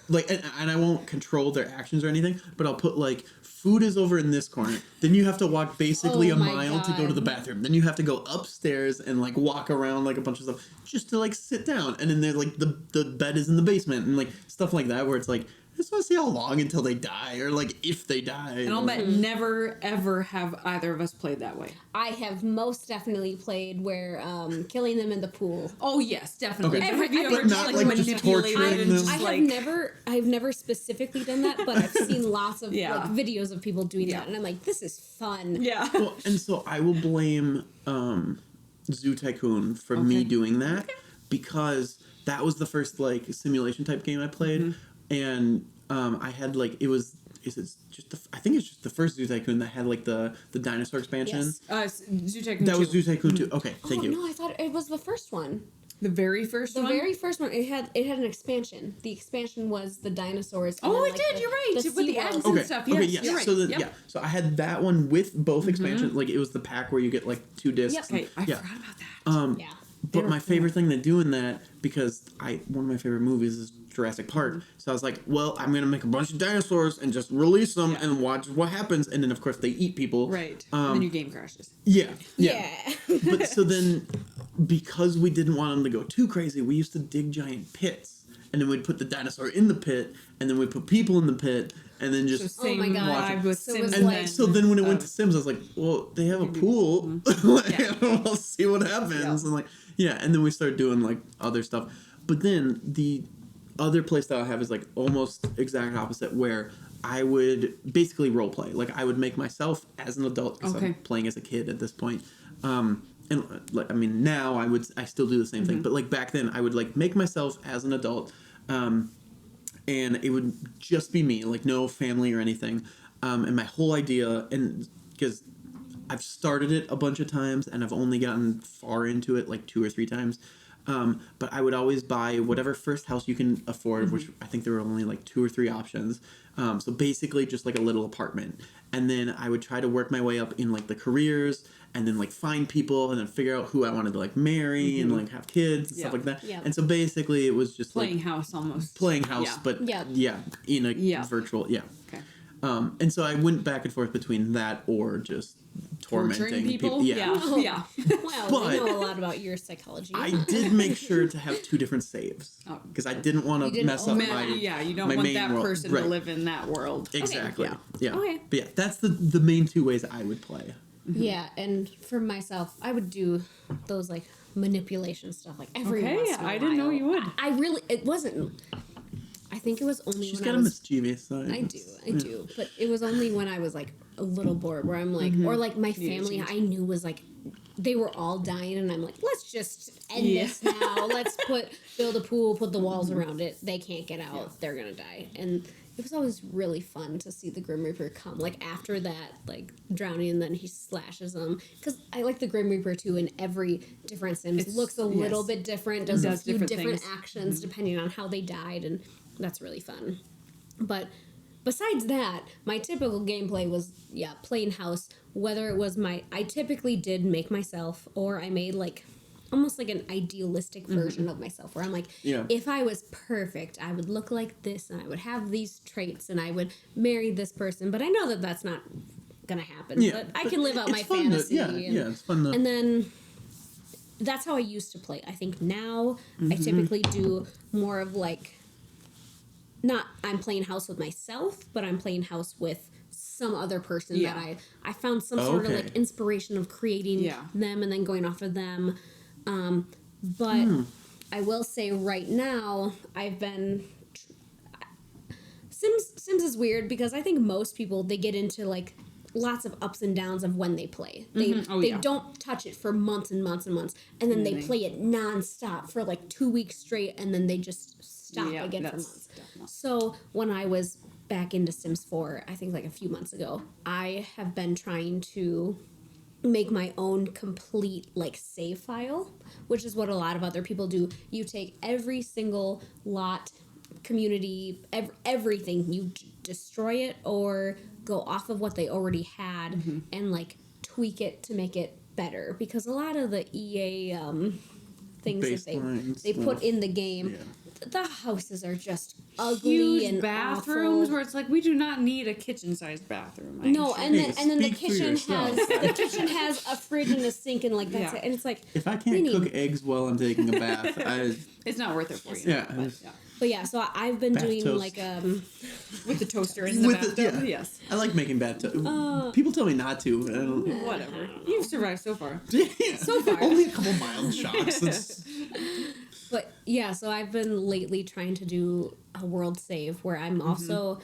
Speaker 1: and I won't control their actions or anything, but I'll put like food is over in this corner. Then you have to walk basically a mile to go to the bathroom. Then you have to go upstairs and like walk around like a bunch of stuff just to like sit down. And then there's like the bed is in the basement and like stuff like that where it's like I just want to see how long until they die or like if they die.
Speaker 3: I'll bet never ever have either of us played that way.
Speaker 2: I have most definitely played where killing them in the pool.
Speaker 3: Oh yes, definitely.
Speaker 1: Okay.
Speaker 3: Have you
Speaker 2: But
Speaker 3: ever
Speaker 1: not, like, just torturing them.
Speaker 2: I've never specifically done that, but I've seen lots of
Speaker 3: Yeah.
Speaker 2: like videos of people doing that, and I'm like, this is fun.
Speaker 3: Yeah.
Speaker 1: Well, and so I will blame Zoo Tycoon for me doing that because that was the first like simulation type game I played, and I had like I think it's just the first Zoo Tycoon that had like the dinosaur expansion.
Speaker 2: Yes.
Speaker 3: Zoo Tycoon
Speaker 1: That
Speaker 3: 2.
Speaker 1: was Zoo Tycoon 2. Okay, thank
Speaker 2: Oh
Speaker 1: you.
Speaker 2: no, I thought it was the first one.
Speaker 3: The very first
Speaker 2: The
Speaker 3: one?
Speaker 2: very first one, it had an expansion. The expansion was the dinosaurs. and
Speaker 3: Oh,
Speaker 2: then,
Speaker 3: it
Speaker 2: like,
Speaker 3: did. You're right. With the
Speaker 2: SeaWorld.
Speaker 3: ads and
Speaker 1: Okay.
Speaker 3: stuff.
Speaker 1: Okay.
Speaker 3: Yes,
Speaker 1: Yes.
Speaker 3: you're right.
Speaker 1: So then,
Speaker 3: Yep.
Speaker 1: So I had that one with both expansions. Like it was the pack where you get like 2 discs.
Speaker 2: Yep.
Speaker 3: Okay, I
Speaker 1: Yeah.
Speaker 3: forgot about that.
Speaker 2: Yeah.
Speaker 1: But my favorite thing to do in that, because one of my favorite movies is Jurassic Park, so I was like, well, I'm gonna make a bunch of dinosaurs and just release them and watch what happens, and then of course they eat people.
Speaker 3: Right. And then your game crashes.
Speaker 1: Yeah.
Speaker 2: Yeah.
Speaker 1: But so then, because we didn't want them to go too crazy, we used to dig giant pits, and then we'd put the dinosaur in the pit, and then we'd put people in the pit, and then just.
Speaker 2: Oh my God.
Speaker 3: vibe with
Speaker 2: So it
Speaker 3: Sims.
Speaker 2: was
Speaker 1: And
Speaker 2: like-
Speaker 1: so then when it went to Sims, I was like, well, they have a pool. We'll see what happens. And like, yeah. And then we started doing like other stuff. But then the other playstyle I have is like almost exact opposite where I would basically role play. Like I would make myself as an adult because I'm playing as a kid at this point. And like, I mean, now I still do the same thing. But like back then I would like make myself as an adult. And it would just be me, like no family or anything. And my whole idea, and because I've started it a bunch of times and I've only gotten far into it like 2 or 3 times. But I would always buy whatever first house you can afford, which I think there were only like 2 or 3 options. So basically just like a little apartment. And then I would try to work my way up in like the careers and then like find people and then figure out who I wanted to like marry and like have kids and stuff like that.
Speaker 2: Yeah.
Speaker 1: And so basically it was just
Speaker 3: Playing
Speaker 1: like
Speaker 3: house almost.
Speaker 1: playing house,
Speaker 3: Yeah.
Speaker 1: but
Speaker 2: Yeah.
Speaker 1: in a virtual,
Speaker 3: Okay.
Speaker 1: and so I went back and forth between that or just tormenting people.
Speaker 3: Yeah. Yeah.
Speaker 2: Wow,
Speaker 1: But-
Speaker 2: we know a lot about your psychology.
Speaker 1: I did make sure to have 2 different saves
Speaker 3: Oh.
Speaker 1: because I didn't want
Speaker 2: You
Speaker 1: to
Speaker 2: didn't
Speaker 1: mess up
Speaker 2: own
Speaker 1: my
Speaker 3: you don't
Speaker 1: my
Speaker 3: want
Speaker 1: main
Speaker 3: that
Speaker 1: world.
Speaker 3: person
Speaker 1: Right.
Speaker 3: to live in that world.
Speaker 1: Exactly.
Speaker 2: Okay.
Speaker 1: Yeah.
Speaker 2: Okay.
Speaker 1: But yeah, that's the main 2 ways I would play.
Speaker 2: Yeah, and for myself, I would do those like manipulation stuff like every
Speaker 3: Okay,
Speaker 2: once in a
Speaker 3: I didn't know
Speaker 2: while.
Speaker 3: you would.
Speaker 2: I really, it wasn't. I think it was only
Speaker 1: She's
Speaker 2: when
Speaker 1: got
Speaker 2: I
Speaker 1: a
Speaker 2: was.
Speaker 1: mischievous side.
Speaker 2: I do, but it was only when I was like a little bored, where I'm like, or like my family I knew was like, they were all dying, and I'm like, let's just end this now. Let's build a pool, put the walls around it. They can't get out. They're gonna die, and it was always really fun to see the Grim Reaper come. Like after that, like drowning, and then he slashes them. Because I like the Grim Reaper too. In every different Sims, looks a little bit different. Does a few different
Speaker 3: things.
Speaker 2: actions depending on how they died, and that's really fun. But besides that, my typical gameplay was playing house. Whether it was I typically did make myself, or I made like almost like an idealistic version of myself, where I'm like, if I was perfect, I would look like this, and I would have these traits, and I would marry this person. But I know that that's not gonna happen.
Speaker 1: Yeah,
Speaker 2: but I can live out my
Speaker 1: it's fun
Speaker 2: fantasy.
Speaker 1: It's fun to...
Speaker 2: And then that's how I used to play. I think now I typically do more of like, not I'm playing house with myself, but I'm playing house with some other person that I found some sort of like inspiration of creating them and then going off of them. But I will say right now I've been Sims is weird because I think most people, they get into like lots of ups and downs of when they play. They don't touch it for months and months and months, and then they play it nonstop for like 2 weeks straight, and then they just stop again for months. Definitely. So when I was back into Sims 4, I think like a few months ago, I have been trying to make my own complete like save file, which is what a lot of other people do. You take every single lot, community, everything, you destroy it or go off of what they already had and like tweak it to make it better, because a lot of the EA things that they put in the game, the houses are just ugly.
Speaker 3: Huge
Speaker 2: and
Speaker 3: bathrooms
Speaker 2: awful.
Speaker 3: Where it's like, we do not need a kitchen-sized bathroom.
Speaker 2: And then the kitchen has a fridge and a sink and like that's it. And it's like,
Speaker 1: if I can't cook eggs while I'm taking a bath,
Speaker 3: it's not worth it for you.
Speaker 2: But yeah, so I've been doing
Speaker 1: toast.
Speaker 2: like
Speaker 3: with the toaster in the bathtub. Yes,
Speaker 1: I like making bath toast. People tell me not to. But I don't.
Speaker 3: Whatever. You've survived so far.
Speaker 2: So far,
Speaker 1: only a couple mild shocks.
Speaker 2: But yeah, so I've been lately trying to do a world save where I'm also,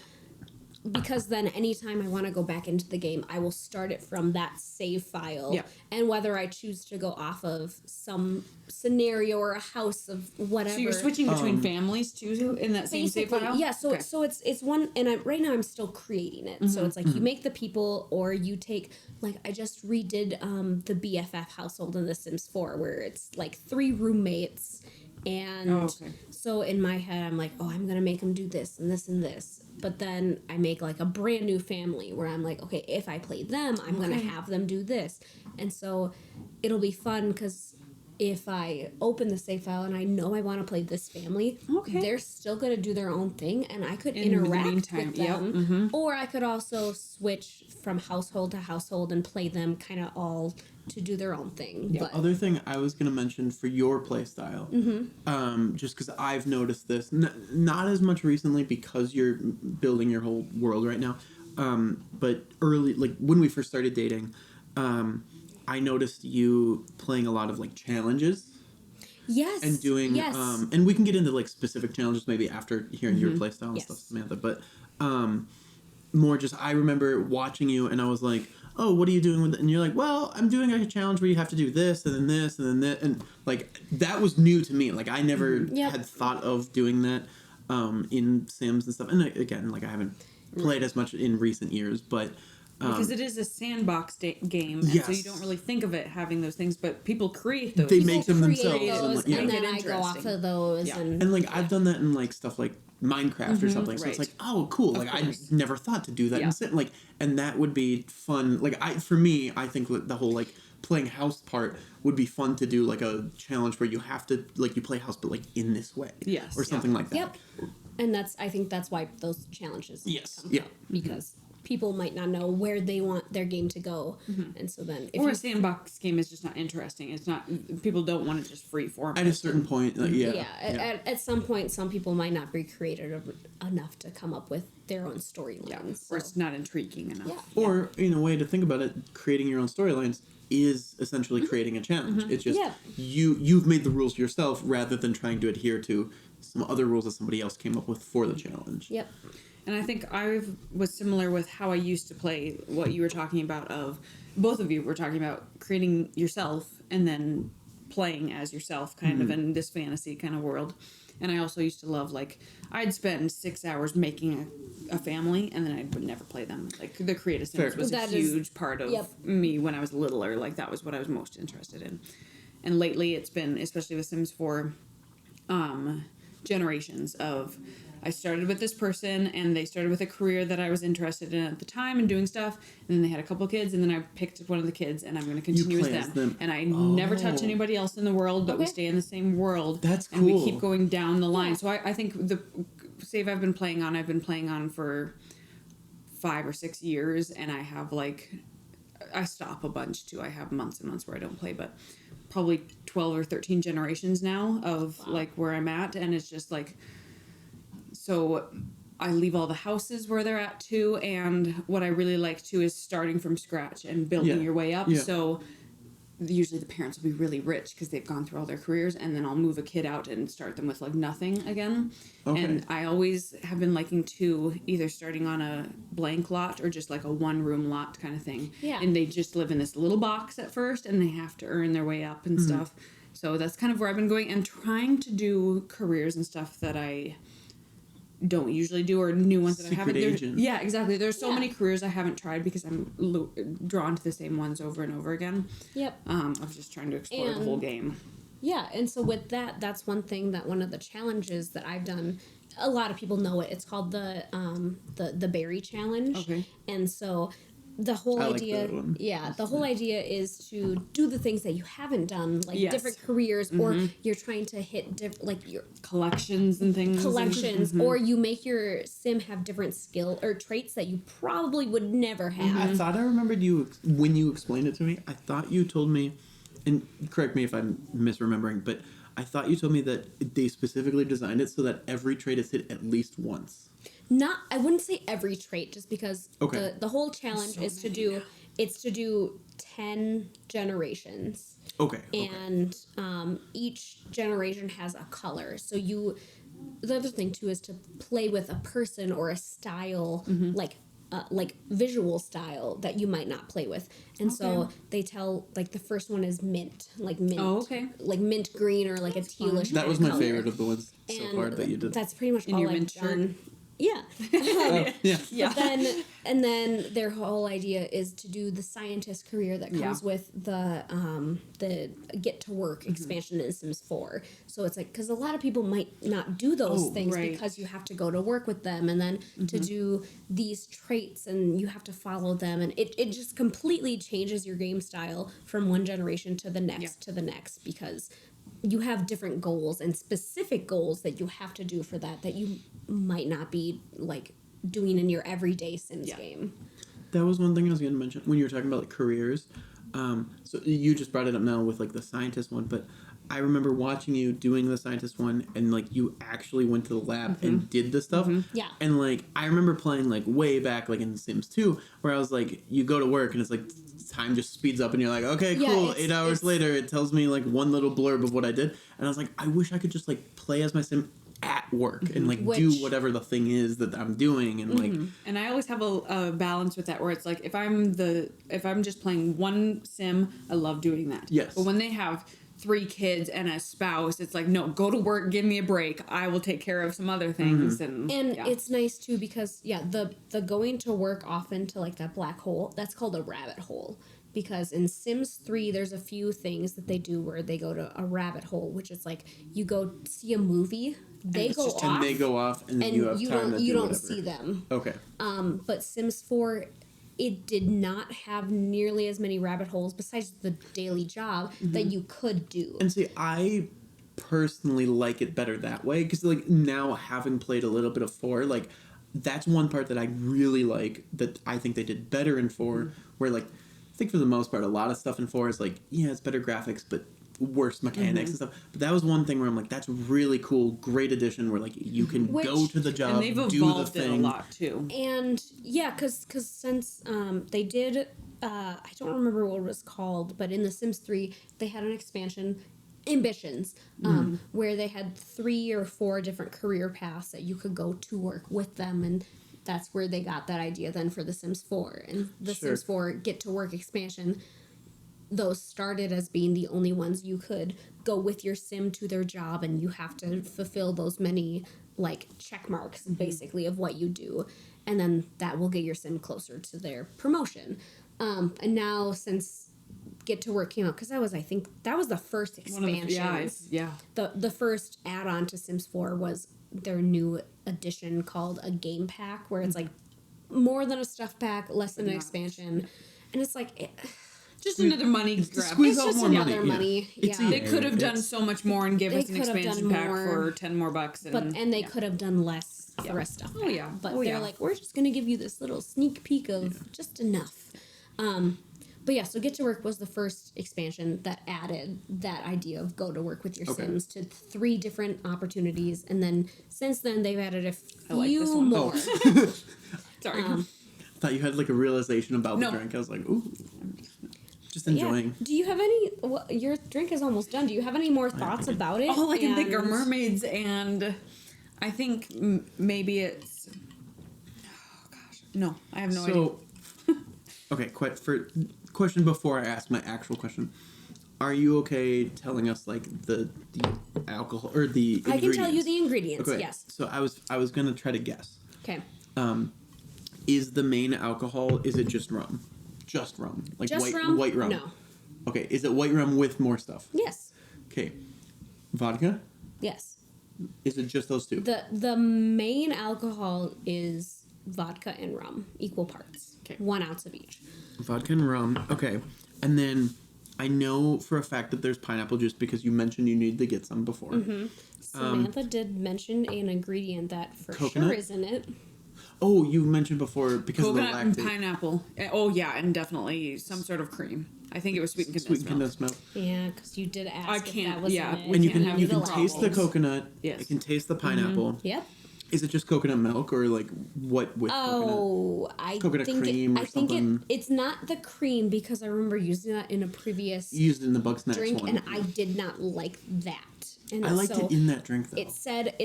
Speaker 2: because then anytime I want to go back into the game, I will start it from that save file. Yeah. And whether I choose to go off of some scenario or a house of whatever.
Speaker 3: So you're switching between families too in that same save file?
Speaker 2: Yeah, so it's one, and right now I'm still creating it. So it's like you make the people, or you take, like I just redid the BFF household in The Sims 4 where it's like 3 roommates. And so in my head, I'm like, I'm going to make them do this and this and this. But then I make like a brand new family where I'm like, okay, if I play them, I'm going to have them do this. And so it'll be fun because if I open the save file and I know I want to play this family, they're still going to do their own thing, and I could interact with them. Or I could also switch from household to household and play them kind of all to do their own thing.
Speaker 1: The other thing I was going to mention for your play style, just because I've noticed this, not as much recently because you're building your whole world right now, but early, like when we first started dating, I noticed you playing a lot of like challenges.
Speaker 2: Yes.
Speaker 1: And doing, and we can get into like specific challenges maybe after hearing your play style and stuff, Samantha, but more just, I remember watching you and I was like, oh, what are you doing with it? And you're like, well, I'm doing a challenge where you have to do this and then this and then that. And like, that was new to me. Like, I never had thought of doing that in Sims and stuff. And again, like, I haven't played as much in recent years, but...
Speaker 3: because it is a sandbox game, and so you don't really think of it having those things, but people create those.
Speaker 1: They make them themselves.
Speaker 2: And then I go off of those.
Speaker 1: Yeah. And like, I've done that in like stuff like Minecraft or something. So it's like, oh, cool. Like, I never thought to do that. And that would be fun. Like, for me, I think the whole like playing house part would be fun to do, like a challenge where you have to, like, you play house, but like in this way.
Speaker 2: Yes.
Speaker 1: Or something like that.
Speaker 2: Yep. And I think that's why those challenges come from, because people might not know where they want their game to go, and so then
Speaker 3: a sandbox game is just not interesting. It's not, people don't want it just free form.
Speaker 1: At a certain point,
Speaker 2: at some point, some people might not be creative enough to come up with their own storylines,
Speaker 3: or it's not intriguing enough.
Speaker 1: Or in a way to think about it, creating your own storylines is essentially creating a challenge. It's just you've made the rules yourself rather than trying to adhere to some other rules that somebody else came up with for the challenge.
Speaker 2: Yep.
Speaker 3: And I think I was similar with how I used to play, what you were talking about, of both of you were talking about creating yourself and then playing as yourself kind of in this fantasy kind of world. And I also used to love, like, I'd spend 6 hours making a family and then I would never play them. Like, the creative sense was a huge part of me when I was littler. Like, that was what I was most interested in. And lately it's been, especially with Sims 4, generations of... I started with this person, and they started with a career that I was interested in at the time and doing stuff, and then they had a couple kids, and then I picked one of the kids, and I'm going to continue with them. And I never touch anybody else in the world, but we stay in the same world.
Speaker 1: That's cool.
Speaker 3: And we keep going down the line. So I think the save I've been playing on for 5 or 6 years, and I have like, I stop a bunch too. I have months and months where I don't play, but probably 12 or 13 generations now of like where I'm at, and it's just like, so I leave all the houses where they're at too, and what I really like too is starting from scratch and building your way up. So usually the parents will be really rich because they've gone through all their careers, and then I'll move a kid out and start them with like nothing again. And I always have been liking to either starting on a blank lot or just like a 1-room lot kind of thing. And they just live in this little box at first, and they have to earn their way up and stuff. So that's kind of where I've been going, and trying to do careers and stuff that I don't usually do, or new ones that I haven't. Yeah, exactly. There's so many careers I haven't tried because I'm drawn to the same ones over and over again. I was just trying to explore the whole game.
Speaker 2: Yeah, and so with that, that's one thing that one of the challenges that I've done. A lot of people know it. It's called the berry challenge. Okay. And so the whole idea, the whole idea is to do the things that you haven't done, like different careers, or you're trying to hit like your
Speaker 3: collections and things.
Speaker 2: Or you make your sim have different skill or traits that you probably would never have.
Speaker 1: I thought I remembered you when you explained it to me. I thought you told me, and correct me if I'm misremembering, but I thought you told me that they specifically designed it so that every trait is hit at least once.
Speaker 2: I wouldn't say every trait, just because the whole challenge is to do 10 generations. And each generation has a color. So the other thing too is to play with a person or a style, like visual style that you might not play with. And so they tell, like, the first one is mint, like mint, like mint green or like a tealish.
Speaker 1: That was my favorite of the ones so far that you did.
Speaker 2: That's pretty much all I've done. Yeah. But then their whole idea is to do the scientist career that comes with the Get to Work expansion in Sims 4. So it's like, because a lot of people might not do those things because you have to go to work with them, and then to do these traits, and you have to follow them, and it just completely changes your game style from one generation to the next because you have different goals and specific goals that you have to do for that you might not be like doing in your everyday Sims game.
Speaker 1: That was one thing I was going to mention when you were talking about like careers. So you just brought it up now with like the scientist one, but I remember watching you doing the scientist one, and like you actually went to the lab and did the stuff.
Speaker 2: Yeah.
Speaker 1: And like I remember playing like way back like in Sims 2 where I was like, you go to work and it's like time just speeds up and you're like, okay, cool. 8 hours later it tells me like one little blurb of what I did, and I was like, I wish I could just like play as my sim at work and like do whatever the thing is that I'm doing, and like,
Speaker 3: and I always have a balance with that where it's like if I'm just playing one sim, I love doing that.
Speaker 1: Yes.
Speaker 3: But when they have 3 kids and a spouse, it's like, no, go to work, give me a break, I will take care of some other things. And
Speaker 2: it's nice too because the going to work often to like that black hole, that's called a rabbit hole. Because in Sims 3, there's a few things that they do where they go to a rabbit hole, which is like you go see a movie, they go off,
Speaker 1: and then you have time
Speaker 2: you don't see them.
Speaker 1: Okay.
Speaker 2: But Sims 4, it did not have nearly as many rabbit holes besides the daily job that you could do.
Speaker 1: And see, I personally like it better that way because like now having played a little bit of 4, like that's one part that I really like that I think they did better in 4, where like I think for the most part a lot of stuff in 4 is like, yeah, it's better graphics but worse mechanics and stuff. But that was one thing where I'm like, that's really cool, great addition where like you can go to the job,
Speaker 3: and they've evolved it a lot too.
Speaker 2: And yeah, because since they did, I don't remember what it was called, but in The Sims 3 they had an expansion, Ambitions, where they had 3 or 4 different career paths that you could go to work with them, and that's where they got that idea then for The Sims 4. And The Sims 4 Get to Work expansion, those started as being the only ones you could go with your sim to their job, and you have to fulfill those many like check marks basically of what you do, and then that will get your sim closer to their promotion. And now since Get to Work came out, because I think that was the first expansion. The first add-on to Sims 4 was their new edition called a game pack, where it's like more than a stuff pack, less than an expansion, and it's like
Speaker 3: Just another money
Speaker 1: It's to
Speaker 3: grab.
Speaker 1: squeeze
Speaker 2: It's
Speaker 1: out
Speaker 2: just
Speaker 1: more
Speaker 2: another
Speaker 1: money.
Speaker 2: money.
Speaker 1: It's
Speaker 2: Yeah.
Speaker 1: EA.
Speaker 3: They could have done
Speaker 1: It's-
Speaker 3: so much more and give
Speaker 2: They
Speaker 3: us an
Speaker 2: could have
Speaker 3: expansion
Speaker 2: done
Speaker 3: pack
Speaker 2: more.
Speaker 3: for $10 more bucks. And,
Speaker 2: And they could have done less
Speaker 3: Yeah.
Speaker 2: for a stuff.
Speaker 3: Oh, yeah.
Speaker 2: But
Speaker 3: Oh,
Speaker 2: they're
Speaker 3: yeah.
Speaker 2: like, we're just gonna give you this little sneak peek of just enough. But yeah, so Get to Work was the first expansion that added that idea of go to work with your
Speaker 1: Okay.
Speaker 2: Sims to 3 different opportunities, and then since then they've added a
Speaker 3: I like this
Speaker 2: few
Speaker 3: one.
Speaker 2: more.
Speaker 3: Sorry.
Speaker 1: I thought you had like a realization about
Speaker 3: No.
Speaker 1: the drink. I was like, ooh. Just
Speaker 2: Yeah.
Speaker 1: enjoying.
Speaker 2: Do you have any? Well, your drink is almost done. Do you have any more thoughts about it?
Speaker 3: All I can think are
Speaker 2: And-
Speaker 3: mermaids, and I think maybe it's. Oh gosh, no, I have no idea.
Speaker 1: So, okay, question before I ask my actual question. Are you okay telling us like the alcohol or the
Speaker 2: I
Speaker 1: ingredients?
Speaker 2: can tell you the ingredients.
Speaker 1: Okay,
Speaker 2: Yes.
Speaker 1: so I was gonna try to guess.
Speaker 2: Okay.
Speaker 1: Is the main alcohol? Is it just rum? Just rum, like
Speaker 2: Just
Speaker 1: white
Speaker 2: rum?
Speaker 1: white rum.
Speaker 2: No.
Speaker 1: Okay, is it white rum with more stuff?
Speaker 2: Yes.
Speaker 1: Okay, vodka.
Speaker 2: Yes.
Speaker 1: Is it just those two?
Speaker 2: The main alcohol is vodka and rum, equal parts.
Speaker 3: Okay.
Speaker 2: 1 ounce of each.
Speaker 1: Vodka and rum. Okay, and then I know for a fact that there's pineapple juice because you mentioned you needed to get some before.
Speaker 2: Mm-hmm. Samantha did mention an ingredient that for
Speaker 1: Coconut?
Speaker 2: sure is in it.
Speaker 1: Oh, you mentioned before because
Speaker 3: Coconut
Speaker 1: of
Speaker 3: and
Speaker 1: the lactate.
Speaker 3: pineapple. Oh yeah, and definitely some sort of cream. I think it was sweet and condensed milk.
Speaker 1: condensed milk.
Speaker 2: Yeah, because you did ask
Speaker 3: I
Speaker 2: if
Speaker 3: can't-
Speaker 2: that was
Speaker 3: yeah,
Speaker 2: in it.
Speaker 3: we
Speaker 1: And you
Speaker 3: can't
Speaker 1: can
Speaker 3: have
Speaker 1: you
Speaker 3: the
Speaker 1: can taste the
Speaker 3: problems.
Speaker 1: coconut.
Speaker 3: Yes.
Speaker 1: You can taste the pineapple.
Speaker 2: Yep.
Speaker 1: Is it just coconut milk or like what with coconut?
Speaker 2: Oh, I
Speaker 1: Coconut
Speaker 2: think
Speaker 1: cream or
Speaker 2: I think
Speaker 1: something.
Speaker 2: it's not the cream because I remember using that in a previous
Speaker 1: Used in the Bug Snacks
Speaker 2: drink,
Speaker 1: one.
Speaker 2: and I did not like that. And
Speaker 1: I liked
Speaker 2: so
Speaker 1: it in that drink though.
Speaker 2: it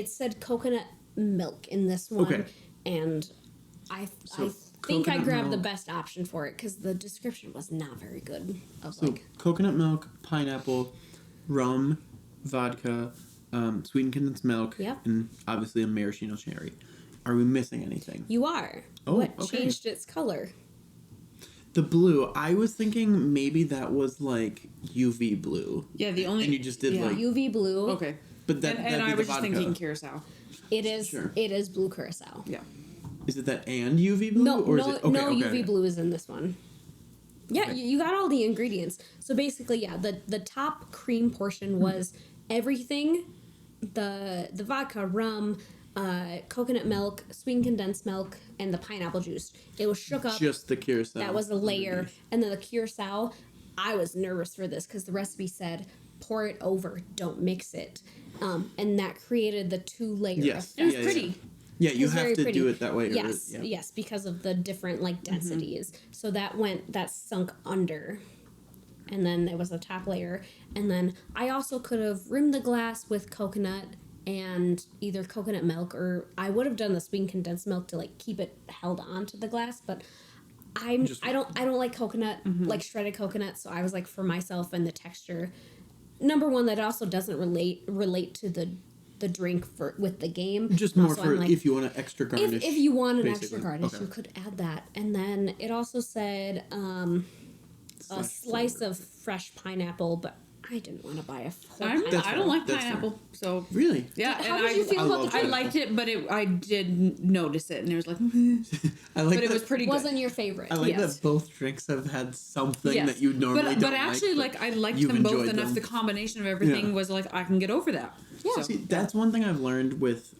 Speaker 2: said coconut milk in this one,
Speaker 1: Okay.
Speaker 2: and I
Speaker 1: So
Speaker 2: think I
Speaker 1: coconut
Speaker 2: grabbed the
Speaker 1: milk.
Speaker 2: best option for it because the description was not very good. I was
Speaker 1: So
Speaker 2: like,
Speaker 1: coconut milk, pineapple, rum, vodka, sweetened condensed milk,
Speaker 2: Yep.
Speaker 1: and obviously a maraschino cherry. Are we missing anything?
Speaker 2: you are.
Speaker 1: Oh,
Speaker 2: what
Speaker 1: okay.
Speaker 2: changed its color?
Speaker 1: The blue. I was thinking maybe that was like UV blue.
Speaker 3: Yeah, the only.
Speaker 1: And you just did
Speaker 3: yeah.
Speaker 1: like,
Speaker 2: UV blue.
Speaker 3: Okay.
Speaker 1: but that
Speaker 3: and
Speaker 1: that'd be
Speaker 3: I
Speaker 1: the
Speaker 3: was just
Speaker 1: vodka.
Speaker 3: thinking curacao.
Speaker 2: It is.
Speaker 1: Sure.
Speaker 2: It is blue curacao.
Speaker 3: Yeah.
Speaker 1: Is it that and UV blue?
Speaker 2: No,
Speaker 1: or
Speaker 2: no,
Speaker 1: is it, okay,
Speaker 2: no.
Speaker 1: okay,
Speaker 2: UV
Speaker 1: okay.
Speaker 2: blue is in this one. Yeah,
Speaker 1: Okay.
Speaker 2: you got all the ingredients. So basically, yeah, the top cream portion was everything: the vodka, rum, coconut milk, sweetened condensed milk, and the pineapple juice. It was shook up.
Speaker 1: Just the curacao.
Speaker 2: That was a layer,
Speaker 1: underneath.
Speaker 2: and then the curacao. I was nervous for this because the recipe said pour it over, don't mix it, and that created the 2-layer
Speaker 1: Yes.
Speaker 2: effect.
Speaker 3: It was
Speaker 1: Yeah,
Speaker 3: pretty.
Speaker 1: Yeah, you
Speaker 2: It's
Speaker 1: have
Speaker 2: very
Speaker 1: to
Speaker 2: pretty.
Speaker 1: do it that way. or-
Speaker 2: Yes,
Speaker 1: yeah.
Speaker 2: yes, because of the different like densities. So that sunk under, and then there was a top layer, and then I also could have rimmed the glass with coconut and either coconut milk, or I would have done the sweetened condensed milk to like keep it held onto the glass, but I don't like coconut, like shredded coconut, so I was like, for myself and the texture, number one, that also doesn't relate to the drink with the game.
Speaker 1: Just more
Speaker 2: Also,
Speaker 1: for
Speaker 2: I'm like,
Speaker 1: if you want an extra garnish.
Speaker 2: if you want an
Speaker 1: basically.
Speaker 2: extra garnish,
Speaker 1: Okay.
Speaker 2: you could add that. And then it also said a slice
Speaker 1: flavor.
Speaker 2: of fresh pineapple, but I didn't want to buy a whole
Speaker 3: I
Speaker 2: pineapple.
Speaker 1: fair.
Speaker 3: don't like
Speaker 1: That's fair.
Speaker 3: pineapple, so
Speaker 1: Really?
Speaker 3: yeah.
Speaker 2: How
Speaker 3: and
Speaker 2: did you feel
Speaker 1: I
Speaker 2: about
Speaker 1: love
Speaker 2: the
Speaker 3: I
Speaker 2: drink?
Speaker 3: liked it, but I did notice it, and it was like,
Speaker 1: I like
Speaker 3: but it
Speaker 1: that-
Speaker 3: was pretty good.
Speaker 2: Wasn't your favorite?
Speaker 1: I like
Speaker 3: Yes.
Speaker 1: that both drinks have had something
Speaker 3: Yes.
Speaker 1: that you normally
Speaker 3: but
Speaker 1: don't
Speaker 3: actually,
Speaker 1: like.
Speaker 3: I liked
Speaker 1: you've
Speaker 3: them both
Speaker 1: enjoyed
Speaker 3: enough.
Speaker 1: them.
Speaker 3: The combination of everything
Speaker 1: Yeah.
Speaker 3: was like I can get over that.
Speaker 2: Yeah.
Speaker 3: So,
Speaker 1: See, that's one thing I've learned with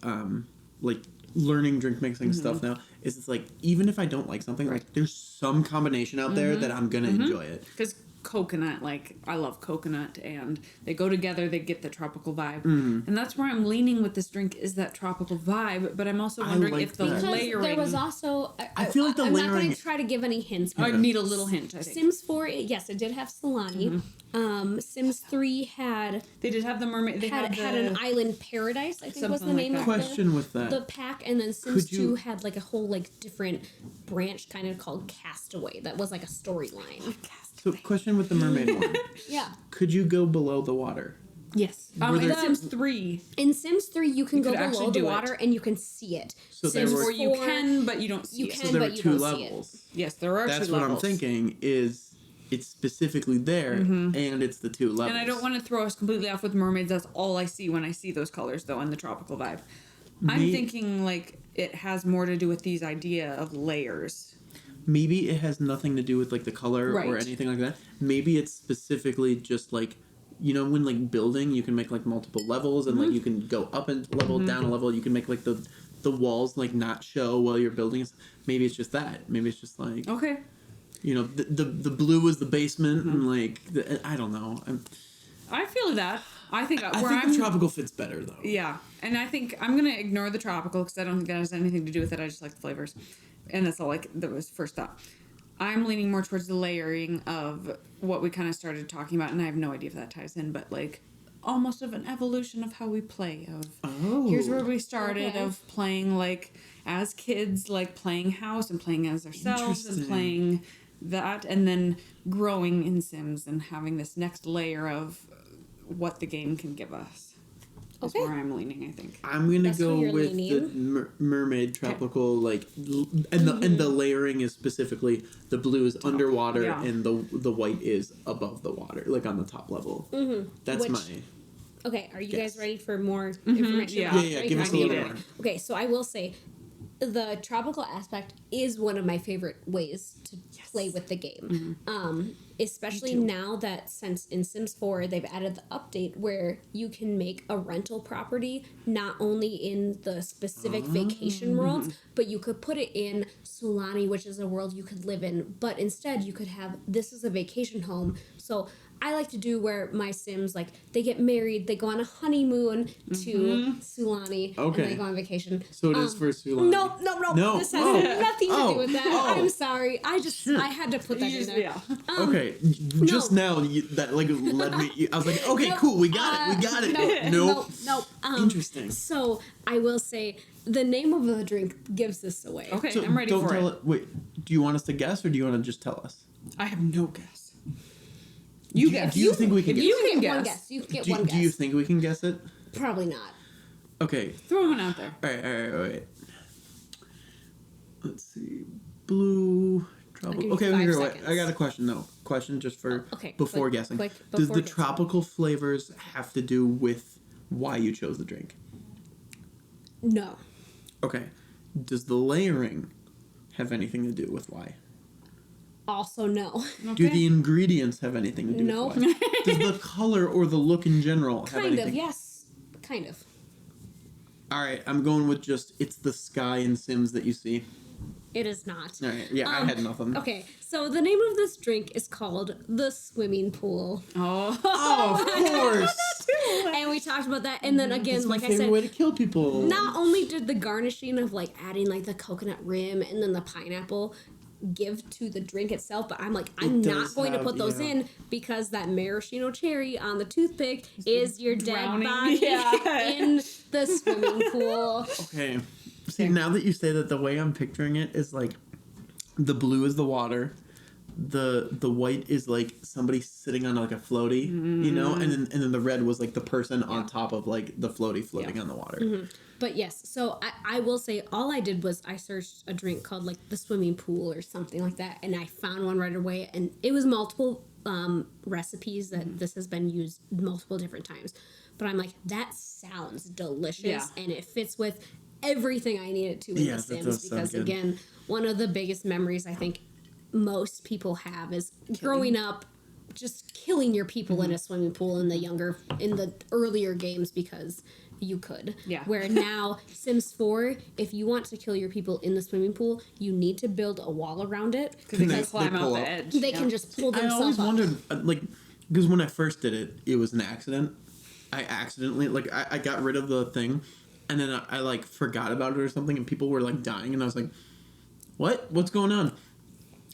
Speaker 1: like learning drink mixing stuff now is it's like even if I don't like something, like there's some combination out there that I'm gonna enjoy it.
Speaker 3: because coconut, like I love coconut, and they go together. They get the tropical vibe,
Speaker 1: Mm-hmm.
Speaker 3: and that's where I'm leaning with this drink is that tropical vibe. But I'm also
Speaker 1: I
Speaker 3: wondering
Speaker 1: like
Speaker 3: if the
Speaker 1: that.
Speaker 2: Because
Speaker 3: layering.
Speaker 2: there was also
Speaker 1: I feel like the
Speaker 2: I'm not
Speaker 1: layering-
Speaker 2: going to try to give any hints.
Speaker 3: I
Speaker 2: but
Speaker 3: need a little hint. I think
Speaker 2: Sims 4, yes, it did have salami. Sims 3 had
Speaker 3: they did have the mermaid. They
Speaker 2: had
Speaker 3: had
Speaker 2: an island paradise, I think was the
Speaker 3: Something like
Speaker 2: name
Speaker 3: that.
Speaker 2: of
Speaker 1: Question with that.
Speaker 2: the pack, and then Sims
Speaker 1: Could you-
Speaker 2: 2 had like a whole like different branch kind of called Castaway that was like a storyline.
Speaker 1: So, question with the mermaid one:
Speaker 2: Yeah.
Speaker 1: could you go below the water?
Speaker 3: Yes.
Speaker 1: Were
Speaker 3: In
Speaker 1: there-
Speaker 3: Sims 3,
Speaker 2: In Sims 3 you can go
Speaker 3: could
Speaker 2: below
Speaker 3: actually
Speaker 2: the
Speaker 3: do it.
Speaker 2: water and you can see it.
Speaker 1: So there
Speaker 2: Sims
Speaker 1: were-
Speaker 3: or you
Speaker 2: 4,
Speaker 3: can, but you don't see
Speaker 2: you
Speaker 3: it.
Speaker 2: can,
Speaker 1: So there
Speaker 2: but
Speaker 1: were
Speaker 2: you
Speaker 1: two
Speaker 2: don't see it.
Speaker 3: Yes, there are
Speaker 1: That's
Speaker 3: two
Speaker 1: what
Speaker 3: levels.
Speaker 1: I'm thinking. Is it's specifically there, and it's the two levels.
Speaker 3: And I don't want to throw us completely off with mermaids. That's all I see when I see those colors, though, and the tropical vibe. I'm
Speaker 1: May-
Speaker 3: thinking like it has more to do with these idea of layers.
Speaker 1: maybe it has nothing to do with like the color or
Speaker 3: Right.
Speaker 1: anything like that. Maybe it's specifically just like, you know, when like building, you can make like multiple levels and like you can go up a level, down a level. You can make like the walls like not show while you're building. Maybe it's just that. Maybe it's just like,
Speaker 3: Okay.
Speaker 1: you know, the blue is the basement and like I don't know.
Speaker 3: I feel that. I think
Speaker 1: the tropical fits better though.
Speaker 3: Yeah, and I think I'm gonna ignore the tropical because I don't think that has anything to do with it. I just like the flavors, and that's all. Like that was first thought. I'm leaning more towards the layering of what we kind of started talking about, and I have no idea if that ties in, but like almost of an evolution of how we play. Here's where we started of playing like as kids, like playing house and playing as ourselves and playing that, and then growing in Sims and having this next layer of what the game can give us. Is where I'm leaning, I think.
Speaker 1: I'm gonna go with the mermaid tropical, like, and the layering is specifically the blue is underwater and the white is above the water, like on the top level. That's my.
Speaker 2: Okay, are you guys ready for more information?
Speaker 1: Yeah. Give us a little more.
Speaker 2: Okay, so I will say, the tropical aspect is one of my favorite ways to play with the game. Especially now that since in Sims 4 they've added the update where you can make a rental property not only in the specific vacation worlds, but you could put it in Sulani, which is a world you could live in, but instead you could have this is a vacation home. So I like to do where my Sims, like, they get married, they go on a honeymoon to Sulani, and they go on vacation.
Speaker 1: So it is for Sulani.
Speaker 2: No. This has nothing to do with that. I'm sorry. I had to put that in there.
Speaker 1: Okay, just now that like led me. I was like, okay, cool, we got it. Nope. Interesting.
Speaker 2: So I will say the name of the drink gives this away.
Speaker 3: Okay,
Speaker 1: So
Speaker 3: I'm ready
Speaker 1: don't
Speaker 3: for
Speaker 1: tell
Speaker 3: it.
Speaker 1: Wait, do you want us to guess or do you want to just tell us?
Speaker 3: I have no guess. You guess.
Speaker 1: Do you think we can guess?
Speaker 2: You can get
Speaker 3: guess.
Speaker 2: one guess. You can get one guess.
Speaker 1: Do you think we can guess it?
Speaker 2: Probably not.
Speaker 1: Okay.
Speaker 3: Throw one out there.
Speaker 1: All right. Let's see. Blue. Tropical. Okay,
Speaker 2: give you
Speaker 1: here,
Speaker 2: 5
Speaker 1: wait.
Speaker 2: seconds.
Speaker 1: I got a question. No. Question just for before guessing.
Speaker 2: Quick,
Speaker 1: Does
Speaker 2: before
Speaker 1: the
Speaker 2: guessing.
Speaker 1: tropical flavors have to do with why you chose the drink?
Speaker 2: No.
Speaker 1: Okay. Does the layering have anything to do with why?
Speaker 2: Also, no.
Speaker 1: Do the ingredients have anything to do
Speaker 2: Nope.
Speaker 1: with why? Does the color or the look in general have
Speaker 2: Kind
Speaker 1: anything?
Speaker 2: of, yes. Kind of.
Speaker 1: All right, I'm going with just it's the sky in Sims that you see.
Speaker 2: It is not.
Speaker 1: All right, yeah, I had nothing.
Speaker 2: Okay, so the name of this drink is called the swimming pool.
Speaker 1: Oh, of course.
Speaker 2: And we talked about that. And then again,
Speaker 1: It's my
Speaker 2: like I
Speaker 1: favorite
Speaker 2: said,
Speaker 1: way to kill people.
Speaker 2: not only did the garnishing of like adding like the coconut rim and then the pineapple give to the drink itself, but I'm like, I'm not going to put those in because that maraschino cherry on the toothpick is your dead
Speaker 3: Drowning.
Speaker 2: body in the swimming pool.
Speaker 1: Okay. See, now that you say that, the way I'm picturing it is like the blue is the water, the white is like somebody sitting on like a floaty, you know, and then the red was like the person on top of like the floaty floating on the water.
Speaker 2: But yes, so I will say all I did was I searched a drink called like the swimming pool or something like that, and I found one right away, and it was multiple recipes that this has been used multiple different times. But I'm like, that sounds delicious, and it fits with everything I needed to in The Sims because again, one of the biggest memories I think most people have is growing up just killing your people in a swimming pool in the earlier games because you could.
Speaker 3: Yeah.
Speaker 2: Where now Sims 4, if you want to kill your people in the swimming pool, you need to build a wall around it
Speaker 3: Because they can climb out the edge.
Speaker 2: they can just pull
Speaker 1: I
Speaker 2: themselves
Speaker 1: always
Speaker 2: up.
Speaker 1: wondered, like, because when I first did it, it was an accident. I accidentally, like, I got rid of the thing, and then I like, forgot about it or something, and people were, like, dying, and I was like, what? What's going on?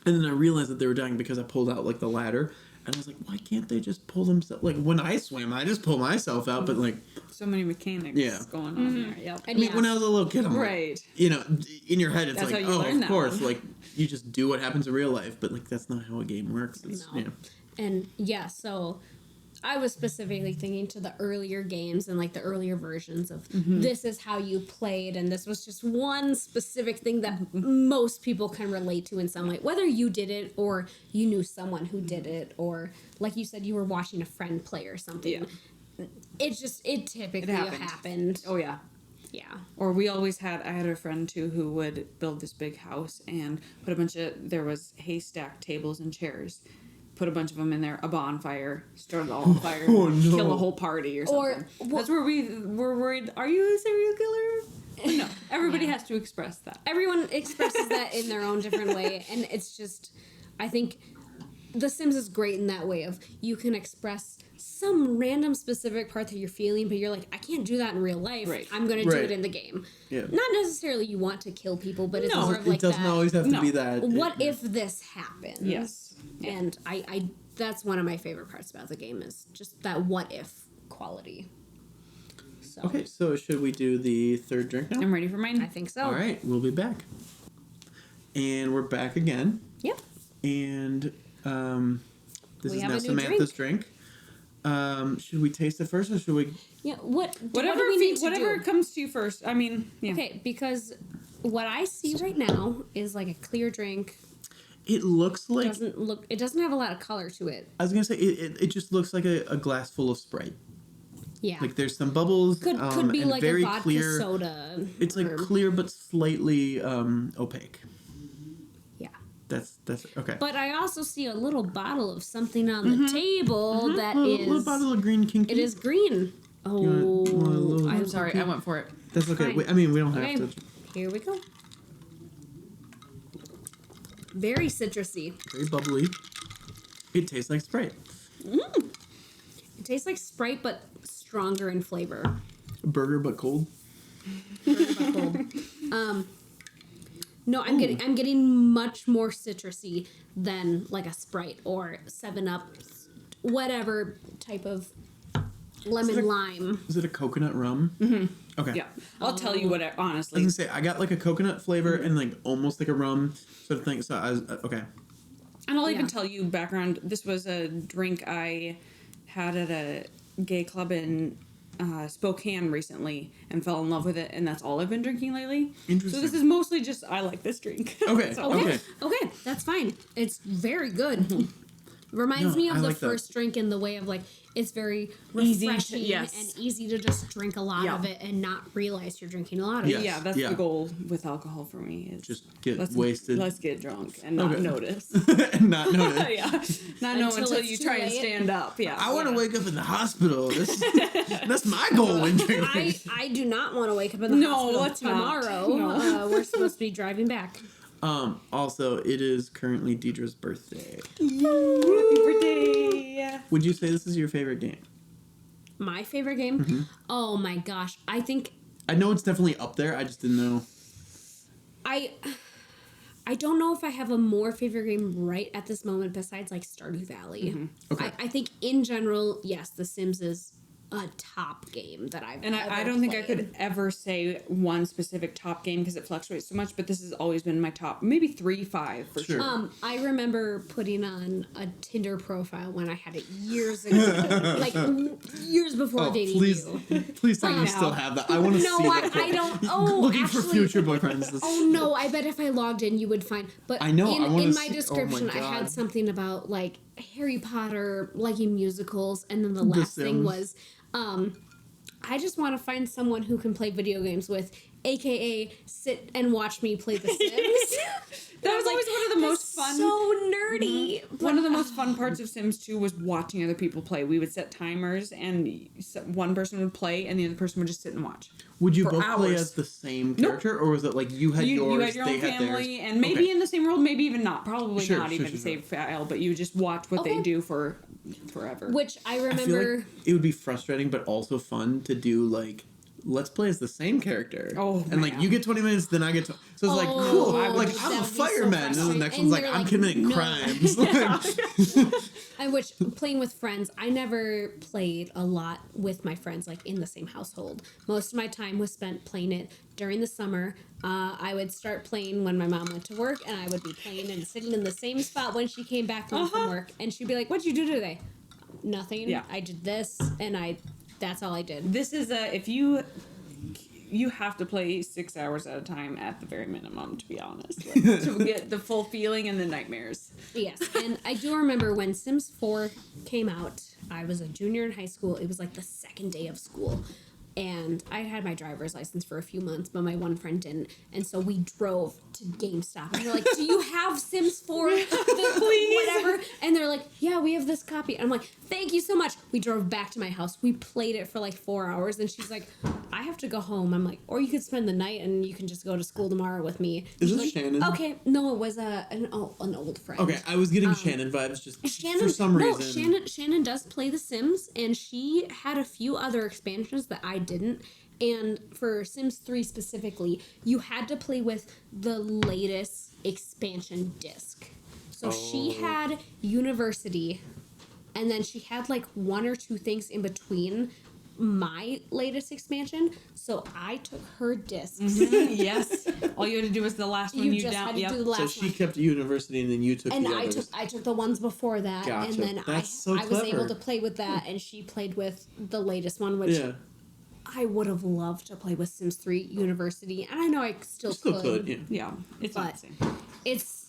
Speaker 1: And then I realized that they were dying because I pulled out, like, the ladder, and I was like, why can't they just pull themselves? Like, when I swim, I just pull myself out, but, like...
Speaker 3: So many mechanics going on there. Yep.
Speaker 2: And
Speaker 1: I mean, when I was a little kid, I'm like, you know, in your head, it's
Speaker 3: That's
Speaker 1: like,
Speaker 3: how you
Speaker 1: oh,
Speaker 3: learn
Speaker 1: of
Speaker 3: that
Speaker 1: course,
Speaker 3: one.
Speaker 1: like, you just do what happens in real life, but, like, that's not how a game works. It's,
Speaker 2: No. And yeah, so I was specifically thinking to the earlier games and like the earlier versions of this is how you played, and this was just one specific thing that most people can relate to in some way, whether you did it or you knew someone who did it, or like you said, you were watching a friend play or something. It typically happened.
Speaker 3: Oh yeah.
Speaker 2: Yeah.
Speaker 3: Or I had a friend too who would build this big house and put there was haystack tables and chairs, put a bunch of them in there, a bonfire, start it all on fire,
Speaker 1: Oh, no.
Speaker 3: kill a whole party or something. That's where we were worried, are you a serial killer? But no, everybody has to express that.
Speaker 2: Everyone expresses that in their own different way, and it's just, I think The Sims is great in that way of you can express some random specific part that you're feeling, but you're like, I can't do that in real life.
Speaker 3: Right.
Speaker 2: I'm going to do it in the game.
Speaker 1: Yeah.
Speaker 2: Not necessarily you want to kill people, but it's
Speaker 3: No,
Speaker 2: more of like
Speaker 1: it doesn't
Speaker 2: that.
Speaker 1: always have to be that.
Speaker 2: What if this happens?
Speaker 3: Yes.
Speaker 2: And I that's one of my favorite parts about the game is just that what if quality. So
Speaker 1: Okay, so should we do the third drink now?
Speaker 3: I'm ready for mine.
Speaker 2: I think so.
Speaker 1: All right, we'll be back. And we're back again.
Speaker 2: Yep.
Speaker 1: And this
Speaker 2: We
Speaker 1: is
Speaker 2: have
Speaker 1: now
Speaker 2: a new
Speaker 1: Samantha's drink. Should we taste it first or should we?
Speaker 2: Yeah. What
Speaker 3: Whatever
Speaker 2: do we need to
Speaker 3: whatever
Speaker 2: do?
Speaker 3: comes to you first. I mean, yeah.
Speaker 2: Okay, because what I see right now is like a clear drink.
Speaker 1: It looks like.
Speaker 2: It doesn't have a lot of color to it.
Speaker 1: I was gonna say it just looks like a glass full of Sprite.
Speaker 2: Yeah.
Speaker 1: Like there's some bubbles.
Speaker 2: Could be
Speaker 1: and
Speaker 2: like
Speaker 1: very
Speaker 2: a vodka
Speaker 1: clear.
Speaker 2: soda.
Speaker 1: It's like clear but slightly opaque.
Speaker 2: Yeah.
Speaker 1: That's okay.
Speaker 2: But I also see a little bottle of something on the table that
Speaker 1: a
Speaker 2: is.
Speaker 1: little bottle of green kinky.
Speaker 2: It is green. Oh,
Speaker 1: want a little-
Speaker 3: I'm sorry, I went for it.
Speaker 1: That's okay.
Speaker 2: fine.
Speaker 1: We don't have
Speaker 2: Okay.
Speaker 1: to.
Speaker 2: Here we go. Very citrusy.
Speaker 1: Very bubbly. It tastes like Sprite.
Speaker 2: It tastes like Sprite, but stronger in flavor.
Speaker 1: Burger but cold.
Speaker 2: No, I'm getting much more citrusy than like a Sprite or 7-Up, whatever type of lemon lime.
Speaker 1: Is it a coconut rum? Mm-hmm. Okay.
Speaker 3: Yeah. I'll tell you what
Speaker 1: I
Speaker 3: honestly.
Speaker 1: was gonna say I got like a coconut flavor and like almost like a rum sort of thing. So I was okay.
Speaker 3: And I'll even
Speaker 2: Yeah.
Speaker 3: tell you background. This was a drink I had at a gay club in Spokane recently and fell in love with it, and that's all I've been drinking lately.
Speaker 1: Interesting.
Speaker 3: So this is mostly just I like this drink.
Speaker 1: Okay.
Speaker 3: So-
Speaker 1: Okay.
Speaker 2: Okay, that's fine. It's very good. Reminds
Speaker 1: No,
Speaker 2: me of
Speaker 1: I
Speaker 2: the
Speaker 1: like that.
Speaker 2: first drink in the way of like it's very
Speaker 3: Easy to-
Speaker 2: refreshing
Speaker 3: yes.
Speaker 2: and easy to just drink a lot
Speaker 3: Yeah.
Speaker 2: of it and not realize you're drinking a lot of
Speaker 1: Yes.
Speaker 2: it.
Speaker 3: Yeah, that's
Speaker 1: Yeah.
Speaker 3: the goal with alcohol for me. Is
Speaker 1: Just get
Speaker 3: let's,
Speaker 1: wasted.
Speaker 3: Let's get drunk and not
Speaker 1: Okay.
Speaker 3: notice.
Speaker 1: And not notice.
Speaker 3: Yeah, not know
Speaker 2: Until
Speaker 3: until
Speaker 2: it's
Speaker 3: you
Speaker 2: too
Speaker 3: try and
Speaker 2: late.
Speaker 3: stand up. Yeah,
Speaker 1: I want to wake up in the hospital. That's my goal when drinking.
Speaker 2: I do not want to wake up in the
Speaker 3: No,
Speaker 2: hospital
Speaker 3: let's not.
Speaker 2: tomorrow.
Speaker 3: No.
Speaker 2: We're supposed to be driving back.
Speaker 1: Also, it is currently Deidre's birthday.
Speaker 3: Happy birthday!
Speaker 1: Would you say this is your favorite game?
Speaker 2: My favorite game?
Speaker 1: Mm-hmm.
Speaker 2: Oh my gosh. I think
Speaker 1: I know it's definitely up there. I just didn't know.
Speaker 2: I don't know if I have a more favorite game right at this moment besides like Stardew Valley.
Speaker 1: Okay.
Speaker 2: I think in general, yes, The Sims is a top game that I've
Speaker 3: And
Speaker 2: ever
Speaker 3: I don't think I
Speaker 2: played.
Speaker 3: could ever say one specific top game because it fluctuates so much, but this has always been my top, maybe 3, 5 for
Speaker 1: Sure.
Speaker 3: sure.
Speaker 2: I remember putting on a Tinder profile when I had it years ago, like years before dating you.
Speaker 1: Please tell me you still have that. I want to
Speaker 2: No,
Speaker 1: see that.
Speaker 2: I don't. Oh,
Speaker 1: Looking for
Speaker 2: actually,
Speaker 1: future boyfriends. This-
Speaker 2: Oh no! I bet if I logged in, you would find. But
Speaker 1: I know, I wanna
Speaker 2: in my
Speaker 1: see- oh my
Speaker 2: description, I had
Speaker 1: God.
Speaker 2: something about like Harry Potter, liking musicals, and then the last thing
Speaker 1: Sims.
Speaker 2: was, I just want to find someone who can play video games with, aka sit and watch me play The Sims.
Speaker 3: That was always one of the most
Speaker 2: That's
Speaker 3: fun.
Speaker 2: So nerdy.
Speaker 3: One of the most fun parts of Sims 2 was watching other people play. We would set timers, and one person would play, and the other person would just sit and watch.
Speaker 1: Would you
Speaker 3: for
Speaker 1: both play
Speaker 3: hours.
Speaker 1: as the same character, or was it like you had
Speaker 3: You
Speaker 1: yours,
Speaker 3: had your
Speaker 1: they
Speaker 3: own
Speaker 1: had
Speaker 3: family,
Speaker 1: theirs?
Speaker 3: and maybe
Speaker 1: Okay.
Speaker 3: in the same world, maybe even not. Probably
Speaker 1: Sure,
Speaker 3: not
Speaker 1: sure,
Speaker 3: even
Speaker 1: sure,
Speaker 3: save file, but you would just watch what they
Speaker 2: Okay.
Speaker 3: do for forever.
Speaker 2: Which I
Speaker 1: I feel
Speaker 2: remember.
Speaker 1: like it would be frustrating, but also fun to do like. Let's play as the same character.
Speaker 3: Oh,
Speaker 1: and like
Speaker 3: man.
Speaker 1: you get 20 minutes, then I get. So it's like
Speaker 2: Oh,
Speaker 1: cool.
Speaker 2: I would
Speaker 1: Like
Speaker 2: just-
Speaker 1: I'm
Speaker 2: that
Speaker 1: a
Speaker 2: would be so
Speaker 1: fireman, and then the
Speaker 2: frustrating.
Speaker 1: next
Speaker 2: And
Speaker 1: one's like
Speaker 2: you're
Speaker 1: I'm
Speaker 2: like,
Speaker 1: committing
Speaker 2: no.
Speaker 1: crimes.
Speaker 2: Which playing with friends, I never played a lot with my friends, like in the same household. Most of my time was spent playing it during the summer. I would start playing when my mom went to work, and I would be playing and sitting in the same spot when she came back home from work, and she'd be like, "What'd you do today?" Nothing.
Speaker 3: Yeah.
Speaker 2: I did this, and that's all I did.
Speaker 3: This is if you have to play 6 hours at a time at the very minimum, to be honest, like, to get the full feeling and the nightmares.
Speaker 2: Yes, and I do remember when Sims 4 came out, I was a junior in high school. It was like the second day of school. And I had my driver's license for a few months, but my one friend didn't. And so we drove to GameStop. And we're like, do you have Sims 4? Please. Whatever. And they're like, yeah, we have this copy. And I'm like, thank you so much. We drove back to my house. We played it for like 4 hours. And she's like, I have to go home. I'm like, or you could spend the night and you can just go to school tomorrow with me.
Speaker 1: Is this
Speaker 2: like,
Speaker 1: Shannon?
Speaker 2: Okay. No, it was an old friend.
Speaker 1: Okay, I was getting Shannon vibes just for some reason.
Speaker 2: Shannon does play The Sims, and she had a few other expansions that I didn't. And for Sims 3 specifically, you had to play with the latest expansion disc. So she had University, and then she had like 1 or 2 things in between my latest expansion. So I took her discs.
Speaker 3: Yes. All you had to do was the last one
Speaker 2: You
Speaker 3: you
Speaker 2: just
Speaker 3: down.
Speaker 2: had to
Speaker 3: Yep.
Speaker 2: do the last
Speaker 1: So
Speaker 2: one.
Speaker 1: she kept University, and then you took
Speaker 2: And
Speaker 1: the
Speaker 2: I
Speaker 1: others.
Speaker 2: took the ones before that,
Speaker 1: Gotcha.
Speaker 2: and then
Speaker 1: That's so
Speaker 2: I was able
Speaker 1: clever.
Speaker 2: to play with that, and she played with the latest one, which I would have loved to play with Sims 3 University, and I know I still could.
Speaker 1: Yeah.
Speaker 3: Yeah. It's
Speaker 2: But
Speaker 3: amazing.
Speaker 2: it's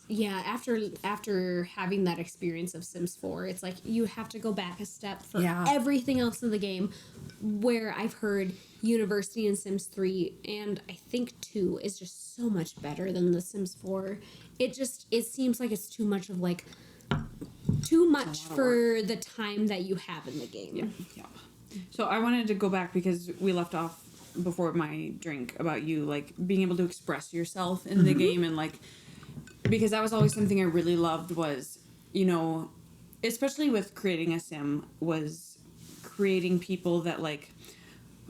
Speaker 2: after having that experience of Sims 4, it's like you have to go back a step for everything else in the game, where I've heard University and Sims 3 and I think 2 is just so much better than the Sims 4. It seems like it's too much for the time that you have in the game.
Speaker 3: Yeah. So I wanted to go back because we left off before my drink about you like being able to express yourself in the game, and like because that was always something I really loved was, you know, especially with creating a sim, was creating people that like,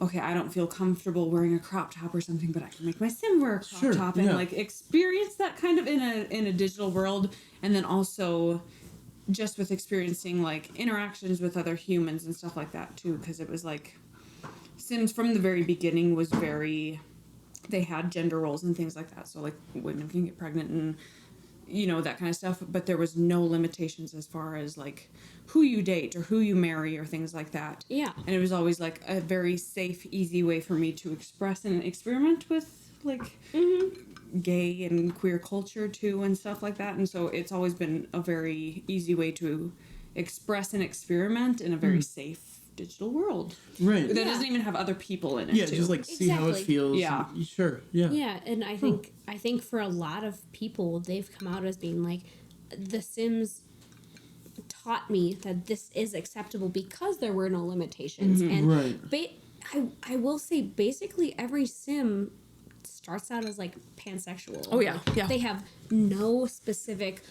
Speaker 3: okay, I don't feel comfortable wearing a crop top or something, but I can make my sim wear a crop top and like experience that kind of in a digital world. And then also just with experiencing like interactions with other humans and stuff like that too, because it was like Sims from the very beginning was they had gender roles and things like that, so like women can get pregnant and you know that kind of stuff, but there was no limitations as far as like who you date or who you marry or things like that.
Speaker 2: Yeah.
Speaker 3: And it was always like a very safe, easy way for me to express and experiment with like gay and queer culture too and stuff like that. And so it's always been a very easy way to express and experiment in a very safe digital world.
Speaker 1: Right.
Speaker 3: That doesn't even have other people in it.
Speaker 1: Yeah,
Speaker 3: too.
Speaker 1: just like see how it feels.
Speaker 3: Yeah.
Speaker 1: And, sure. Yeah.
Speaker 2: Yeah, and I think for a lot of people, they've come out as being like, The Sims taught me that this is acceptable because there were no limitations. And I will say basically every sim starts out as like pansexual.
Speaker 3: Oh, yeah,
Speaker 2: Like,
Speaker 3: yeah.
Speaker 2: They have no specific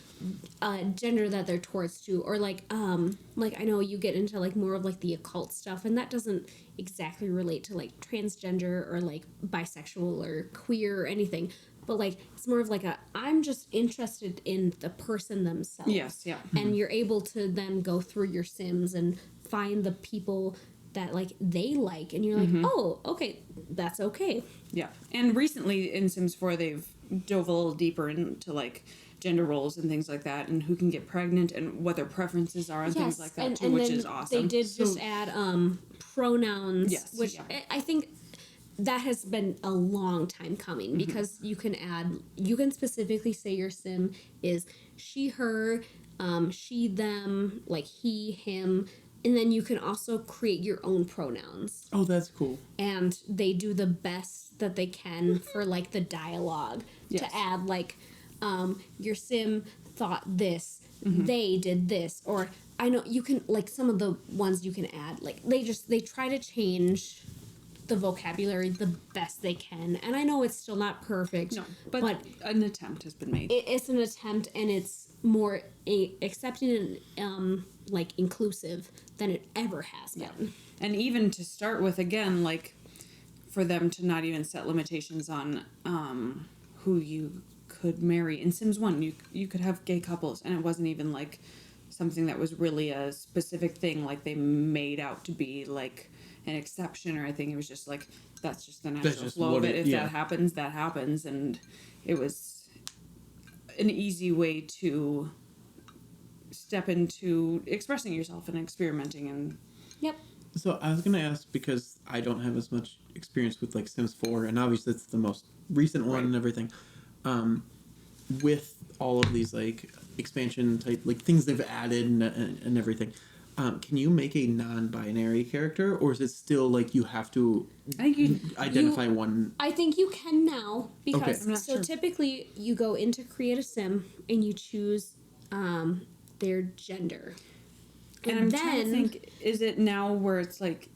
Speaker 2: gender that they're towards to, or like I know you get into like more of like the occult stuff, and that doesn't exactly relate to like transgender or like bisexual or queer or anything, but like it's more of like I'm just interested in the person themselves.
Speaker 3: Yes, yeah.
Speaker 2: And you're able to then go through your Sims and find the people that like they like, and you're like, oh, okay, that's okay.
Speaker 3: Yeah. And recently in Sims 4, they've dove a little deeper into like gender roles and things like that, and who can get pregnant and what their preferences are and things like that too, which is awesome.
Speaker 2: They did just add pronouns, which
Speaker 3: yeah.
Speaker 2: I think that has been a long time coming, because you can specifically say your sim is she, her, she, them, like he, him, and then you can also create your own pronouns.
Speaker 1: Oh, that's cool.
Speaker 2: And they do the best that they can for like the dialogue to add like your sim thought this, they did this, or I know you can like some of the ones you can add, like they try to change the vocabulary the best they can, and I know it's still not perfect.
Speaker 3: No, but an attempt has been made.
Speaker 2: It's an attempt, and it's more accepting and like inclusive than it ever has been.
Speaker 3: Yeah. And even to start with, again, like for them to not even set limitations on who you could marry. In Sims 1, you could have gay couples, and it wasn't even like something that was really a specific thing like they made out to be like an exception or anything. It was just like that's just the natural flow of it. If that happens, that happens. And it was an easy way to step into expressing yourself and experimenting. And
Speaker 2: Yep.
Speaker 1: So I was going to ask, because I don't have as much experience with like Sims 4, and obviously it's the most recent one and everything, with all of these like expansion type like things they've added and everything, can you make a non-binary character, or is it still like you have to
Speaker 3: I think you
Speaker 1: identify one?
Speaker 2: I think you can now because
Speaker 1: Okay.
Speaker 3: I'm not
Speaker 2: so
Speaker 3: sure.
Speaker 2: typically you go into create a sim and you choose their gender.
Speaker 3: And I'm trying to think, is it now where it's like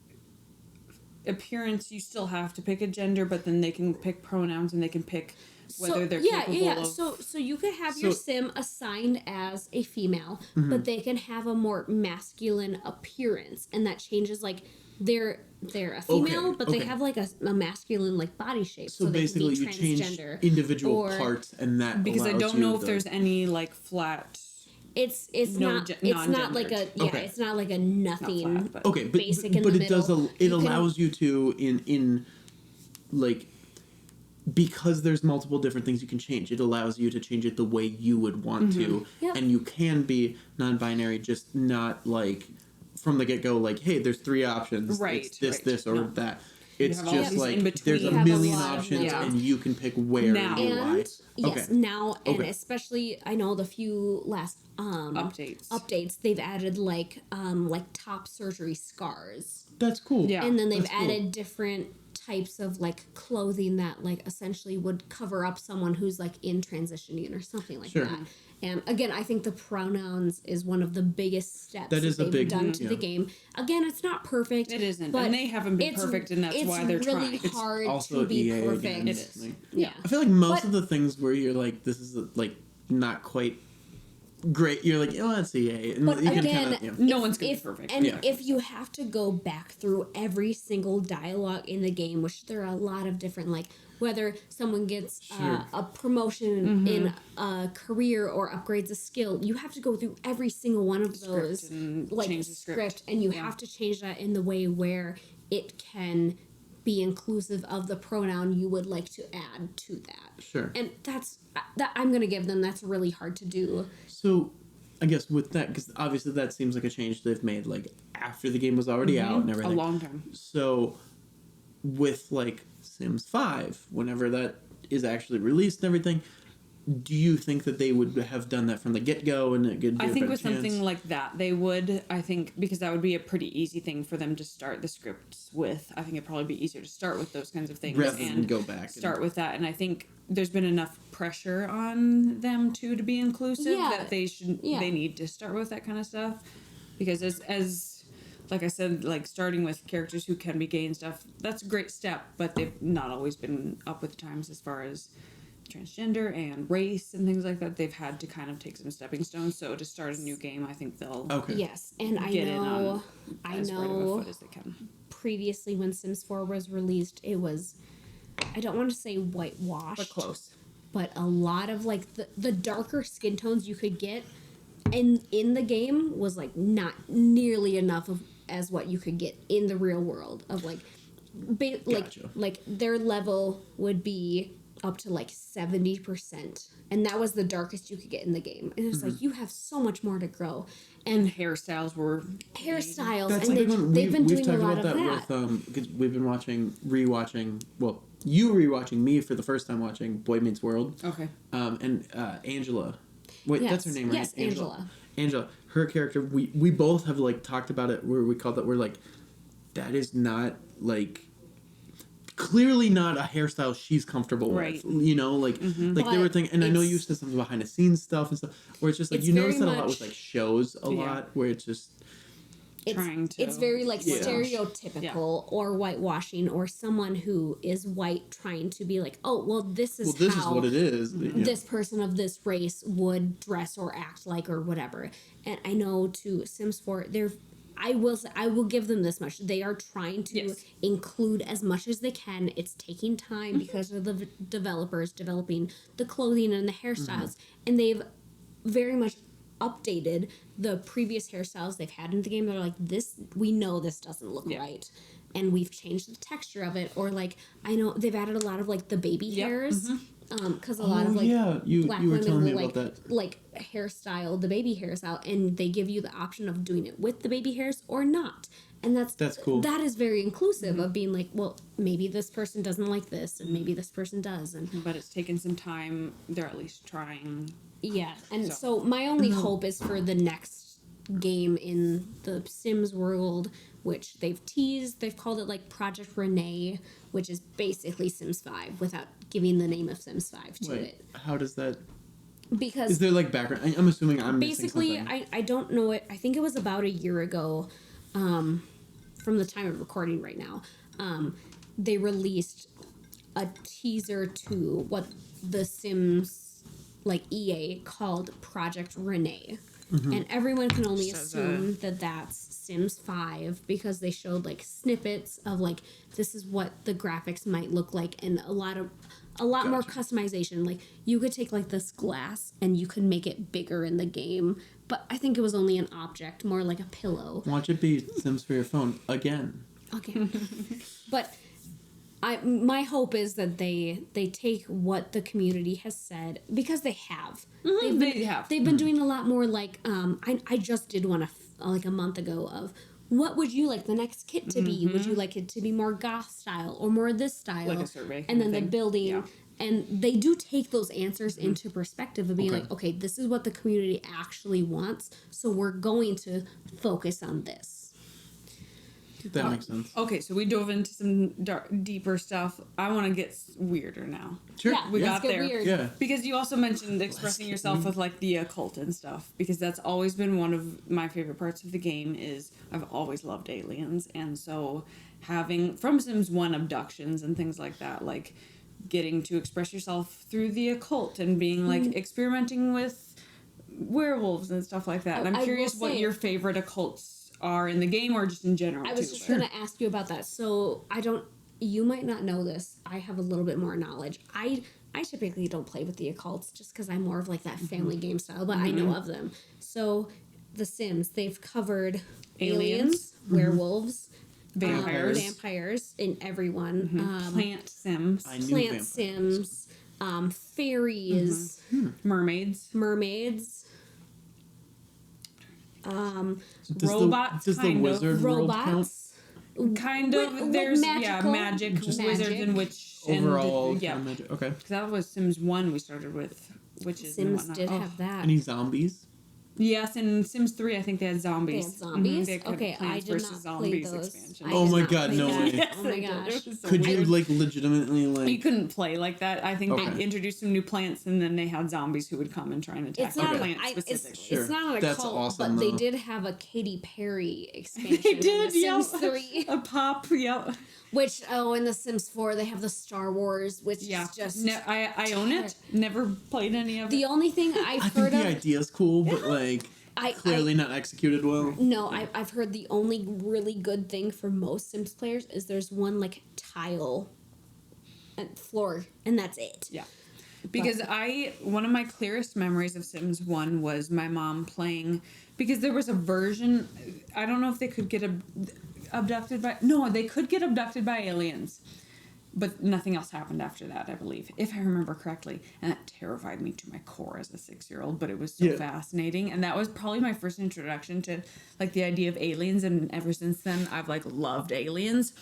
Speaker 3: appearance, you still have to pick a gender, but then they can pick pronouns and they can pick whether they're capable of...
Speaker 2: So you could have your sim assigned as a female, but they can have a more masculine appearance, and that changes like they're a female, but they have like a masculine like body shape.
Speaker 1: So basically,
Speaker 2: they
Speaker 1: you
Speaker 2: can be
Speaker 1: change
Speaker 2: transgender
Speaker 1: individual parts, and that
Speaker 3: because I
Speaker 1: allows
Speaker 3: don't
Speaker 1: you
Speaker 3: know if
Speaker 1: the-
Speaker 3: there's any like flat...
Speaker 2: It's
Speaker 3: No
Speaker 2: not
Speaker 3: gen-
Speaker 2: it's not like a
Speaker 3: non-gendered.
Speaker 1: Okay.
Speaker 2: it's not like a nothing.
Speaker 3: Not flat, but-
Speaker 1: Okay, but
Speaker 2: basic in
Speaker 1: but
Speaker 2: the
Speaker 1: it does
Speaker 2: middle.
Speaker 1: it
Speaker 2: You can-
Speaker 1: allows you to in like, because there's multiple different things you can change. It allows you to change it the way you would want to,
Speaker 2: Yep.
Speaker 1: and you can be non-binary, just not like from the get-go. Like, hey, there's 3 options.
Speaker 3: Right,
Speaker 1: It's this,
Speaker 3: right.
Speaker 1: this, or
Speaker 3: No.
Speaker 1: that. It's
Speaker 3: have all
Speaker 1: just
Speaker 3: these
Speaker 1: like
Speaker 3: in between.
Speaker 1: there's a
Speaker 2: You have a
Speaker 1: million
Speaker 2: lot of
Speaker 1: options,
Speaker 3: them.
Speaker 1: and you can pick where
Speaker 3: Now.
Speaker 1: and why.
Speaker 2: And yes,
Speaker 1: Okay.
Speaker 2: now and
Speaker 1: Okay.
Speaker 2: especially I know the few last updates they've added like top surgery scars.
Speaker 1: That's cool.
Speaker 3: Yeah.
Speaker 2: And then they've
Speaker 1: That's cool.
Speaker 2: added different types of like clothing that like essentially would cover up someone who's like in transitioning or something like
Speaker 1: Sure.
Speaker 2: that. And again, I think the pronouns is one of the biggest steps
Speaker 1: That is
Speaker 2: that
Speaker 1: a
Speaker 2: they've
Speaker 1: big-
Speaker 2: done to
Speaker 1: yeah.
Speaker 2: the game. Again, it's not perfect.
Speaker 3: It isn't,
Speaker 2: but
Speaker 3: and they haven't been
Speaker 2: it's-
Speaker 3: perfect, and that's why they're
Speaker 2: It's really
Speaker 3: trying.
Speaker 2: hard
Speaker 1: Also
Speaker 2: to be
Speaker 1: EA
Speaker 2: perfect.
Speaker 1: again.
Speaker 3: It is.
Speaker 1: Like,
Speaker 2: Yeah.
Speaker 1: I feel like most
Speaker 2: But-
Speaker 1: of the things where you're like, this is like not quite great. You're like, oh, that's EA, and
Speaker 2: But
Speaker 1: you can
Speaker 2: again,
Speaker 1: kind of
Speaker 3: No one's gonna be perfect.
Speaker 2: And
Speaker 1: Yeah.
Speaker 2: if you have to go back through every single dialogue in the game, which there are a lot of different, like whether someone gets
Speaker 1: Sure.
Speaker 2: a promotion in a career or upgrades a skill, you have to go through every single one of those,
Speaker 3: and
Speaker 2: like
Speaker 3: change the script.
Speaker 2: and you
Speaker 3: Yeah.
Speaker 2: have to change that in the way where it can be inclusive of the pronoun you would like to add to that.
Speaker 1: Sure.
Speaker 2: And that I'm gonna give them. That's really hard to do.
Speaker 1: So, I guess with that, because obviously that seems like a change they've made like after the game was already out and
Speaker 3: a
Speaker 1: everything.
Speaker 3: long time.
Speaker 1: So, with like Sims 5, whenever that is actually released and everything, do you think that they would have done that from the get-go and it could
Speaker 3: I
Speaker 1: give
Speaker 3: think
Speaker 1: a
Speaker 3: with
Speaker 1: chance?
Speaker 3: something like that, they would. I think because that would be a pretty easy thing for them to start the scripts with. I think it'd probably be easier to start with those kinds of things
Speaker 1: Rather than
Speaker 3: and
Speaker 1: go back and-
Speaker 3: start with that. And I think there's been enough pressure on them too to be inclusive
Speaker 2: Yeah.
Speaker 3: that they should.
Speaker 2: Yeah.
Speaker 3: They need to start with that kind of stuff because as like I said, like starting with characters who can be gay and stuff, that's a great step. But they've not always been up with the times as far as transgender and race and things like that. They've had to kind of take some stepping stones. So to start a new game, I think they'll
Speaker 1: Okay.
Speaker 2: Yes, and I
Speaker 3: get in on
Speaker 2: know
Speaker 3: as right of a foot as they can.
Speaker 2: previously when Sims 4 was released, it was, I don't want to say whitewashed,
Speaker 3: But close.
Speaker 2: but a lot of like the darker skin tones you could get in the game was like not nearly enough of as what you could get in the real world of like
Speaker 1: Gotcha.
Speaker 2: like their level would be up to like 70%, and that was the darkest you could get in the game, and it's like you have so much more to grow.
Speaker 3: And hairstyles were
Speaker 2: Hairstyles,
Speaker 1: That's
Speaker 2: and
Speaker 1: a big one.
Speaker 2: they've been
Speaker 1: We've
Speaker 2: doing a
Speaker 1: talked
Speaker 2: lot
Speaker 1: about
Speaker 2: of that.
Speaker 1: with because we've been rewatching. Well, you rewatching me for the first time watching Boy Meets World.
Speaker 3: okay.
Speaker 1: And Angela. Wait, that's her
Speaker 2: Yes,
Speaker 1: name, right?
Speaker 2: yes, Angela.
Speaker 1: Angela. Her character. We both have like talked about it where we called that. We're like, that is not like. Clearly not a hairstyle she's comfortable
Speaker 3: Right.
Speaker 1: with, you know, like they were
Speaker 2: But
Speaker 1: thinking, and I know you
Speaker 2: it's-
Speaker 1: said something behind the scenes stuff and stuff, where it's just like
Speaker 2: It's
Speaker 1: you notice that
Speaker 2: very
Speaker 1: a lot
Speaker 2: much-
Speaker 1: with like shows a
Speaker 3: Yeah.
Speaker 1: lot, where it's just
Speaker 3: Trying to
Speaker 2: It's very like
Speaker 1: Yeah.
Speaker 2: stereotypical or whitewashing or someone who is white trying to be like, oh well, this is
Speaker 1: well, this
Speaker 2: how
Speaker 1: is what it is. Yeah.
Speaker 2: this person of this race would dress or act like or whatever. And I know to Sims 4, I will give them this much. They are trying to
Speaker 3: Yes.
Speaker 2: include as much as they can. It's taking time because of the developers developing the clothing and the hairstyles, and they've very much updated the previous hairstyles they've had in the game. They're like, this, we know this doesn't look
Speaker 3: Yeah.
Speaker 2: right, and we've changed the texture of it. Or like, I know they've added a lot of like the baby
Speaker 3: Yep.
Speaker 2: hairs, because a lot
Speaker 1: Oh,
Speaker 2: of like
Speaker 1: yeah, you
Speaker 2: black
Speaker 1: were
Speaker 2: women
Speaker 1: telling
Speaker 2: will
Speaker 1: me
Speaker 2: like
Speaker 1: about that.
Speaker 2: like hairstyle the baby hairstyle, and they give you the option of doing it with the baby hairs or not. And
Speaker 1: That's cool.
Speaker 2: That is very inclusive of being like, well, maybe this person doesn't like this, and maybe this person does, and
Speaker 3: but it's taken some time. They're at least trying.
Speaker 2: yeah. And
Speaker 3: So-
Speaker 2: so my only hope is for the next game in the Sims world, which they've teased. They've called it like Project Renee, which is basically Sims 5 without giving the name of Sims 5 to it.
Speaker 1: How does that...
Speaker 2: Because...
Speaker 1: Is there, like, background? I'm assuming I'm
Speaker 2: basically,
Speaker 1: missing something.
Speaker 2: I don't know it. I think it was about a year ago, from the time of recording right now. They released a teaser to what the Sims, like EA, called Project Renee. And everyone can only assume that that's Sims 5 because they showed like snippets of like this is what the graphics might look like and a lot more customization. Like you could take like this glass and you could make it bigger in the game, but I think it was only an object, more like a pillow.
Speaker 1: Watch it be Sims for your phone again.
Speaker 2: Okay. But my hope is that they take what the community has said because they have. They've been doing a lot more like I just did one like a month ago of what would you like the next kit to be? Would you like it to be more goth style or more this style?
Speaker 3: Like a survey.
Speaker 2: And then the
Speaker 3: thing.
Speaker 2: building.
Speaker 3: Yeah.
Speaker 2: And they do take those answers into perspective of being like, okay, this is what the community actually wants, so we're going to focus on this.
Speaker 1: That makes sense.
Speaker 3: Okay, so we dove into some deeper stuff. I want to get weirder now.
Speaker 1: Sure.
Speaker 2: Yeah,
Speaker 3: We
Speaker 2: let's
Speaker 3: got
Speaker 2: get
Speaker 3: there.
Speaker 2: weird.
Speaker 1: Yeah.
Speaker 3: Because you also mentioned expressing yourself with like the occult and stuff. Because that's always been one of my favorite parts of the game. Is I've always loved aliens, and so having from Sims 1 abductions and things like that, like getting to express yourself through the occult and being like experimenting with werewolves and stuff like that. And I'm curious what your favorite occults are in the game or just in general.
Speaker 2: I was just going to ask you about that. So you might not know this. I have a little bit more knowledge. I typically don't play with the occults just because I'm more of like that family game style, but I know of them. So The Sims, they've covered aliens, werewolves, vampires in everyone.
Speaker 3: Plant Sims.
Speaker 2: Plant Sims, fairies,
Speaker 3: Mermaids. Robots,
Speaker 1: does the wizard world count?
Speaker 2: robots.
Speaker 3: Kind of.
Speaker 2: With
Speaker 3: There's
Speaker 2: magical-
Speaker 3: magic,
Speaker 2: Just
Speaker 3: wizards
Speaker 2: magic.
Speaker 3: and witch.
Speaker 1: Overall,
Speaker 3: And,
Speaker 1: kind of magic. Okay.
Speaker 3: that was Sims 1 we started with witches and
Speaker 2: Sims
Speaker 3: whatnot.
Speaker 2: did
Speaker 3: Oh.
Speaker 2: have that.
Speaker 1: Any zombies?
Speaker 3: Yes, in Sims 3 I think they had zombies.
Speaker 2: They had zombies?
Speaker 3: They had
Speaker 2: Okay, I
Speaker 3: Plants
Speaker 2: did
Speaker 3: versus
Speaker 2: not
Speaker 3: Zombies
Speaker 2: play those.
Speaker 3: expansion.
Speaker 2: I
Speaker 1: Oh
Speaker 2: did
Speaker 1: my
Speaker 2: not
Speaker 1: God,
Speaker 2: play
Speaker 1: no
Speaker 2: that.
Speaker 1: way.
Speaker 3: Yes,
Speaker 2: Oh my
Speaker 3: they did.
Speaker 2: gosh.
Speaker 3: It was so
Speaker 1: Could you
Speaker 3: weird.
Speaker 1: like legitimately
Speaker 3: You
Speaker 1: like?
Speaker 3: couldn't play like that. I think
Speaker 1: Okay.
Speaker 3: they introduced some new plants, and then they had zombies who would come and try and attack
Speaker 2: It's
Speaker 3: the
Speaker 2: not,
Speaker 3: plant
Speaker 2: it's
Speaker 3: specifically.
Speaker 2: not a
Speaker 1: That's
Speaker 2: cult,
Speaker 1: awesome,
Speaker 2: but they
Speaker 1: though.
Speaker 2: did have a Katy Perry expansion
Speaker 3: They
Speaker 2: in
Speaker 3: did,
Speaker 2: The
Speaker 3: yeah.
Speaker 2: Sims 3.
Speaker 3: A pop, yep.
Speaker 2: Which, in The Sims 4, they have the Star Wars, which
Speaker 3: Yeah.
Speaker 2: is just...
Speaker 3: I own it. Never played any of it.
Speaker 2: The only thing I've
Speaker 1: I think
Speaker 2: heard
Speaker 1: the
Speaker 2: of...
Speaker 1: idea's cool, but like clearly not executed well.
Speaker 2: No, I've heard the only really good thing for most Sims players is there's one, like, tile and floor, and that's it.
Speaker 3: Yeah. Because one of my clearest memories of Sims 1 was my mom playing, because there was a version, I don't know if they could get abducted by, no, they could get abducted by aliens, but nothing else happened after that, I believe, if I remember correctly, and that terrified me to my core as a 6-year-old, but it was so fascinating, and that was probably my first introduction to, like, the idea of aliens, and ever since then, I've, like, loved aliens,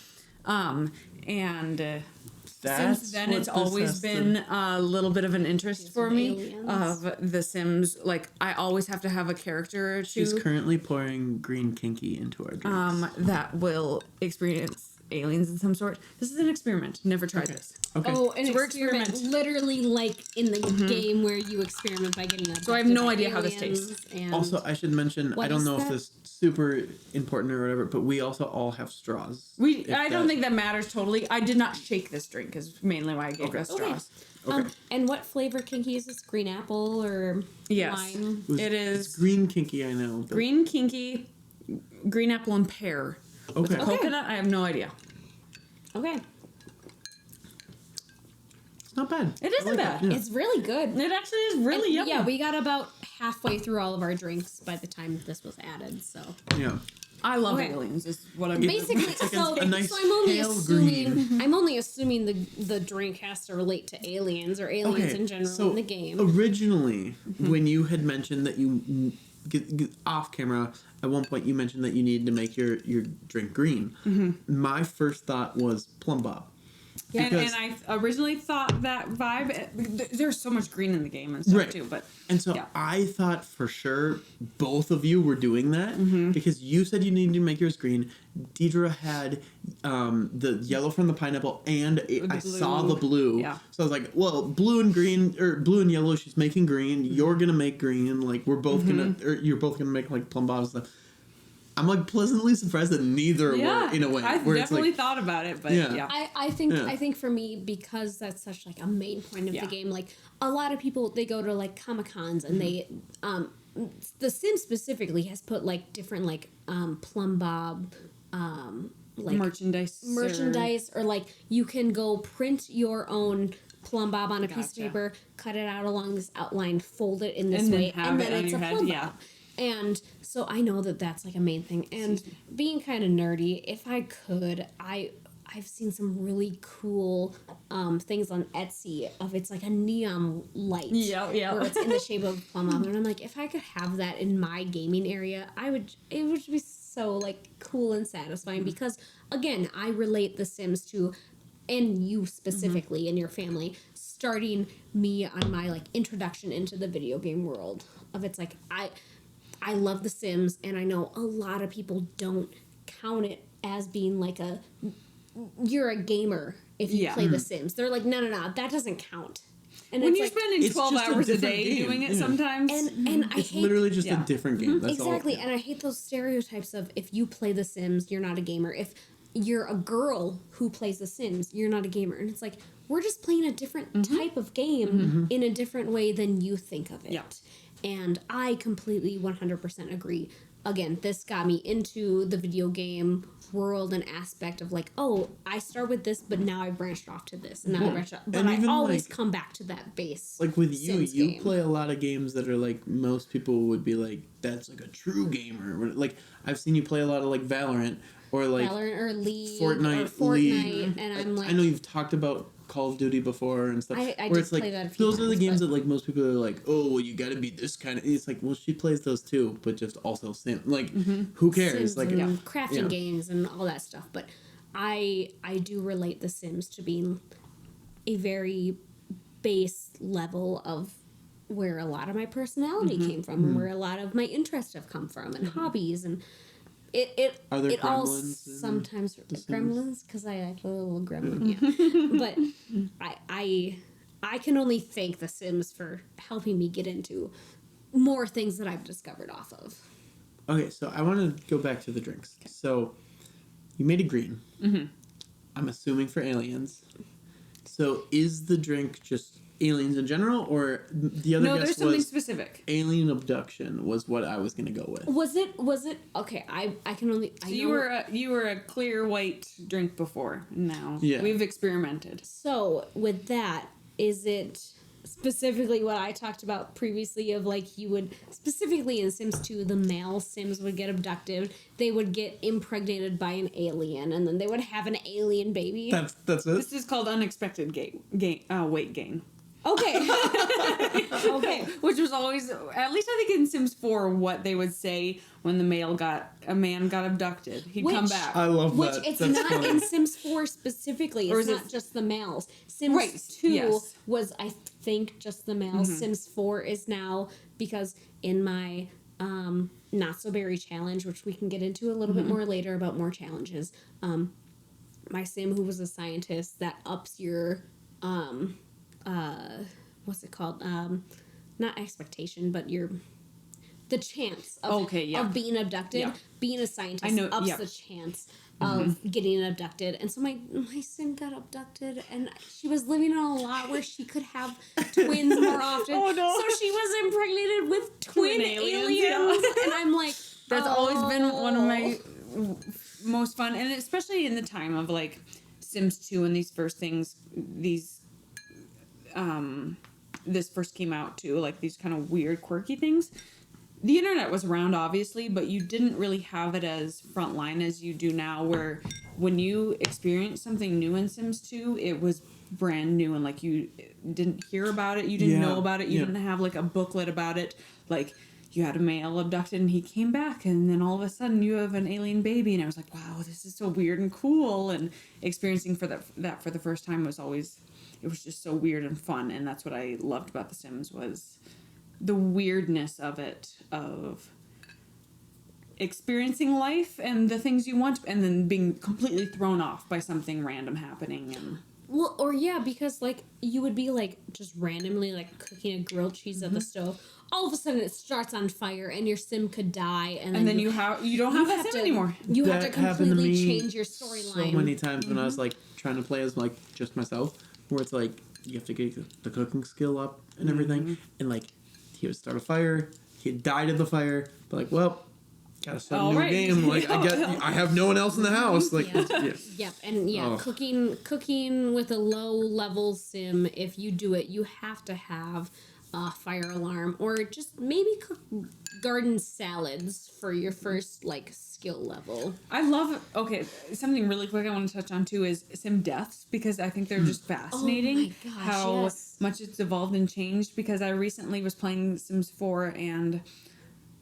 Speaker 3: since then, it's always been a little bit of an interest for me of The Sims. Like, I always have to have a character or two.
Speaker 1: She's currently pouring green kinky into our drinks.
Speaker 3: That will experience aliens in some sort. This is an experiment. Never tried this.
Speaker 1: Okay.
Speaker 2: Oh, an
Speaker 3: So we're
Speaker 2: experiment.
Speaker 3: experiment.
Speaker 2: Literally like in the game where you experiment by getting abducted.
Speaker 3: So I have no
Speaker 2: by
Speaker 3: idea how this
Speaker 2: aliens
Speaker 3: tastes.
Speaker 2: and-
Speaker 1: Also, I should mention,
Speaker 2: What
Speaker 1: I don't
Speaker 2: is
Speaker 1: know if
Speaker 2: that?
Speaker 1: this is super important or whatever, but we also all have straws.
Speaker 3: I don't think that matters totally. I did not shake this drink is mainly why I gave us straws.
Speaker 1: Okay.
Speaker 2: And what flavor kinky is this? Green apple or
Speaker 3: Yes.
Speaker 2: lime?
Speaker 3: It
Speaker 1: It's
Speaker 3: is
Speaker 1: green kinky, I know. But
Speaker 3: green kinky, green apple and pear. With
Speaker 1: Okay.
Speaker 3: the coconut, I have no idea.
Speaker 2: Okay.
Speaker 1: It's not bad.
Speaker 3: It isn't bad.
Speaker 1: Yeah.
Speaker 2: It's really good.
Speaker 3: It actually is really yummy.
Speaker 2: Yeah, we got about halfway through all of our drinks by the time this was added, so.
Speaker 1: Yeah.
Speaker 3: I love
Speaker 2: Okay.
Speaker 3: aliens. Is what I'm
Speaker 2: Basically,
Speaker 1: like
Speaker 2: so,
Speaker 1: a nice
Speaker 2: so I'm only
Speaker 1: pale
Speaker 2: assuming
Speaker 1: green.
Speaker 2: I'm only assuming the drink has to relate to aliens or aliens in general
Speaker 1: so
Speaker 2: in the game.
Speaker 1: Originally, when you had mentioned that you get off camera, at one point you mentioned that you needed to make your drink green. My first thought was plum bob.
Speaker 3: And I originally thought that vibe. There's so much green in the game and stuff too, but
Speaker 1: and so I thought for sure both of you were doing that because you said you needed to make yours green. Deidra had the yellow from the pineapple, and I saw the blue. Yeah. So I was like, well, blue and green or blue and yellow. She's making green. You're gonna make green. Like we're both gonna, or you're both gonna make like plum bobs and stuff. I'm like pleasantly surprised that neither were in a way.
Speaker 3: I've definitely thought about it, but
Speaker 2: I think for me, because that's such like a main point of the game, like a lot of people, they go to like Comic-Cons and they The Sims specifically has put like different like plum bob like merchandise or like you can go print your own plum bob on a piece of paper, cut it out along this outline, fold it in this way, and then it's a plum bob. And so I know that that's like a main thing. And being kind of nerdy, if I could, I've seen some really cool things on Etsy of it's like a neon light. Where it's in the shape of a plum bob. And I'm like, if I could have that in my gaming area, it would be so like cool and satisfying because again, I relate The Sims to, and you specifically and your family, starting me on my like introduction into the video game world of it's like I love The Sims, and I know a lot of people don't count it as being like you're a gamer if you play The Sims. They're like, no, that doesn't count. And
Speaker 3: when you're spending 12 hours a day doing it sometimes.
Speaker 2: And I
Speaker 1: it's
Speaker 2: hate,
Speaker 1: literally just a different game. That's
Speaker 2: exactly,
Speaker 1: all.
Speaker 2: And I hate those stereotypes of if you play The Sims, you're not a gamer. If you're a girl who plays The Sims, you're not a gamer. And it's like, we're just playing a different type of game in a different way than you think of it. Yeah. And I completely 100% agree. Again, this got me into the video game world and aspect of like, oh, I start with this, but now I branched off to this, and now I branched off. But I always come back to that base.
Speaker 1: Like with you play a lot of games that are like most people would be like, that's like a true gamer. Like I've seen you play a lot of like Valorant or like
Speaker 2: Valorant or League
Speaker 1: Fortnite,
Speaker 2: and I'm like,
Speaker 1: I know you've talked about Call of Duty before and stuff.
Speaker 2: I
Speaker 1: where
Speaker 2: did play that a few
Speaker 1: those
Speaker 2: times,
Speaker 1: are the games that like most people are like, oh, well, you got to be this kind of. It's like, well, she plays those too, but just also Sim. Like, who cares?
Speaker 2: Sims
Speaker 1: like
Speaker 2: and crafting games and all that stuff. But I do relate The Sims to being a very base level of where a lot of my personality came from and where a lot of my interests have come from and hobbies and. It all sometimes gremlins because I play a little gremlin, but I can only thank The Sims for helping me get into more things that I've discovered off of.
Speaker 1: Okay, so I want to go back to the drinks. Okay. So you made it green. I'm assuming for aliens. So is the drink just aliens in general, or the other guess
Speaker 3: there's something specific.
Speaker 1: Alien abduction was what I was gonna go with.
Speaker 2: Was it okay? I can only.
Speaker 3: So you were a clear white drink before. Now we've experimented.
Speaker 2: So with that, is it specifically what I talked about previously of like you would specifically in Sims 2, the male Sims would get abducted, they would get impregnated by an alien, and then they would have an alien baby.
Speaker 1: That's it.
Speaker 3: This is called unexpected weight gain.
Speaker 2: Okay.
Speaker 3: Okay. Which was always, at least I think in Sims 4, what they would say when a man got abducted. He'd come back.
Speaker 1: I love that.
Speaker 2: Which it's not funny. In Sims 4 specifically. It's not just the males. Sims 2 was, I think, just the males. Sims 4 is now, because in my Not So Berry challenge, which we can get into a little bit more later about more challenges, my Sim who was a scientist, that ups your... what's it called? Not expectation, but the chance of being abducted. Yeah. Being a scientist ups the chance of getting abducted. And so my Sim got abducted, and she was living in a lot where she could have twins more often. Oh no! So she was impregnated with twin aliens. And I'm like,
Speaker 3: that's always been one of my most fun, and especially in the time of like Sims 2 and these first things, this first came out too, like these kind of weird, quirky things. The internet was around, obviously, but you didn't really have it as frontline as you do now, where when you experience something new in Sims 2, it was brand new, and like you didn't hear about it, you didn't know about it, you didn't have like a booklet about it. Like you had a male abducted and he came back, and then all of a sudden you have an alien baby, and I was like, wow, this is so weird and cool. And experiencing that for the first time was always, it was just so weird and fun. And that's what I loved about The Sims, was the weirdness of it, of experiencing life and the things you want, and then being completely thrown off by something random happening. And
Speaker 2: Well, or yeah, because like you would be like just randomly like cooking a grilled cheese at the stove. All of a sudden it starts on fire and your sim could die, and then
Speaker 3: you don't have that sim anymore.
Speaker 2: You have to
Speaker 1: That happened to
Speaker 2: completely
Speaker 1: me
Speaker 2: change your storyline.
Speaker 1: so many times when I was like trying to play as like just myself, where it's like you have to get the cooking skill up and everything, and like he would start a fire, he'd died in the fire, but like, well, gotta start a new game. Like I have no one else in the house. Like
Speaker 2: Yep, and cooking with a low level sim. If you do it, you have to have a fire alarm, or just maybe cook garden salads for your first like skill level.
Speaker 3: I love something really quick I want to touch on too is sim deaths, because I think they're just fascinating.
Speaker 2: Oh my gosh,
Speaker 3: how
Speaker 2: yes.
Speaker 3: much it's evolved and changed, because I recently was playing Sims 4 and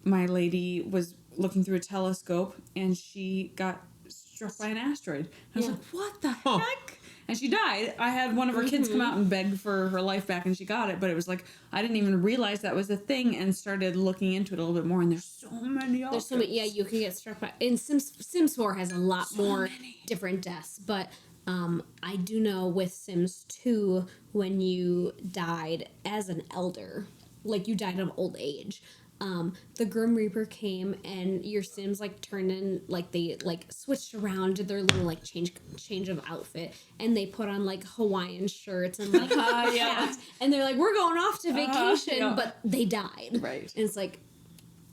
Speaker 3: my lady was looking through a telescope and she got struck by an asteroid. I was like, what the heck? And she died. I had one of her kids come out and beg for her life back, and she got it. But it was like, I didn't even realize that was a thing, and started looking into it a little bit more. And there's so many options.
Speaker 2: There's so many. Yeah, you can get struck by. And Sims 4 has a lot more different deaths. But I do know with Sims 2, when you died as an elder, like you died of old age, the Grim Reaper came and your Sims like turned in, like they like switched around to their little like change of outfit, and they put on like Hawaiian shirts and like hats, and they're like, we're going off to vacation, but they died.
Speaker 3: Right.
Speaker 2: And it's like,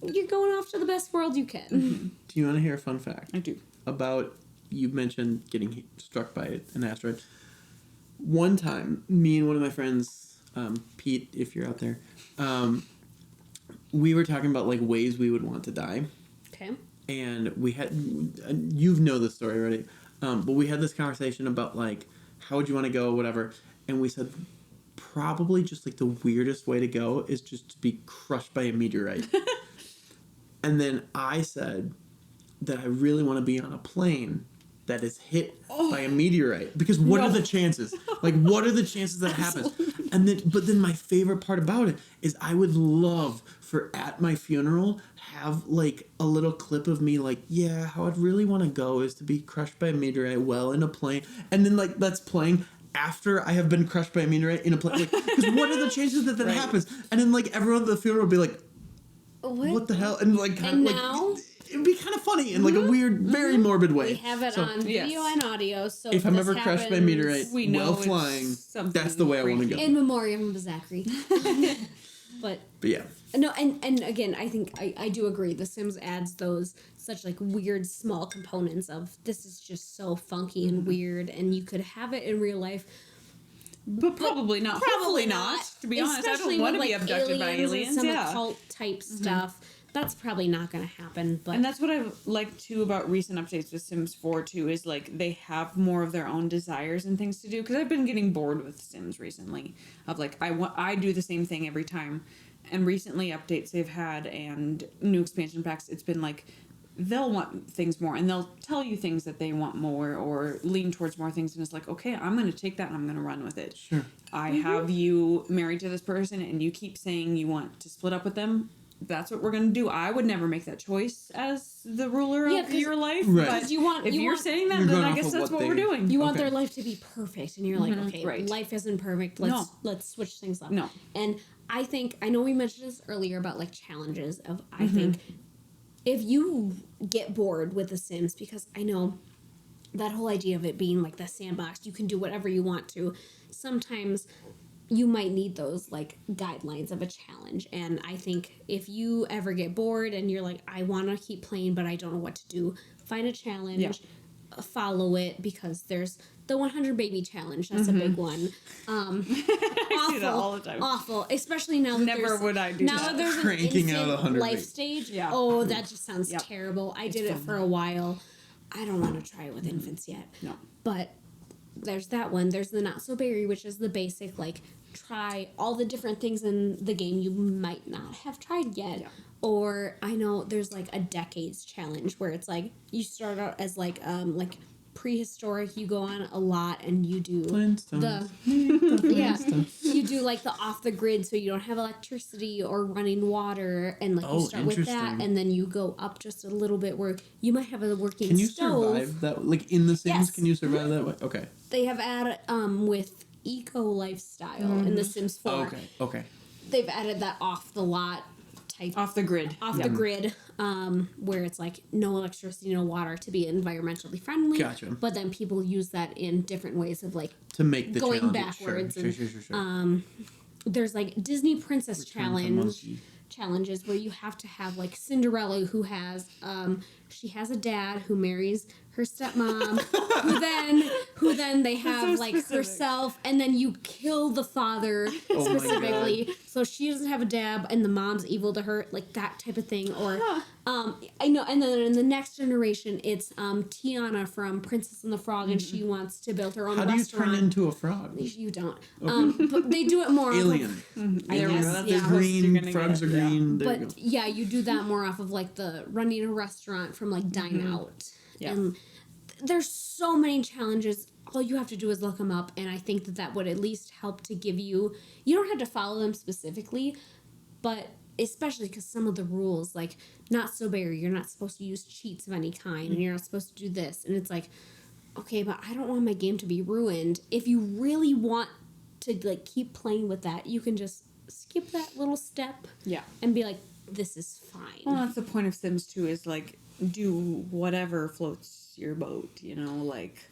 Speaker 2: you're going off to the best world you can.
Speaker 1: Do you want to hear a fun fact?
Speaker 3: I do.
Speaker 1: About, you mentioned getting struck by an asteroid. One time, me and one of my friends, Pete, if you're out there, we were talking about like ways we would want to die.
Speaker 2: Okay.
Speaker 1: And we had, you know the story already, but we had this conversation about like, how would you want to go, whatever. And we said, probably just like the weirdest way to go is just to be crushed by a meteorite. And then I said that I really want to be on a plane that is hit by a meteorite, because what are the chances? Like, what are the chances that happens? And then, but then my favorite part about it is I would love for at my funeral have like a little clip of me like, yeah, how I'd really want to go is to be crushed by a meteorite well in a plane, and then like that's playing after I have been crushed by a meteorite in a plane. Because what are the chances that happens? And then like everyone at the funeral will be like, what the hell? And like kind of
Speaker 2: now?
Speaker 1: like it'd be kind of funny in like a weird, very morbid way.
Speaker 2: We have it on video and audio, so
Speaker 1: if I'm ever crushed by a meteorite while flying, that's the way I want to go.
Speaker 2: In memoriam of Zachary. But
Speaker 1: yeah.
Speaker 2: No, and again, I think I do agree. The Sims adds those such like weird small components of this is just so funky and weird, and you could have it in real life.
Speaker 3: But probably not. Hopefully not. To be honest, I don't want to be abducted by aliens.
Speaker 2: And some occult type stuff. That's probably not going to happen. But
Speaker 3: and that's what I've liked too about recent updates with Sims 4 too, is like they have more of their own desires and things to do. Because I've been getting bored with Sims recently. Of like I do the same thing every time. And recently updates they've had and new expansion packs, it's been like they'll want things more, and they'll tell you things that they want more or lean towards more things, and it's like, okay, I'm going to take that and I'm going to run with it.
Speaker 1: Sure.
Speaker 3: I have you married to this person and you keep saying you want to split up with them. That's what we're going to do. I would never make that choice as the ruler of your life.
Speaker 1: Right.
Speaker 3: But if you're saying that,
Speaker 1: you're
Speaker 3: then I guess that's what we're doing.
Speaker 2: You want their life to be perfect, and you're like, okay, life isn't perfect. Let's switch things up.
Speaker 3: No.
Speaker 2: And I know we mentioned this earlier about like challenges of, I think if you get bored with The Sims, because I know that whole idea of it being like the sandbox, you can do whatever you want to. Sometimes you might need those like guidelines of a challenge. And I think if you ever get bored and you're like, I want to keep playing, but I don't know what to do, find a challenge, follow it, because there's the 100 baby challenge. That's a big one.
Speaker 3: I see that all the time.
Speaker 2: Awful. Especially now that
Speaker 3: Never would I do
Speaker 2: now
Speaker 3: that.
Speaker 2: that there's
Speaker 1: Cranking
Speaker 2: an
Speaker 1: out
Speaker 2: infant
Speaker 1: 100
Speaker 2: life
Speaker 1: babies.
Speaker 2: stage.
Speaker 3: Yeah.
Speaker 2: Oh, that just sounds terrible. I did it for a while. I don't want to try it with infants yet.
Speaker 3: No.
Speaker 2: But there's that one. There's the Not So Berry, which is the basic, like, try all the different things in the game you might not have tried yet.
Speaker 3: Yeah.
Speaker 2: Or I know there's like a decades challenge where it's like you start out as like prehistoric, you go on a lot and you do
Speaker 1: Flintstones.
Speaker 2: yeah, you do like the off the grid, so you don't have electricity or running water, and like you start with that, and then you go up just a little bit where you might have a working
Speaker 1: Can you
Speaker 2: stove.
Speaker 1: survive that? Like in The Sims,
Speaker 2: Yes.
Speaker 1: can you survive that way? Okay.
Speaker 2: They have added with eco lifestyle in The Sims 4.
Speaker 1: Okay.
Speaker 2: They've added that off the lot type
Speaker 3: Off the grid.
Speaker 2: the grid, where it's like no electricity, no water to be environmentally friendly.
Speaker 1: Gotcha.
Speaker 2: But then people use that in different ways of like
Speaker 1: To make the
Speaker 2: going
Speaker 1: challenges.
Speaker 2: backwards.
Speaker 1: Sure.
Speaker 2: There's like Disney Princess
Speaker 1: Return to monkey.
Speaker 2: challenges where you have to have like Cinderella, who has she has a dad who marries her stepmom, who then they have
Speaker 3: so
Speaker 2: like
Speaker 3: specific.
Speaker 2: herself, and then you kill the father
Speaker 1: Oh my
Speaker 2: specifically, so she doesn't have a dad, and the mom's evil to her, like that type of thing. Or I know, and then in the next generation, it's Tiana from Princess and the Frog, and she wants to build her own
Speaker 1: How do you
Speaker 2: restaurant.
Speaker 1: turn into a frog?
Speaker 2: You don't. But they do it more.
Speaker 1: Alien.
Speaker 2: I
Speaker 3: There we
Speaker 2: guess,
Speaker 3: go. That's
Speaker 2: yeah.
Speaker 3: as close as you're
Speaker 1: Green.
Speaker 3: gonna
Speaker 1: Frogs
Speaker 3: get.
Speaker 1: are
Speaker 3: Yeah.
Speaker 1: green. There you go.
Speaker 2: But yeah, you do that more off of like the running a restaurant from like Dine Out.
Speaker 3: Yeah.
Speaker 2: And there's so many challenges. All you have to do is look them up, and I think that would at least help to give you. You don't have to follow them specifically, but especially because some of the rules, like not so bare, you're not supposed to use cheats of any kind, and you're not supposed to do this, and it's like, okay, but I don't want my game to be ruined. If you really want to like keep playing with that, you can just skip that little step.
Speaker 3: Yeah.
Speaker 2: And be like, this is fine.
Speaker 3: Well, that's the point of Sims 2 is like do whatever floats your boat, you know, like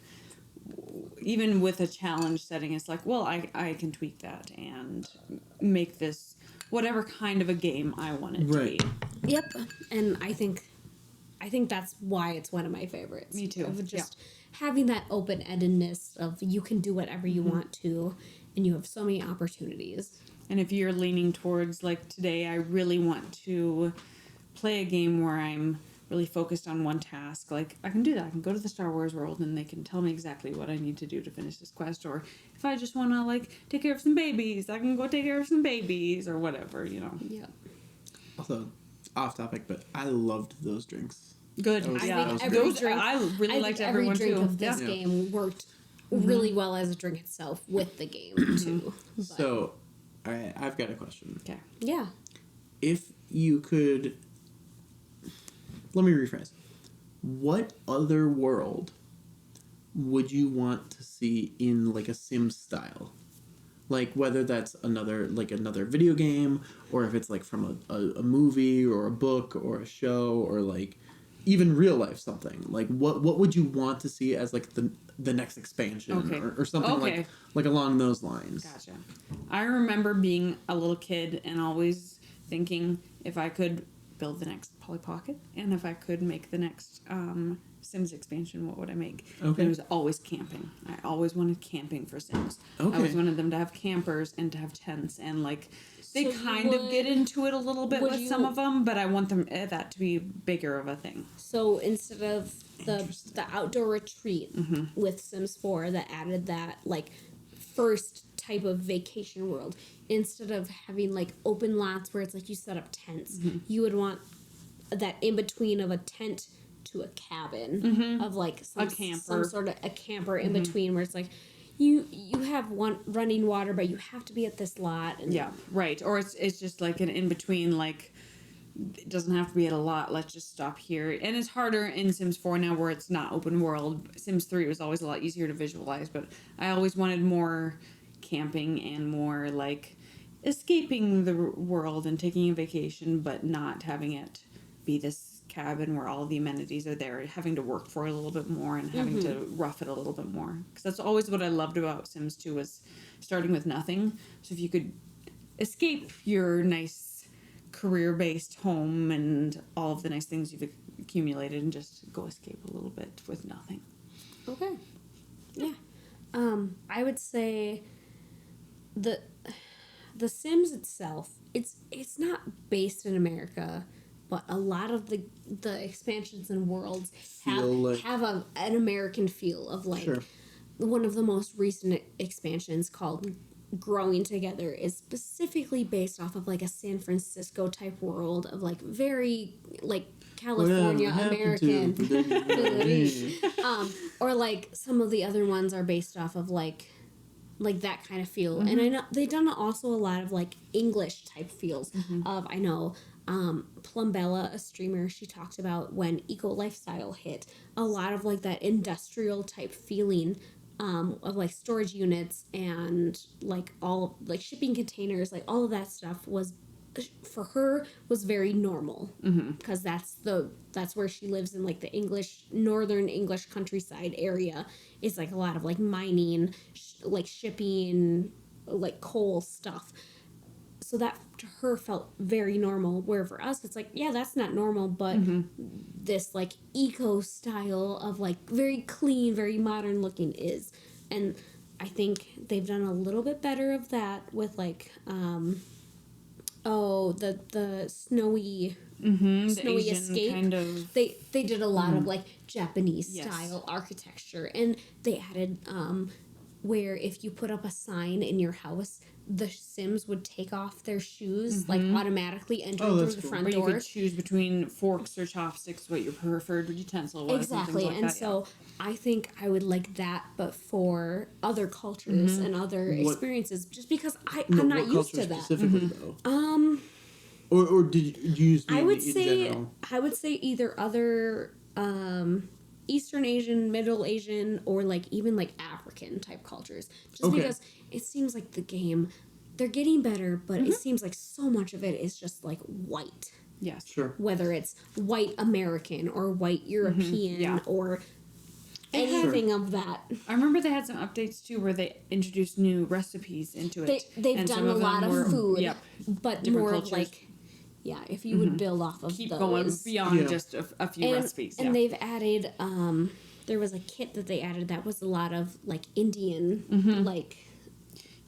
Speaker 3: even with a challenge setting, it's like, well, I can tweak that and make this whatever kind of a game I want it to
Speaker 1: Right.
Speaker 3: be.
Speaker 2: Yep. And I think that's why it's one of my favorites.
Speaker 3: Me too.
Speaker 2: Of just having that open-endedness of you can do whatever you want to, and you have so many opportunities.
Speaker 3: And if you're leaning towards like today, I really want to play a game where I'm really focused on one task, like I can do that. I can go to the Star Wars world and they can tell me exactly what I need to do to finish this quest. Or if I just want to like take care of some babies, I can go take care of some babies or whatever, you know.
Speaker 2: Yep.
Speaker 1: Also, off topic, but I loved those drinks.
Speaker 3: Good.
Speaker 1: That was-
Speaker 3: Yeah.
Speaker 1: that was
Speaker 2: every
Speaker 1: good.
Speaker 2: drink,
Speaker 3: I really liked
Speaker 2: every
Speaker 3: everyone
Speaker 2: drink
Speaker 3: too.
Speaker 2: of this
Speaker 3: Yeah.
Speaker 2: game worked really well as a drink itself with the game too. But,
Speaker 1: So, all right, I've got a question.
Speaker 3: Okay.
Speaker 2: yeah.
Speaker 1: If you could, let me rephrase. What other world would you want to see in like a Sims style? Like whether that's another video game, or if it's like from a movie or a book or a show, or like even real life something. Like what would you want to see as like the next expansion,
Speaker 3: Okay.
Speaker 1: or something
Speaker 3: Okay.
Speaker 1: like along those lines?
Speaker 3: Gotcha. I remember being a little kid and always thinking if I could build the next Polly Pocket and if I could make the next Sims expansion, what would I make?
Speaker 1: Okay.
Speaker 3: And it was always camping. I always wanted camping for Sims.
Speaker 1: Okay.
Speaker 3: I always wanted them to have campers and to have tents and like they
Speaker 2: So you
Speaker 3: kind of get
Speaker 2: would-
Speaker 3: into it a little bit
Speaker 2: would
Speaker 3: with
Speaker 2: you-
Speaker 3: some of them, but I want them that to be bigger of a thing.
Speaker 2: So instead of the outdoor retreat
Speaker 3: Mm-hmm.
Speaker 2: with Sims 4 that added that like first type of vacation world, instead of having like open lots where it's like you set up tents,
Speaker 3: Mm-hmm.
Speaker 2: you would want that in between of a tent to a cabin of like some
Speaker 3: camper.
Speaker 2: sort of a camper in between where it's like you have one running water, but you have to be at this lot. And
Speaker 3: Yeah, right. Or it's just like an in between, like it doesn't have to be at a lot. Let's just stop here. And it's harder in Sims 4 now where it's not open world. Sims 3 was always a lot easier to visualize, but I always wanted more camping and more like escaping the world and taking a vacation, but not having it be this cabin where all the amenities are there, having to work for it a little bit more and having to rough it a little bit more. Because that's always what I loved about Sims 2 was starting with nothing. So if you could escape your nice career-based home and all of the nice things you've accumulated and just go escape a little bit with nothing.
Speaker 2: Okay. Yeah. I would say the Sims itself, it's not based in America, but a lot of the expansions and worlds have an American feel of like
Speaker 1: Sure.
Speaker 2: one of the most recent expansions called growing together is specifically based off of like a San Francisco type world of like very like California American food. Or like some of the other ones are based off of like that kind of feel. And I know they've done also a lot of like English type feels of, I know Plumbella, a streamer, she talked about when eco lifestyle hit, a lot of like that industrial type feeling of like storage units and like all like shipping containers, like all of that stuff was for her was very normal because that's where she lives in like the northern English countryside area. It's like a lot of like mining, like shipping, like coal stuff. So that to her felt very normal, where for us it's like, yeah, that's not normal, but this like eco style of like very clean, very modern looking is. And I think they've done a little bit better of that with like the snowy snowy
Speaker 3: Asian
Speaker 2: escape
Speaker 3: kind of.
Speaker 2: they did a lot of like Japanese style architecture, and they added where if you put up a sign in your house, the Sims would take off their shoes like automatically entering through the front
Speaker 3: Or
Speaker 2: door.
Speaker 3: you could choose between forks or chopsticks, what your preferred utensil was.
Speaker 2: Exactly,
Speaker 3: and
Speaker 2: so I think I would like that, but for other cultures and other experiences, just because I'm not used to that.
Speaker 1: Specifically, though. Or did you use
Speaker 2: I would
Speaker 1: in
Speaker 2: say
Speaker 1: general?
Speaker 2: I would say either other Eastern Asian, Middle Asian, or like even like African type cultures. Just because it seems like the game, they're getting better, but it seems like so much of it is just like white.
Speaker 3: Yes.
Speaker 1: Sure.
Speaker 2: Whether it's white American or white European or anything of that.
Speaker 3: I remember they had some updates too where they introduced new recipes into it.
Speaker 2: They've done a lot of food, but
Speaker 3: different
Speaker 2: more
Speaker 3: cultures.
Speaker 2: like, if you would build off of
Speaker 3: Keep
Speaker 2: those.
Speaker 3: going beyond just a few recipes.
Speaker 2: And they've added, there was a kit that they added that was a lot of like Indian, like,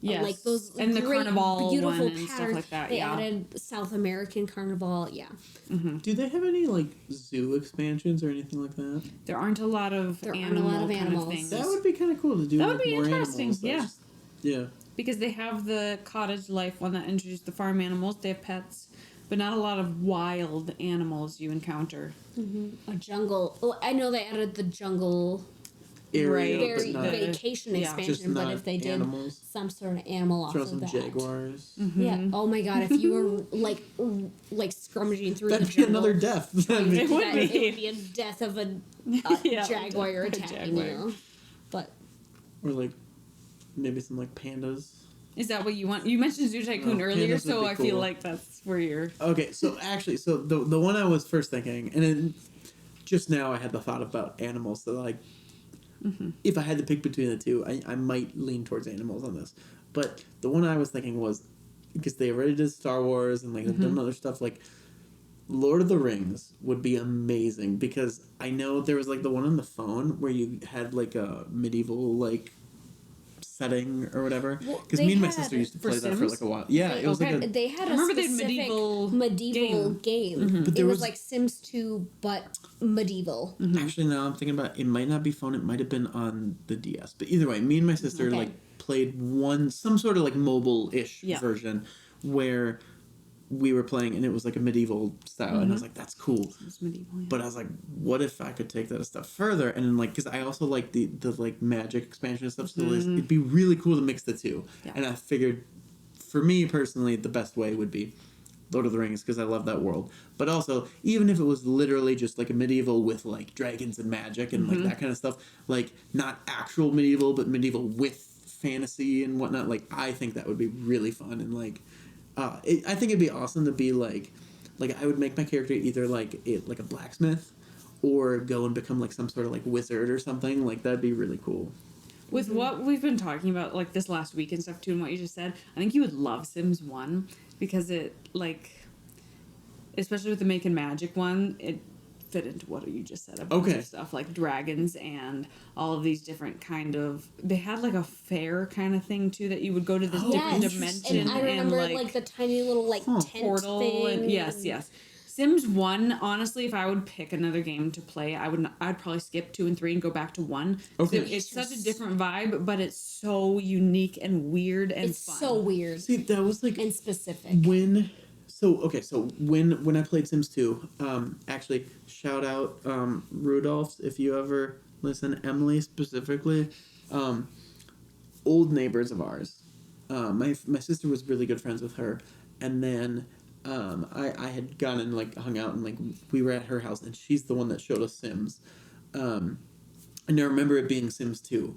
Speaker 2: like those
Speaker 3: and the
Speaker 2: great,
Speaker 3: carnival
Speaker 2: beautiful
Speaker 3: one and stuff like that.
Speaker 2: They added South American carnival,
Speaker 1: Do they have any like zoo expansions or anything like that?
Speaker 3: There aren't a lot of animals. Kind of things.
Speaker 1: That would be kind of cool to do.
Speaker 3: That
Speaker 1: like,
Speaker 3: would be
Speaker 1: more
Speaker 3: interesting.
Speaker 1: Animals. Yeah.
Speaker 3: Because they have the cottage life one that introduced the farm animals. They have pets, but not a lot of wild animals you encounter.
Speaker 2: A jungle. Well, I know they added the jungle
Speaker 1: Area,
Speaker 2: very
Speaker 1: but not,
Speaker 2: vacation expansion, but if they did
Speaker 1: animals.
Speaker 2: some sort of animal off
Speaker 1: Throw
Speaker 2: of
Speaker 1: some
Speaker 2: that.
Speaker 1: jaguars.
Speaker 2: Yeah. Oh my god, if you were like scrummaging through
Speaker 1: That'd
Speaker 2: the
Speaker 1: be
Speaker 2: jungle,
Speaker 1: another death.
Speaker 2: it would be a death of a jaguar attacking you. But
Speaker 1: or like maybe some like pandas.
Speaker 3: Is that what you want? You mentioned Zoo Tycoon earlier,
Speaker 1: pandas
Speaker 3: so
Speaker 1: would be
Speaker 3: I feel
Speaker 1: cool.
Speaker 3: like that's where you're.
Speaker 1: Okay, so actually, the one I was first thinking, and then just now I had the thought about animals. So like, if I had to pick between the two, I might lean towards animals on this. But the one I was thinking was, because they already did Star Wars and like they've done other stuff, like Lord of the Rings would be amazing, because I know there was like the one on the phone where you had like a medieval like setting or whatever. Because me and my sister used to play that for like a while. Yeah, it was like a...
Speaker 2: They had
Speaker 3: I remember
Speaker 2: a
Speaker 3: they had
Speaker 2: specific
Speaker 3: medieval
Speaker 2: game.
Speaker 1: But
Speaker 2: It
Speaker 1: there
Speaker 2: was
Speaker 1: was-
Speaker 2: like Sims 2, but medieval.
Speaker 1: Actually, now I'm thinking about it, might not be phone, it might have been on the DS. But either way, me and my sister like played some sort of like mobile-ish version where we were playing and it was like a medieval style, and I was like, that's cool.
Speaker 3: It's medieval. Yeah.
Speaker 1: But I was like, what if I could take that a step further? And then like, because I also like the like magic expansion and stuff, so it'd be really cool to mix the two.
Speaker 3: Yeah.
Speaker 1: And I figured, for me personally, the best way would be Lord of the Rings, because I love that world. But also, even if it was literally just like a medieval with like dragons and magic and like that kind of stuff, like not actual medieval, but medieval with fantasy and whatnot, like I think that would be really fun. And like, I think it'd be awesome to be like I would make my character either like a blacksmith or go and become like some sort of like wizard or something. Like that'd be really cool.
Speaker 3: With what we've been talking about like this last week and stuff too, and what you just said, I think you would love Sims 1 because it like, especially with the Make and Magic one, it fit into what you just said about stuff like dragons and all of these different kind of. They had like a fair kind of thing too that you would go to this different dimension
Speaker 2: And I remember
Speaker 3: and
Speaker 2: like the tiny little like tent
Speaker 3: portal
Speaker 2: thing.
Speaker 3: and yes. Sims 1, honestly, if I would pick another game to play, I'd probably skip 2 and 3 and go back to 1.
Speaker 1: Okay.
Speaker 3: It's such a different vibe, but it's so unique and weird and
Speaker 2: It's
Speaker 3: fun.
Speaker 2: so weird
Speaker 1: See, that was like
Speaker 2: and specific.
Speaker 1: when I played Sims 2, actually shout out Rudolph's if you ever listen, Emily specifically, old neighbors of ours. My sister was really good friends with her, and then I had gone and like hung out and like we were at her house, and she's the one that showed us Sims, and I remember it being Sims 2.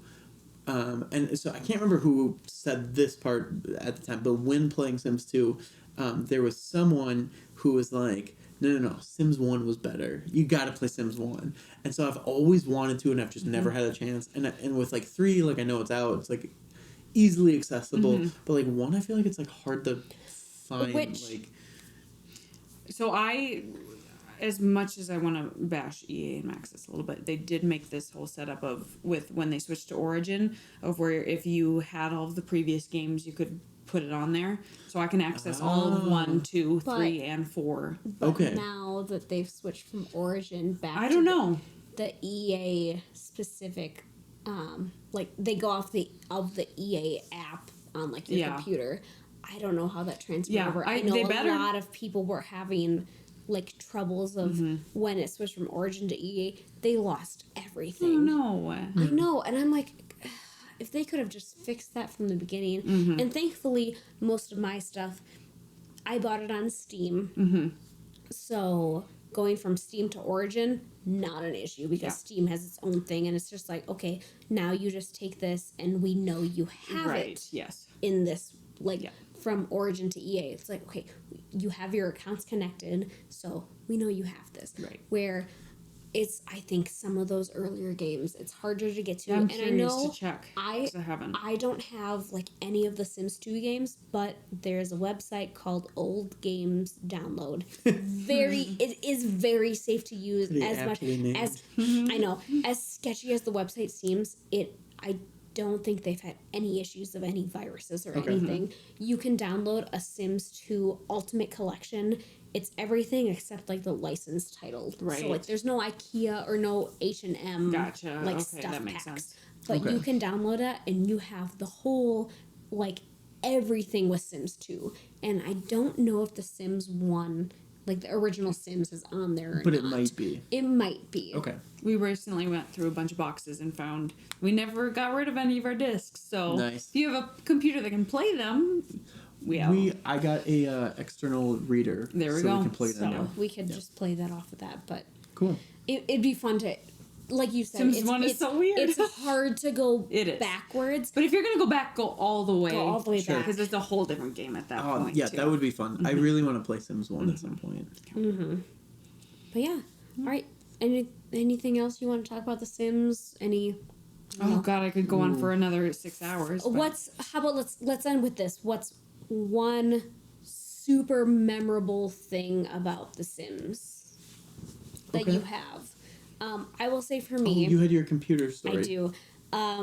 Speaker 1: And so I can't remember who said this part at the time, but when playing Sims 2, there was someone who was like, no, Sims 1 was better. You gotta play Sims 1. And so I've always wanted to, and I've just never had a chance. And with like 3, like I know it's out, it's like easily accessible, but like 1, I feel like it's like hard to find.
Speaker 3: So as much as I want to bash EA and Maxis a little bit, they did make this whole setup with when they switched to Origin, of where if you had all of the previous games, you could put it on there. So I can access all of 1, 2, 3, and 4.
Speaker 2: But now that they've switched from Origin back
Speaker 3: I don't know.
Speaker 2: The EA specific, like they go off the EA app on like your computer. I don't know how that transferred over. I know a lot of people were having like troubles of when it switched from Origin to EA, they lost everything.
Speaker 3: Oh, no.
Speaker 2: I know, and I'm like, if they could have just fixed that from the beginning, and thankfully most of my stuff, I bought it on Steam, so going from Steam to Origin, not an issue, because Steam has its own thing, and it's just like, okay, now you just take this, and we know you have it in this, like, from Origin to EA. It's like, okay, you have your accounts connected, so we know you have this.
Speaker 3: Right.
Speaker 2: Where it's, I think, some of those earlier games, it's harder to get to.
Speaker 3: I'm
Speaker 2: and
Speaker 3: curious
Speaker 2: I know
Speaker 3: to check, 'cause I haven't.
Speaker 2: I don't have, like, any of the Sims 2 games, but there's a website called Old Games Download. It is very safe to use.
Speaker 1: Pretty
Speaker 2: As much
Speaker 1: aptly named.
Speaker 2: as, I know, as sketchy as the website seems, I don't think they've had any issues of any viruses or anything. You can download a Sims 2 Ultimate Collection. It's everything except like the licensed title.
Speaker 3: Right.
Speaker 2: So like there's no IKEA or no H&M
Speaker 3: Gotcha.
Speaker 2: like
Speaker 3: Okay,
Speaker 2: stuff
Speaker 3: that makes
Speaker 2: packs.
Speaker 3: sense.
Speaker 2: But you can download it and you have the whole, like, everything with Sims 2. And I don't know if the Sims 1, like the original Sims, is on there or
Speaker 1: But
Speaker 2: not.
Speaker 1: it might be.
Speaker 2: It might be.
Speaker 1: Okay.
Speaker 3: We recently went through a bunch of boxes and found we never got rid of any of our discs. So
Speaker 1: Nice.
Speaker 3: if you have a computer that can play them, we have them.
Speaker 1: I got a external reader.
Speaker 3: There we
Speaker 1: so
Speaker 3: go.
Speaker 1: we can play
Speaker 2: So
Speaker 1: that now.
Speaker 2: we could just play that off of that. But
Speaker 1: Cool.
Speaker 2: it'd be fun to, like you said,
Speaker 3: Sims 1 is so weird.
Speaker 2: It's hard to go
Speaker 3: It is.
Speaker 2: backwards.
Speaker 3: But if you're going to go back, go all the way.
Speaker 2: Go all the way back.
Speaker 3: Because it's a whole different game at that point.
Speaker 1: Yeah,
Speaker 3: too.
Speaker 1: that would be fun. I really want to play Sims 1 at some point.
Speaker 2: But yeah. All right. Anything else you want to talk about the Sims?
Speaker 3: Oh, God, I could go on for another 6 hours. but-
Speaker 2: How about let's end with this. What's one super memorable thing about The Sims that you have? I will say for me,
Speaker 1: You had your computer story.
Speaker 2: I do.
Speaker 1: I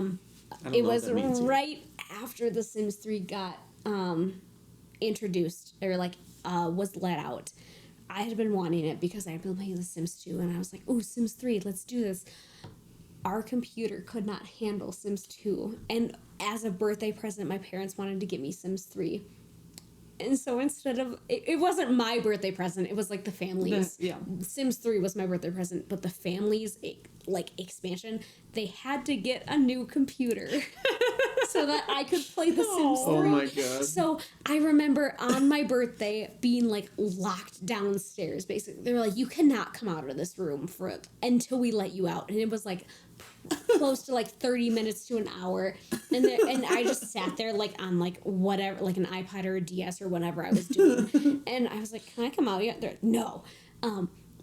Speaker 1: don't
Speaker 2: It
Speaker 1: know
Speaker 2: was
Speaker 1: what that means yet.
Speaker 2: right after The Sims 3 got introduced, or like was let out. I had been wanting it because I had been playing The Sims 2, and I was like, "Oh, Sims 3, let's do this." Our computer could not handle Sims 2, and as a birthday present, my parents wanted to get me Sims 3. And so instead of, it wasn't my birthday present, it was like the family's. Sims 3 was my birthday present, but the family's, like, expansion, they had to get a new computer so that I could play The Sims 3.
Speaker 1: Oh my God.
Speaker 2: So I remember on my birthday being, like, locked downstairs, basically. They were like, you cannot come out of this room until we let you out. And it was, like, close to like 30 minutes to an hour, and I just sat there like on like whatever, like an iPod or a DS or whatever I was doing, and I was like, "Can I come out yet?" They're like, "No."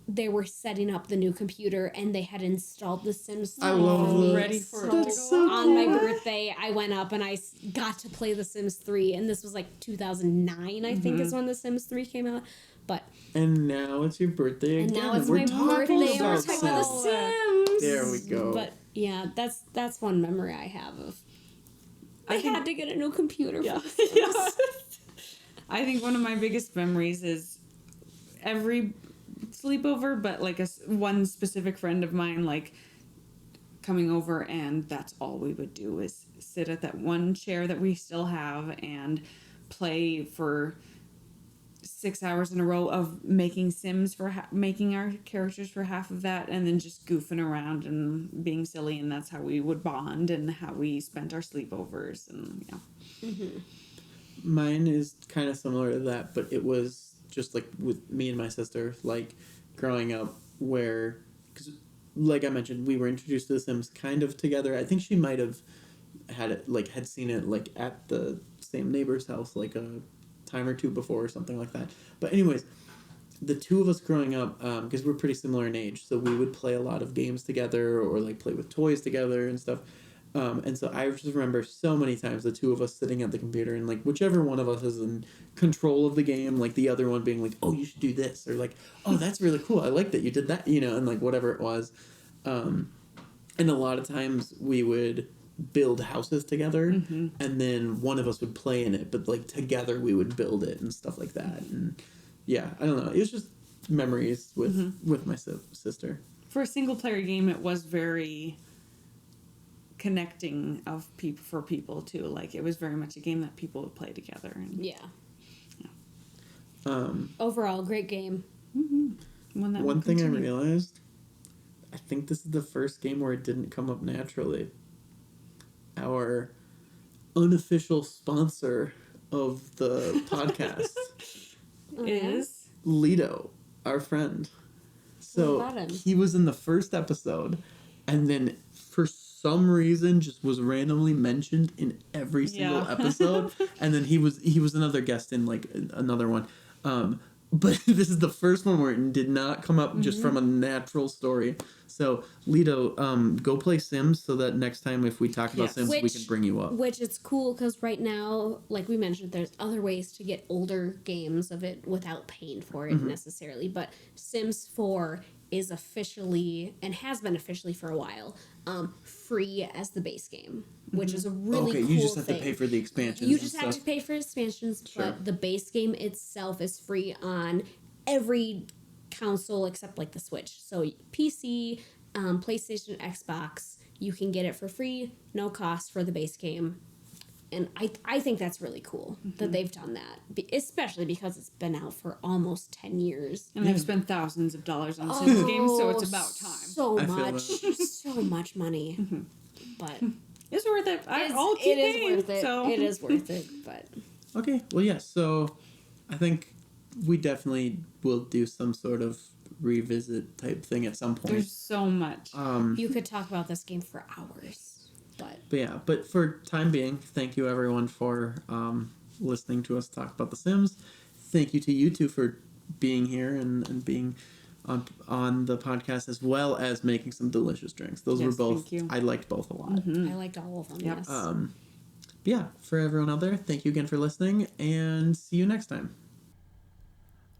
Speaker 2: They were setting up the new computer, and they had installed The Sims 3
Speaker 1: I love this.
Speaker 3: ready for it to
Speaker 1: That's
Speaker 3: go
Speaker 1: so
Speaker 2: on my
Speaker 1: cool.
Speaker 2: birthday. I went up and I got to play The Sims 3, and this was like 2009, I think, is when The Sims 3 came out. But
Speaker 1: And now it's your birthday again.
Speaker 2: and now it's
Speaker 1: We're
Speaker 2: my
Speaker 1: talking
Speaker 2: birthday, and we're
Speaker 1: about
Speaker 2: talking about
Speaker 1: Sims.
Speaker 2: The Sims.
Speaker 1: There we go.
Speaker 2: But yeah, that's one memory I have of. I had to get a new computer. For The Sims.
Speaker 3: I think one of my biggest memories is every sleepover, but like one specific friend of mine, like coming over, and that's all we would do is sit at that one chair that we still have and play for 6 hours in a row of making Sims for making our characters for half of that, and then just goofing around and being silly, and that's how we would bond and how we spent our sleepovers. And
Speaker 1: Mine is kind of similar to that, but it was just like with me and my sister, like growing up, where, because like I mentioned, we were introduced to The Sims kind of together. I think she might have had seen it like at the same neighbor's house like a time or two before or something like that. But anyways, the two of us growing up, because we're pretty similar in age, so we would play a lot of games together or like play with toys together and stuff. And so I just remember so many times the two of us sitting at the computer and like whichever one of us is in control of the game, like the other one being like, oh, you should do this, or like, oh, that's really cool, I like that you did that, and like whatever it was. And a lot of times we would build houses together, and then one of us would play in it, but like together we would build it and stuff like that. And yeah, I don't know, it was just memories with my sister.
Speaker 3: For a single player game, it was very connecting of people too. Like it was very much a game that people would play together. And,
Speaker 2: Overall, great game.
Speaker 1: One thing I realized, I think this is the first game where it didn't come up naturally. Our unofficial sponsor of the podcast
Speaker 3: is
Speaker 1: Lido, our friend. So he was in the first episode, and then for some reason just was randomly mentioned in every single episode. And then he was another guest in like another one. But this is the first one where it did not come up just from a natural story. So, Lido, go play Sims so that next time if we talk about Sims, we can bring you up.
Speaker 2: Which it's cool because right now, like we mentioned, there's other ways to get older games of it without paying for it necessarily. But Sims 4 is officially, and has been officially for a while, free as the base game, which is a really cool thing.
Speaker 1: You just have to pay for the expansions.
Speaker 2: You just have to pay for expansions, but the base game itself is free on every console except like the Switch. So PC, PlayStation, Xbox, you can get it for free, no cost for the base game. And I think that's really cool that they've done that, especially because it's been out for almost 10 years.
Speaker 3: And they've spent thousands of dollars on Sims games, so it's about time.
Speaker 2: So much money. But
Speaker 3: it's worth it.
Speaker 2: It is worth it, but...
Speaker 1: Okay, well, yeah, so I think we definitely will do some sort of revisit type thing at some point.
Speaker 3: There's so much.
Speaker 2: You could talk about this game for hours.
Speaker 1: But for time being, thank you everyone for listening to us talk about The Sims. Thank you to you two for being here and being on the podcast, as well as making some delicious drinks. Those were both, I liked both a lot.
Speaker 2: I liked all of them, yes.
Speaker 1: Yeah, for everyone out there, thank you again for listening, and see you next time.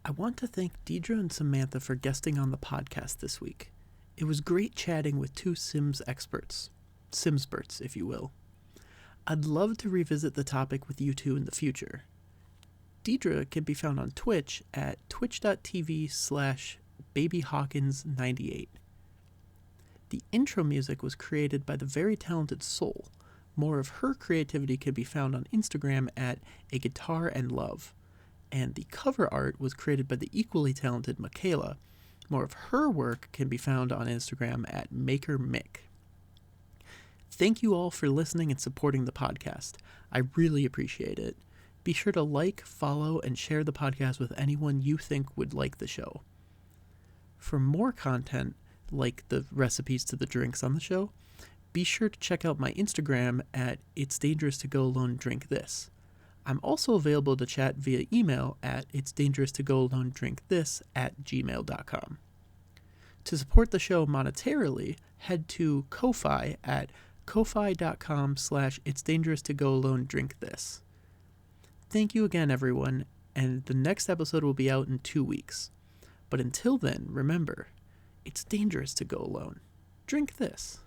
Speaker 1: I want to thank Deidra and Samantha for guesting on the podcast this week. It was great chatting with two Sims experts. Simsperts, if you will. I'd love to revisit the topic with you two in the future. Deidra can be found on Twitch at twitch.tv/babyhawkins98. The intro music was created by the very talented Soul. More of her creativity can be found on Instagram at A Guitar and Love. And the cover art was created by the equally talented Michaela. More of her work can be found on Instagram at MakerMick. Thank you all for listening and supporting the podcast. I really appreciate it. Be sure to like, follow, and share the podcast with anyone you think would like the show. For more content, like the recipes to the drinks on the show, be sure to check out my Instagram at It's Dangerous to Go Alone Drink This. I'm also available to chat via email at itsdangeroustogoalonedrinkthis@gmail.com. To support the show monetarily, head to Ko-Fi at ko-fi.com/itsdangeroustogoalonedrinkthis. Thank you again, everyone, and the next episode will be out in 2 weeks. But until then, remember, it's dangerous to go alone. Drink this.